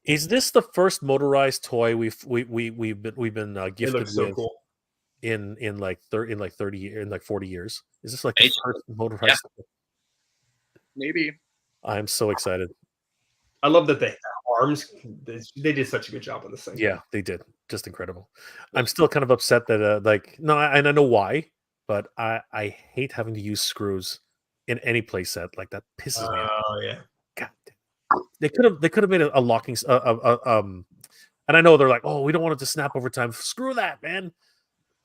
Is this the first motorized toy we've been gifted so with cool. in 40 years? Is this like the first motorized toy? Maybe. I'm so excited. I love that they have arms. They did such a good job on this thing. Yeah, they did. Just incredible. I'm still kind of upset that and I know why, but I hate having to use screws in any play set. Like that pisses me off. Oh yeah. God damn. They could have made a locking and I know they're like, oh, we don't want it to snap over time. Screw that, man.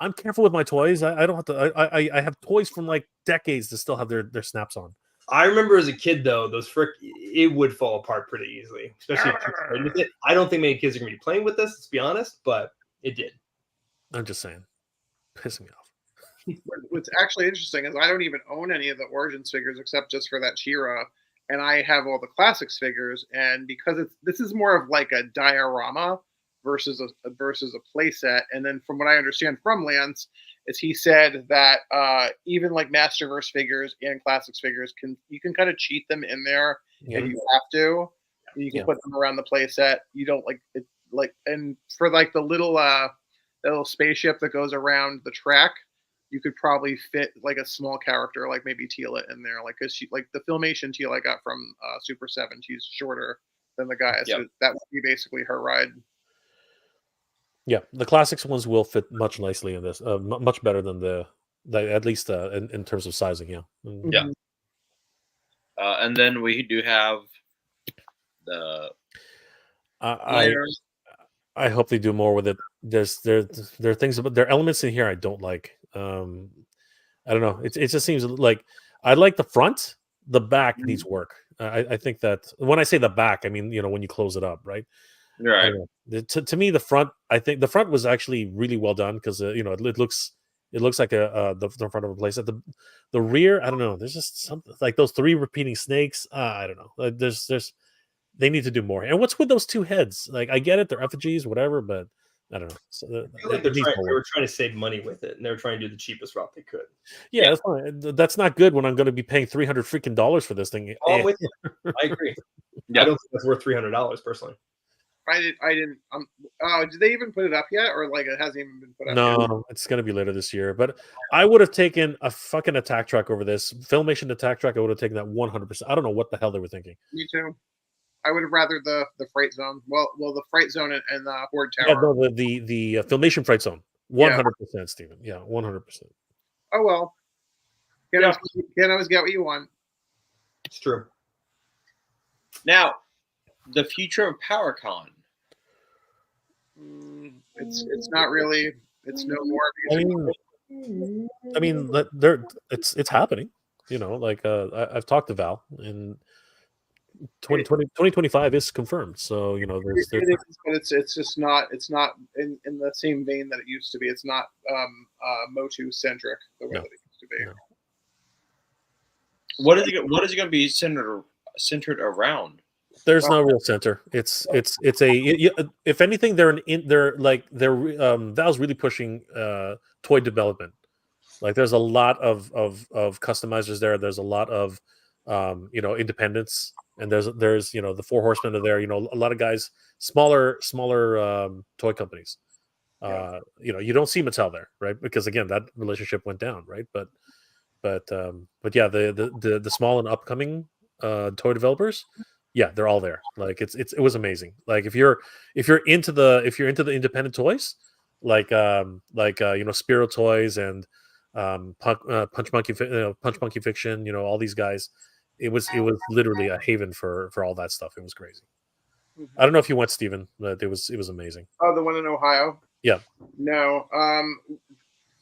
I'm careful with my toys. I don't have to. I have toys from like decades to still have their snaps on. I remember as a kid though, it would fall apart pretty easily, especially if kids played with it. I don't think many kids are gonna be playing with this, let's be honest, but it did. I'm just saying, pissing me off. What's actually interesting is I don't even own any of the Origins figures except just for that She-Ra, and I have all the classics figures. And because this is more of like a diorama versus a playset. And then from what I understand from Lance, is he said that even like Masterverse figures and Classics figures you can kind of cheat them in there if you have to. You can put them around the playset. You don't like it, like, and for like the little spaceship that goes around the track, you could probably fit like a small character, like maybe Tila in there, like because she like the Filmation Tila I got from Super 7. She's shorter than the guys. So that would be basically her ride. Yeah, the Classics ones will fit much nicely in this, much better than the at least in terms of sizing. Yeah. Yeah. And then we do have the I hope they do more with it. There are things about there are elements in here I don't like. I don't know. It just seems like I like the front. The back needs work. I think that when I say the back, I mean when you close it up, right? Right. To me, the front. I think the front was actually really well done because it looks like the front of a place. At the rear, I don't know. There's just something like those 3 repeating snakes. I don't know. There's they need to do more. And what's with those 2 heads? Like I get it, they're effigies, whatever, but I don't know. So I feel like they were trying to save money with it, and they were trying to do the cheapest route they could. Yeah, that's fine. That's not good when I'm going to be paying $300 freaking dollars for this thing. I'm with you. I agree. I don't think that's worth $300 personally. I didn't. Did they even put it up yet, or like it hasn't even been put up? No, it's going to be later this year. But I would have taken a fucking attack truck over this Filmation attack truck. I would have taken that 100%. I don't know what the hell they were thinking. Me too. I would have rather the Fright Zone. Well, the Fright Zone and the Horde Tower. Yeah, no, the Filmation Fright Zone. 100%, Steven. Yeah, 100%. Oh well. Can't always get what you want. It's true. Now, the future of PowerCon. It's not really. It's no more. I mean, it's happening. Like I've talked to Val, and 2025 is confirmed. So there's but it's just not. It's not in the same vein that it used to be. It's not Motu centric the way that it used to be. No. What is it going to be centered around? There's no real center. It's if anything, Val's really pushing toy development. Like there's a lot of customizers there. There's a lot of independents, and there's the 4 Horsemen are there. A lot of guys, smaller toy companies. You don't see Mattel there, right? Because again, that relationship went down, right? But yeah, the small and upcoming toy developers. Yeah, they're all there. Like it was amazing. Like if you're into the independent toys, like Spiro Toys and Punch Monkey Fiction, all these guys, it was literally a haven for all that stuff. It was crazy. I don't know if you went, Steven, but it was amazing. Oh, the one in Ohio? Yeah. No.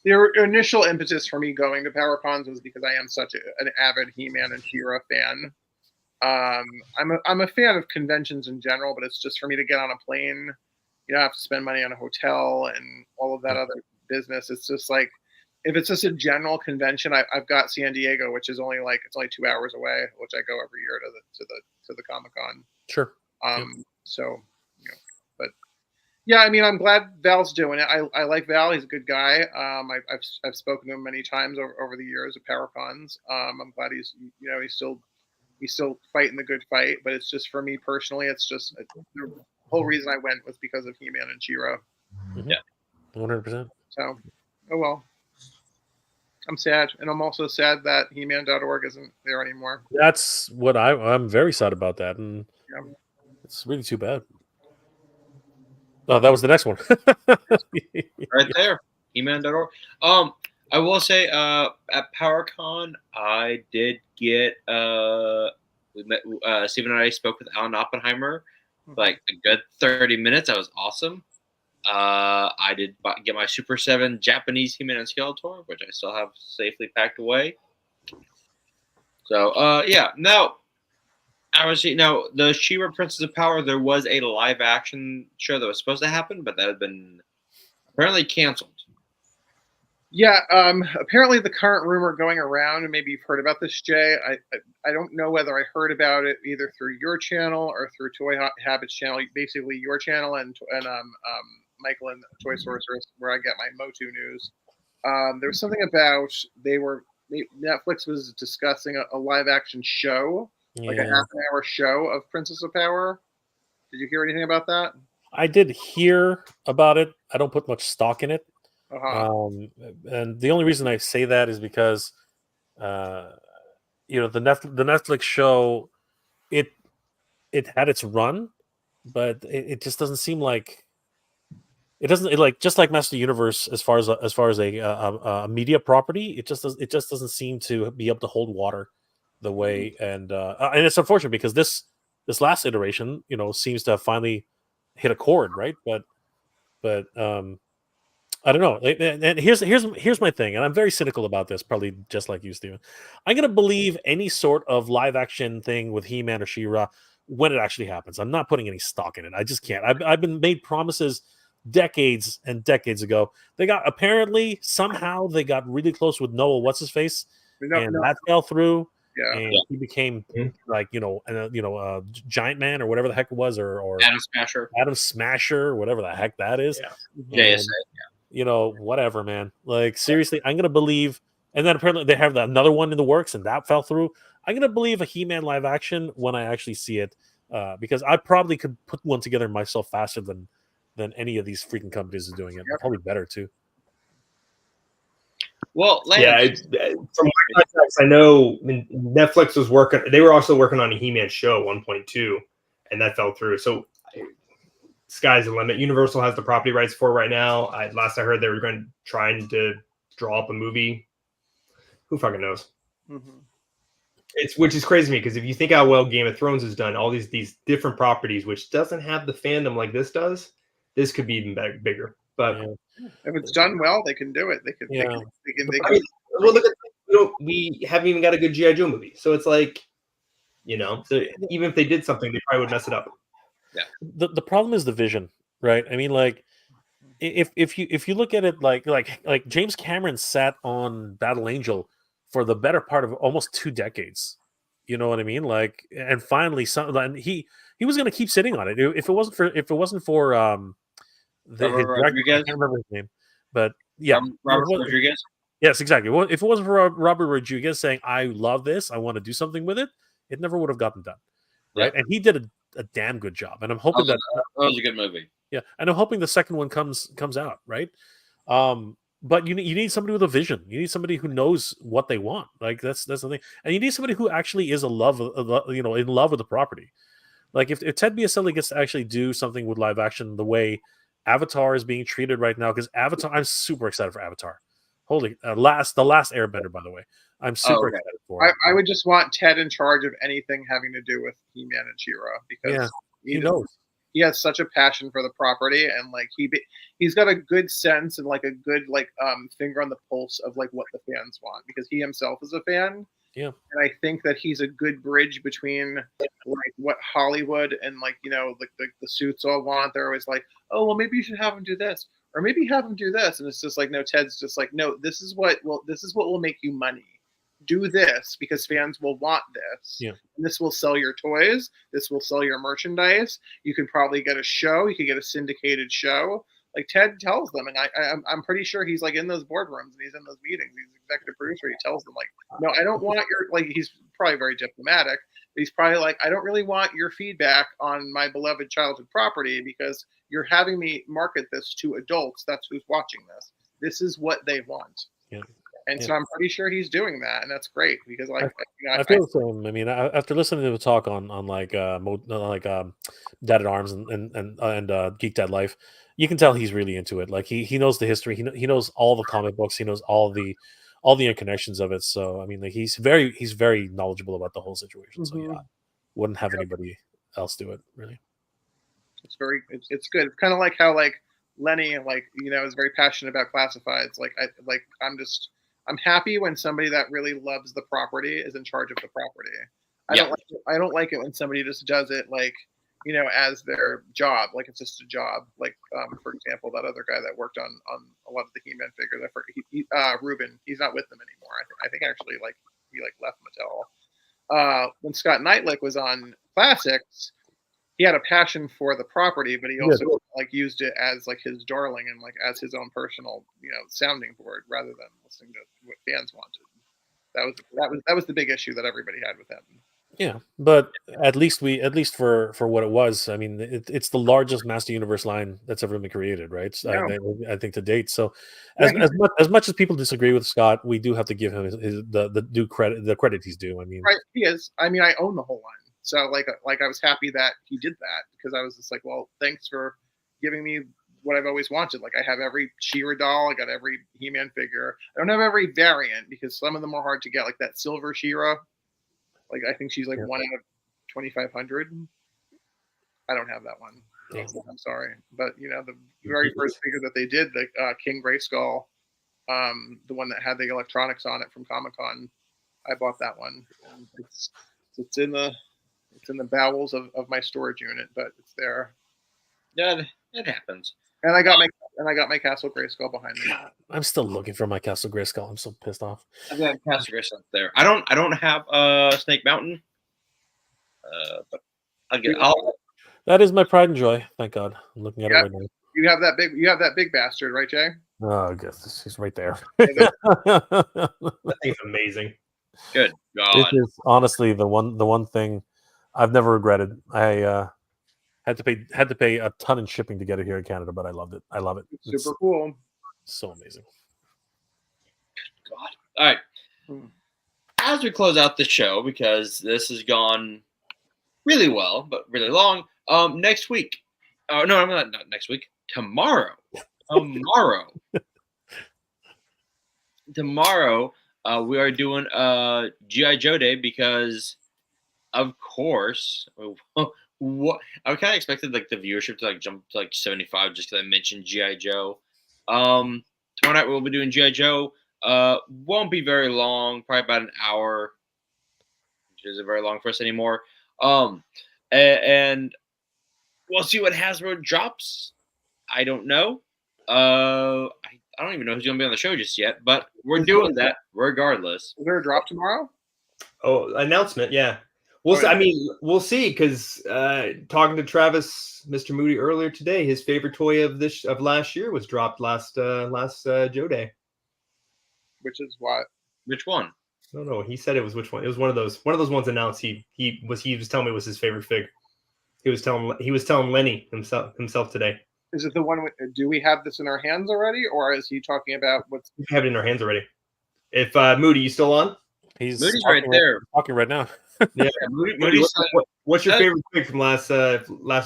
The initial impetus for me going to PowerCons was because I am such an avid He-Man and She-Ra fan. I'm a fan of conventions in general, but it's just for me to get on a plane, I have to spend money on a hotel and all of that other business. It's just like, if it's just a general convention, I've got San Diego, which is only 2 hours away, which I go every year to the Comic-Con. Sure. So, but yeah, I mean, I'm glad Val's doing it. I like Val. He's a good guy. I've spoken to him many times over the years at PowerCons. I'm glad he's still fighting the good fight, but it's just for me personally, it's just the whole reason I went was because of He-Man and She-Ra. Yeah, 100%. So, oh well. I'm sad, and I'm also sad that He-Man.org isn't there anymore. That's what I'm very sad about that, and it's really too bad. Oh, that was the next one. Right there, He-Man.org. I will say, at PowerCon, I did get Stephen and I spoke with Alan Oppenheimer like a good 30 minutes. That was awesome. I did get my Super 7 Japanese He-Man and Skeletor, which I still have safely packed away. So, yeah. Now, the She-Ra Princess of Power, there was a live action show that was supposed to happen, but that had been apparently canceled. Yeah, apparently the current rumor going around, and maybe you've heard about this, Jay. I don't know whether I heard about it either through your channel or through Habits channel, basically your channel and Michael and Toy Sorceress, where I get my Motu news. There was something about Netflix was discussing a live action show, like a Yeah. half-an-hour show of Princess of Power. Did you hear anything about that? I did hear about it. I don't put much stock in it. Uh-huh. And the only reason I say that is because, uh, the Netflix show, it had its run, but it just doesn't seem like it doesn't like just like Master Universe as far as a media property. It just doesn't seem to be able to hold water the way, and it's unfortunate because this last iteration, seems to have finally hit a chord, right? But I don't know. And here's my thing, and I'm very cynical about this, probably just like you, Steven. I'm gonna believe any sort of live action thing with He-Man or She-Ra when it actually happens. I'm not putting any stock in it. I just can't. I've been made promises decades and decades ago. Apparently somehow they got really close with Noah, what's his face, No, and no, that fell through. yeah. And he became Mhm. like Giant Man or whatever the heck it was, or Adam Smasher. Adam Smasher, whatever the heck that is. Yeah. And, JSA. whatever, man. Like, seriously, I'm gonna believe. And then apparently they have another one in the works, and that fell through. I'm gonna believe a He-Man live action when I actually see it, because I probably could put one together myself faster than any of these freaking companies is doing it. Yep. Probably better too. Well, Yeah, Lance, from my contacts, I know Netflix was working. They were also working on a He-Man show at 1.2, and that fell through. So, sky's the limit. Universal has the property rights for it right now. Last I heard, they were trying to draw up a movie. Who fucking knows? Mhm. Which is crazy to me because if you think how well Game of Thrones has done, all these different properties, which doesn't have the fandom like this does, this could be even bigger. But Yeah. If it's done well, they can do it. They can. Yeah. They I can. mean, well, look at we haven't even got a good GI Joe movie, so it's like, so even if they did something, they probably would mess it up. The problem is the vision, right? I mean, like, if you look at it like James Cameron sat on Battle Angel for the better part of almost 2 decades. You know what I mean? Like, and finally, and he was going to keep sitting on it if it wasn't for his Robert director. I Rodriguez. can't remember his name, but yeah, Robert Rodriguez. yes, exactly. Well, if it wasn't for Robert Rodriguez saying, "I love this, I want to do something with it," it never would have gotten done, right? And he did a damn good job, and I'm hoping that was a good movie. yeah, and I'm hoping the second one comes out, right? But you need somebody with a vision. You need somebody who knows what they want. Like that's the thing, and you need somebody who actually is in love with the property. Like if Ted Biaselli gets to actually do something with live action the way Avatar is being treated right now, because Avatar, I'm super excited for Avatar. Holy the last Airbender, by the way, I'm super excited for it. I would just want Ted in charge of anything having to do with He-Man and She-Ra because he knows. He has such a passion for the property, and like he's got a good sense and like a good finger on the pulse of like what the fans want because he himself is a fan. Yeah, and I think that he's a good bridge between like what Hollywood and like like the suits all want. They're always like, oh well, maybe you should have him do this, or maybe have him do this, and it's just like no. Ted's just like no. This is what will make you money. Do this because fans will want this. Yeah. And this will sell your toys. This will sell your merchandise. You can probably get a show. You can get a syndicated show. Like Ted tells them, and I'm pretty sure he's like in those boardrooms and he's in those meetings. He's executive producer. He tells them like, no, I don't want your like. He's probably very diplomatic. But he's probably like, I don't really want your feedback on my beloved childhood property because you're having me market this to adults. That's who's watching this. This is what they want. Yeah. And so I'm pretty sure he's doing that, and that's great because I feel the same. I mean, after listening to the talk on like Dad at Arms and Geek Dad Life, you can tell he's really into it. Like he knows the history. He knows all the comic books. He knows all the interconnections of it. So I mean, like, he's very knowledgeable about the whole situation. So yeah, wouldn't have anybody else do it really. It's good. It's kind of like how like Lenny is very passionate about classifieds. I'm happy when somebody that really loves the property is in charge of the property. I don't like it when somebody just does it like, as their job, like it's just a job. Like, for example, that other guy that worked on a lot of the He-Man figures, I forget, Ruben, he's not with them anymore. I think actually, like, he like left Mattel. When Scott Knightlick was on Classics, he had a passion for the property, but he also like used it as like his darling and like as his own personal, sounding board rather than listening to what fans wanted. That was the big issue that everybody had with him. Yeah, but at least for what it was, I mean, it's the largest Master Universe line that's ever been created, right? So Yeah. I think to date. So Yeah, as much as people disagree with Scott, we do have to give him the due credit, the credit he's due. I mean, right, he is. I mean, I own the whole line, so like I was happy that he did that because I was just like, well, thanks for giving me what I've always wanted. Like I have every She-Ra doll, I got every He-Man figure. I don't have every variant because some of them are hard to get, like that silver She-Ra. Like I think she's like 1 out of 2,500. I don't have that one. Yeah. I'm sorry, but the very first figure that they did, the King Grayskull, the one that had the electronics on it from Comic-Con, I bought that one. It's in the bowels of my storage unit, but it's there. Yeah, it happens. And I got my Castle Grayskull behind me. I'm still looking for my Castle Grayskull. I'm so pissed off. I've got Castle Grayskull up there. I don't have Snake Mountain, but That is my pride and joy. Thank God. I'm looking at it right now. You have that big bastard, right, Jay? Oh, I guess he's right there. That thing's amazing. Good God. It is honestly the one thing I've never regretted. I had to pay a ton in shipping to get it here in Canada, but I loved it. I love it. It's super cool. So amazing. God. All right. As we close out the show, because this has gone really well, but really long. Next week. Oh no, I'm not next week. Tomorrow. Tomorrow, we are doing G.I. Joe Day because, of course, what I kind of expected like the viewership to like jump to like 75 just because I mentioned G.I. Joe. Tomorrow night we'll be doing G.I. Joe. Won't be very long, probably about an hour, which isn't very long for us anymore. And we'll see what Hasbro drops. I don't know. I don't even know who's going to be on the show just yet, but we're doing that regardless. Is there a drop tomorrow? Oh, announcement, yeah. We'll see because talking to Travis, Mr. Moody earlier today, his favorite toy of last year was dropped last Joe Day. Which is what? Which one? I don't know. He said it was which one. It was one of those ones announced. He was telling me it was his favorite fig. He was telling Lenny himself today. Is it the one? Do we have this in our hands already, or is he talking about what's? We have it in our hands already. If Moody, you still on? Moody's right there, talking right now. Yeah, Moody's. What's your favorite fig from last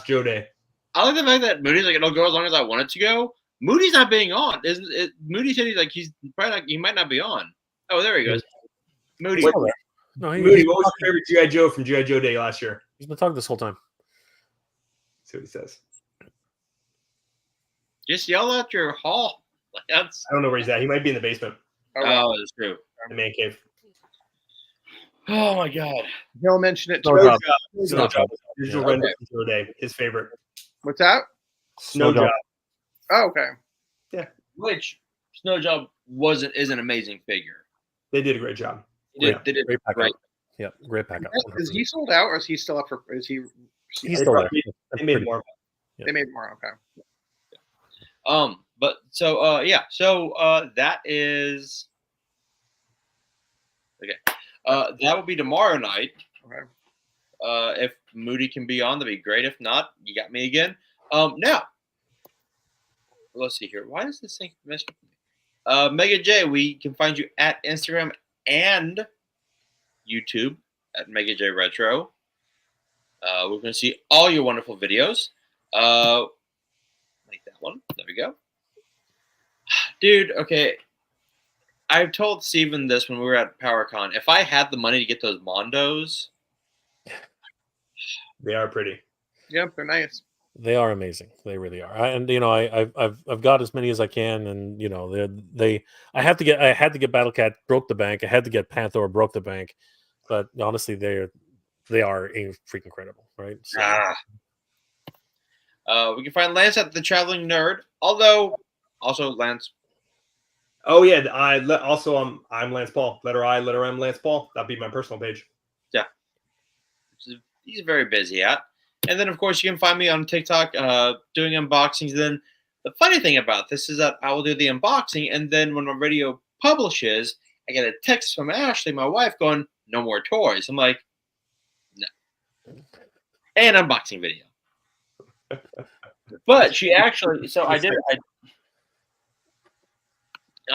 Joe Day? I like the fact that Moody's like it'll go as long as I want it to go. Moody's not being on. Isn't it? Moody said he's probably he might not be on. Oh, there he goes. Moody. Moody, what was your favorite G.I. Joe from G.I. Joe Day last year? He's been talking this whole time. See what he says. Just yell out your hall. I don't know where he's at. He might be in the basement. Oh, that's true. The man cave. Oh my God. He'll mention it. Snow Job. Digital render from Joe Day. His favorite. What's that? Snow Job. Oh, okay. Yeah. Which Snow Job is an amazing figure. They did a great job. They did great pack great. Up. Yeah, great pack up. Is he sold out, or is he still up for? Is he? He's still there. They made more. Yeah. They made more. Okay. But so yeah, so that is okay. That will be tomorrow night. Okay. If Moody can be on, that'd be great. If not, you got me again. Now let's see here. Why does this thing mess with me? Mega J, we can find you at Instagram and YouTube at Mega J Retro. We're going to see all your wonderful videos. Like that one. There we go. Dude, okay. I've told Steven this when we were at PowerCon. If I had the money to get those Mondos. They are pretty. Yep, they're nice. They are amazing. They really are. I've got as many as I can, and I had to get Battle Cat, broke the bank. I had to get Panther, broke the bank. But honestly, they are freaking incredible, right? So, We can find Lance at the Traveling Nerd. Although, also Lance. Oh yeah, I'm Lance Paul. Letter I, letter M, Lance Paul. That'd be my personal page. Yeah, he's very busy at. And then, of course, you can find me on TikTok doing unboxings. Then the funny thing about this is that I will do the unboxing, and then when my video publishes, I get a text from Ashley, my wife, going, "No more toys." I'm like, "No." And unboxing video. But she actually, so I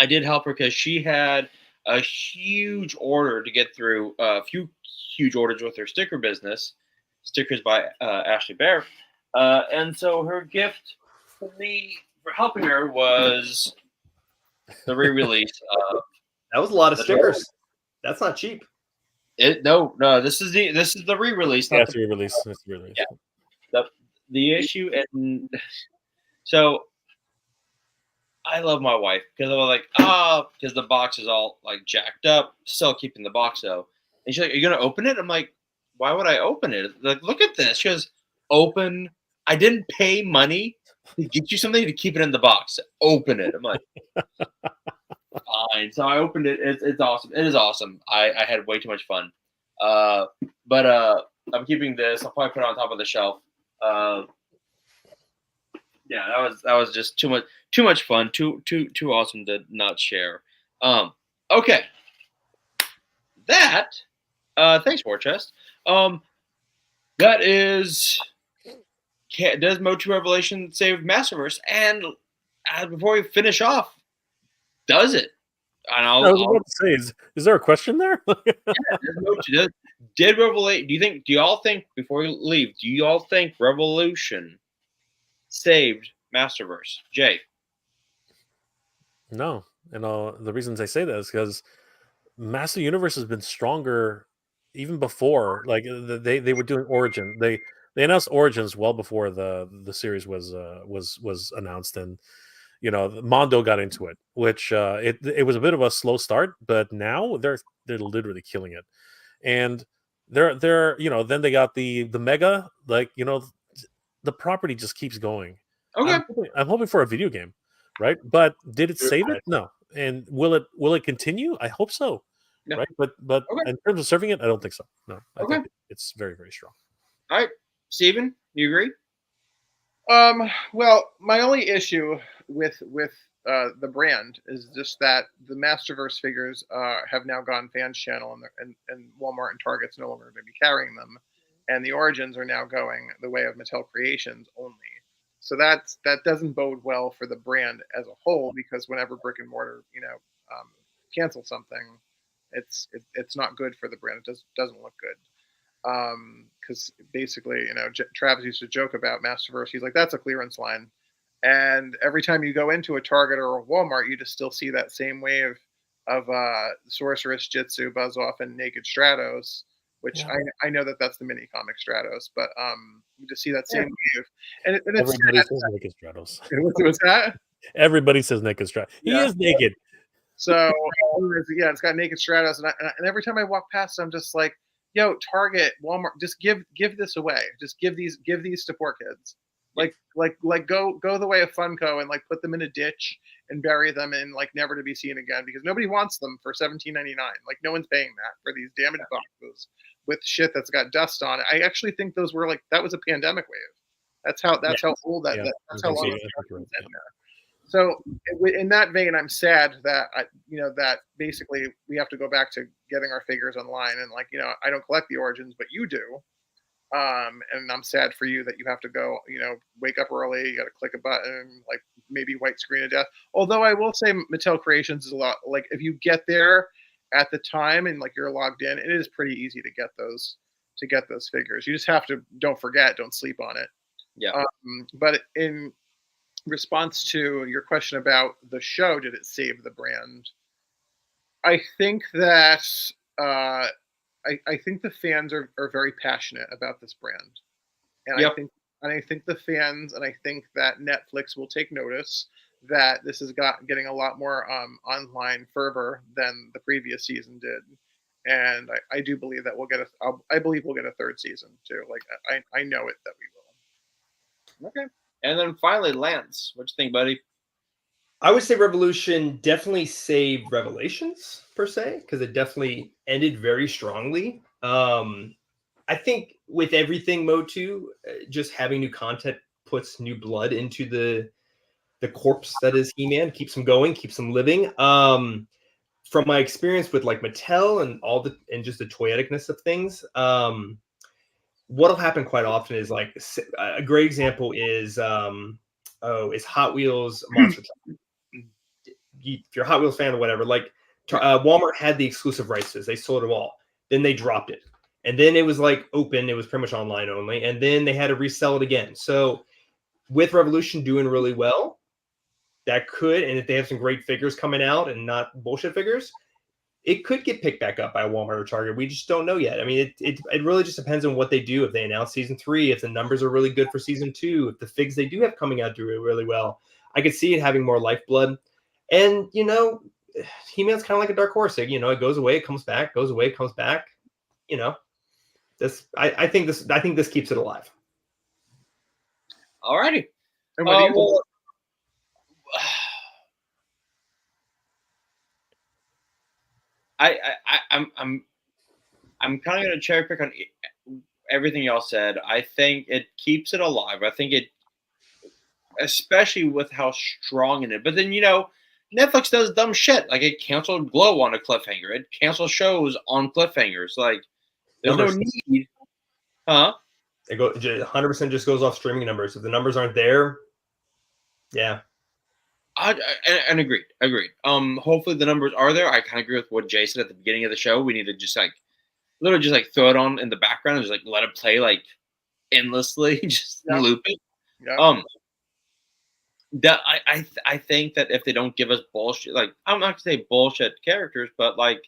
did help her because she had a huge order to get through, a few huge orders with her sticker business, stickers by Ashley Bear. And so her gift for me for helping her was the re-release of That was a lot of stickers. That's not cheap. No, this is the re-release. Yeah, Not it's a re-release. It's a re-release. Yeah. The issue, and so I love my wife because I'm like, because the box is all like jacked up, still keeping the box though. And she's like, "Are you gonna open it?" I'm like, "Why would I open it?" Like, look at this. She goes, "Open." I didn't pay money to get you something to keep it in the box. Open it. I'm like, fine. So I opened it. It's awesome. It is awesome. I had way too much fun. But I'm keeping this. I'll probably put it on top of the shelf. Yeah, that was just too much fun. Too awesome to not share. Okay. That thanks, War Chest. That is does MOTU Revelation save Masterverse? And before we finish off, does it? And I was about to say, is there a question there? Did Revelation? Do y'all think before we leave? Do y'all think Revolution saved Masterverse? Jay? No, and the reasons I say that is because Master Universe has been stronger even before. Like they were doing Origin. They announced Origins well before the series was announced, and Mondo got into it, which it was a bit of a slow start, but now they're literally killing it, and they're then they got the Mega, like the property just keeps going. Okay. I'm hoping for a video game, right? But did it save it? No. And will it continue? I hope so. No. Right? But Okay. in terms of serving it, I don't think so. No. I Okay. think it's very, very strong. All right. Steven, you agree? Well, my only issue with the brand is just that the Masterverse figures have now gone fans channel, and Walmart and Target's no longer going to be carrying them, and the Origins are now going the way of Mattel Creations only. So that doesn't bode well for the brand as a whole, because whenever brick and mortar cancel something, it's not good for the brand. It doesn't look good. Because basically, Travis used to joke about Masterverse. He's like, that's a clearance line. And every time you go into a Target or a Walmart, you just still see that same wave of Sorceress, Jitsu, Buzz Off, and Naked Stratos, which I know that's the mini comic Stratos, but you just see that same wave. And it's Everybody says Naked Stratos. What's that? Everybody says Naked Stratos. He is naked. So, yeah, it's got Naked Stratos. And every time I walk past, I'm just like, yo, Target, Walmart, just give this away. Just give these to poor kids. Like go the way of Funko and like put them in a ditch and bury them in like never to be seen again, because nobody wants them for $17.99. Like no one's paying that for these damaged boxes with shit that's got dust on it. I actually think those were that was a pandemic wave. That's how old that's how long it's in there. So in that vein, I'm sad that that basically we have to go back to getting our figures online, and I don't collect the Origins, but you do, and I'm sad for you that you have to go, wake up early, you got to click a button, like maybe white screen of death. Although I will say Mattel Creations is a lot, like if you get there at the time and like you're logged in, it is pretty easy to get those figures. You just have to don't sleep on it. Yeah. But in response to your question about the show, did it save the brand? I think that I think the fans are very passionate about this brand, and yep. I think the fans, and I think that Netflix will take notice that this is getting a lot more online fervor than the previous season did, and I do believe that I believe we'll get a third season too. Like I know it that we will. Okay. And then finally, Lance, what you think, buddy? I would say Revolution definitely saved Revelations per se, because it definitely ended very strongly. I think with everything Motu, just having new content puts new blood into the corpse that is He-Man, keeps him going, keeps him living. From my experience with like Mattel and just the toyeticness of things, what'll happen quite often is like a great example is Hot Wheels Monster Truck. If you're a Hot Wheels fan or whatever, like Walmart had the exclusive rights to this. They sold them all. Then they dropped it. And then it was like open. It was pretty much online only. And then they had to resell it again. So with Revolution doing really well, that could, and if they have some great figures coming out and not bullshit figures, it could get picked back up by Walmart or Target. We just don't know yet. I mean, it really just depends on what they do. If they announce season 3, if the numbers are really good for season 2, if the figs they do have coming out do really well, I could see it having more lifeblood. And, you know, He-Man's kind of like a dark horse. You know, it goes away, it comes back, goes away, it comes back. You know, I think this keeps it alive. All righty. And what do you I'm kind of going to cherry pick on everything y'all said. I think it keeps it alive. I think it, especially with how strong in it. But then, you know, Netflix does dumb shit. Like it canceled Glow on a cliffhanger. It cancels shows on cliffhangers. Like there's no need. Huh? It 100% just goes off streaming numbers. If the numbers aren't there, yeah. And agreed. Hopefully the numbers are there. I kind of agree with what Jay said at the beginning of the show. We need to just like literally just like throw it on in the background and just like let it play like endlessly, just loop it. Yeah. That I think that if they don't give us bullshit, like I'm not gonna say bullshit characters, but like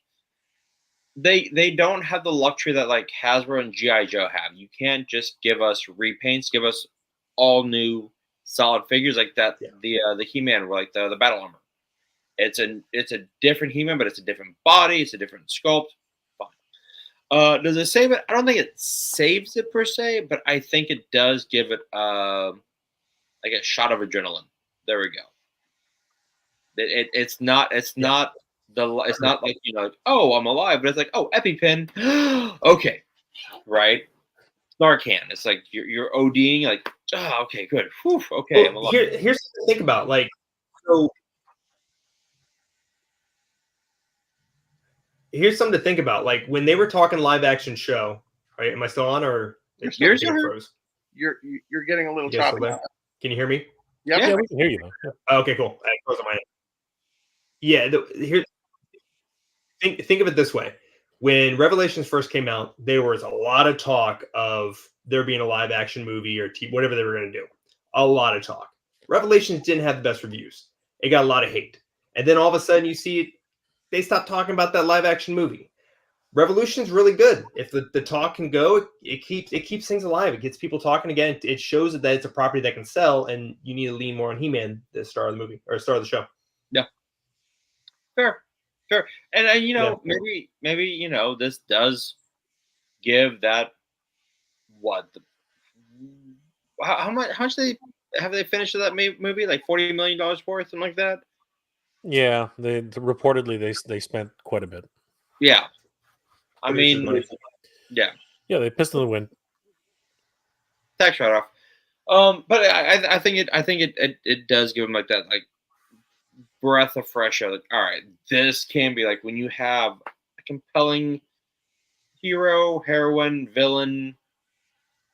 they don't have the luxury that like Hasbro and G.I. Joe have. You can't just give us repaints, give us all new solid figures like that. Yeah. The He-Man, like the battle armor. It's a different He-Man, but it's a different body, it's a different sculpt. Fine. Does it save it? I don't think it saves it per se, but I think it does give it like a shot of adrenaline. There we go. It's not like, you know, like, oh, I'm alive, but it's like, oh, EpiPen. Okay, right? Narcan. It's like you're ODing, like, oh, okay, good. Whew, okay, well, I'm alive. Here's something to think about. Like, so here's something to think about. Like when they were talking live action show, right? Am I still on or you're froze? You're getting a little choppy. Can you hear me? Yep. Yeah, we can hear you though. Oh, okay, cool. I froze on my end. Yeah, here. Think of it this way: when Revelations first came out, there was a lot of talk of there being a live action movie or whatever they were going to do. A lot of talk. Revelations didn't have the best reviews. It got a lot of hate, and then all of a sudden you see they stopped talking about that live action movie. Revolution's really good. If the talk can go, it keeps things alive. It gets people talking again. It shows that it's a property that can sell, and you need to lean more on He-Man, the star of the movie or star of the show. Yeah, fair. And you know, maybe you know, this does give that how much they have they finished that movie, like $40 million worth, something like that. Yeah, they reportedly they spent quite a bit. Yeah, I mean, yeah, they pissed in the wind. Tax write off. But I think it does give them like that like breath of fresh air. Like, all right, this can be like when you have a compelling hero, heroine, villain,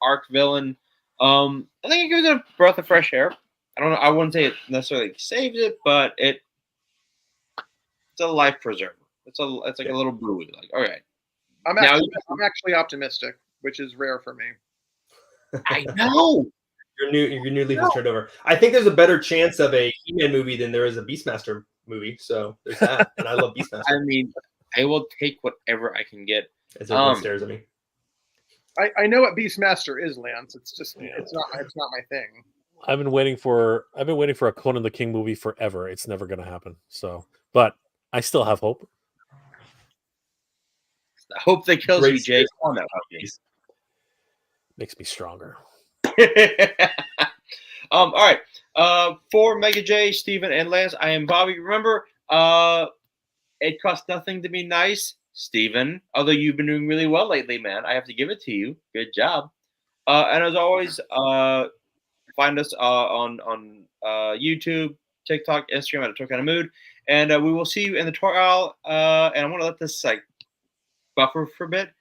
arc villain. I think it gives it a breath of fresh air. I don't know. I wouldn't say it necessarily saves it, but it's a life preserver. It's like a little buoy. Like, all right. I'm actually optimistic, which is rare for me. I know. Your new leaf is turned over. I think there's a better chance of a He-Man movie than there is a Beastmaster movie. So there's that, and I love Beastmaster. I mean, I will take whatever I can get. As everyone stares at me. I know what Beastmaster is, Lance. It's just it's not my thing. I've been waiting for a Conan the King movie forever. It's never going to happen. So, but I still have hope. I hope that kills you, Jake. Makes me stronger. All right. For Mega J, Steven, and Lance, I am Bobby. Remember, it costs nothing to be nice, Steven. Although you've been doing really well lately, man. I have to give it to you. Good job. And as always, find us on YouTube, TikTok, Instagram at A Toy Mood, and we will see you in the toy aisle. And I want to let this buffer for a bit.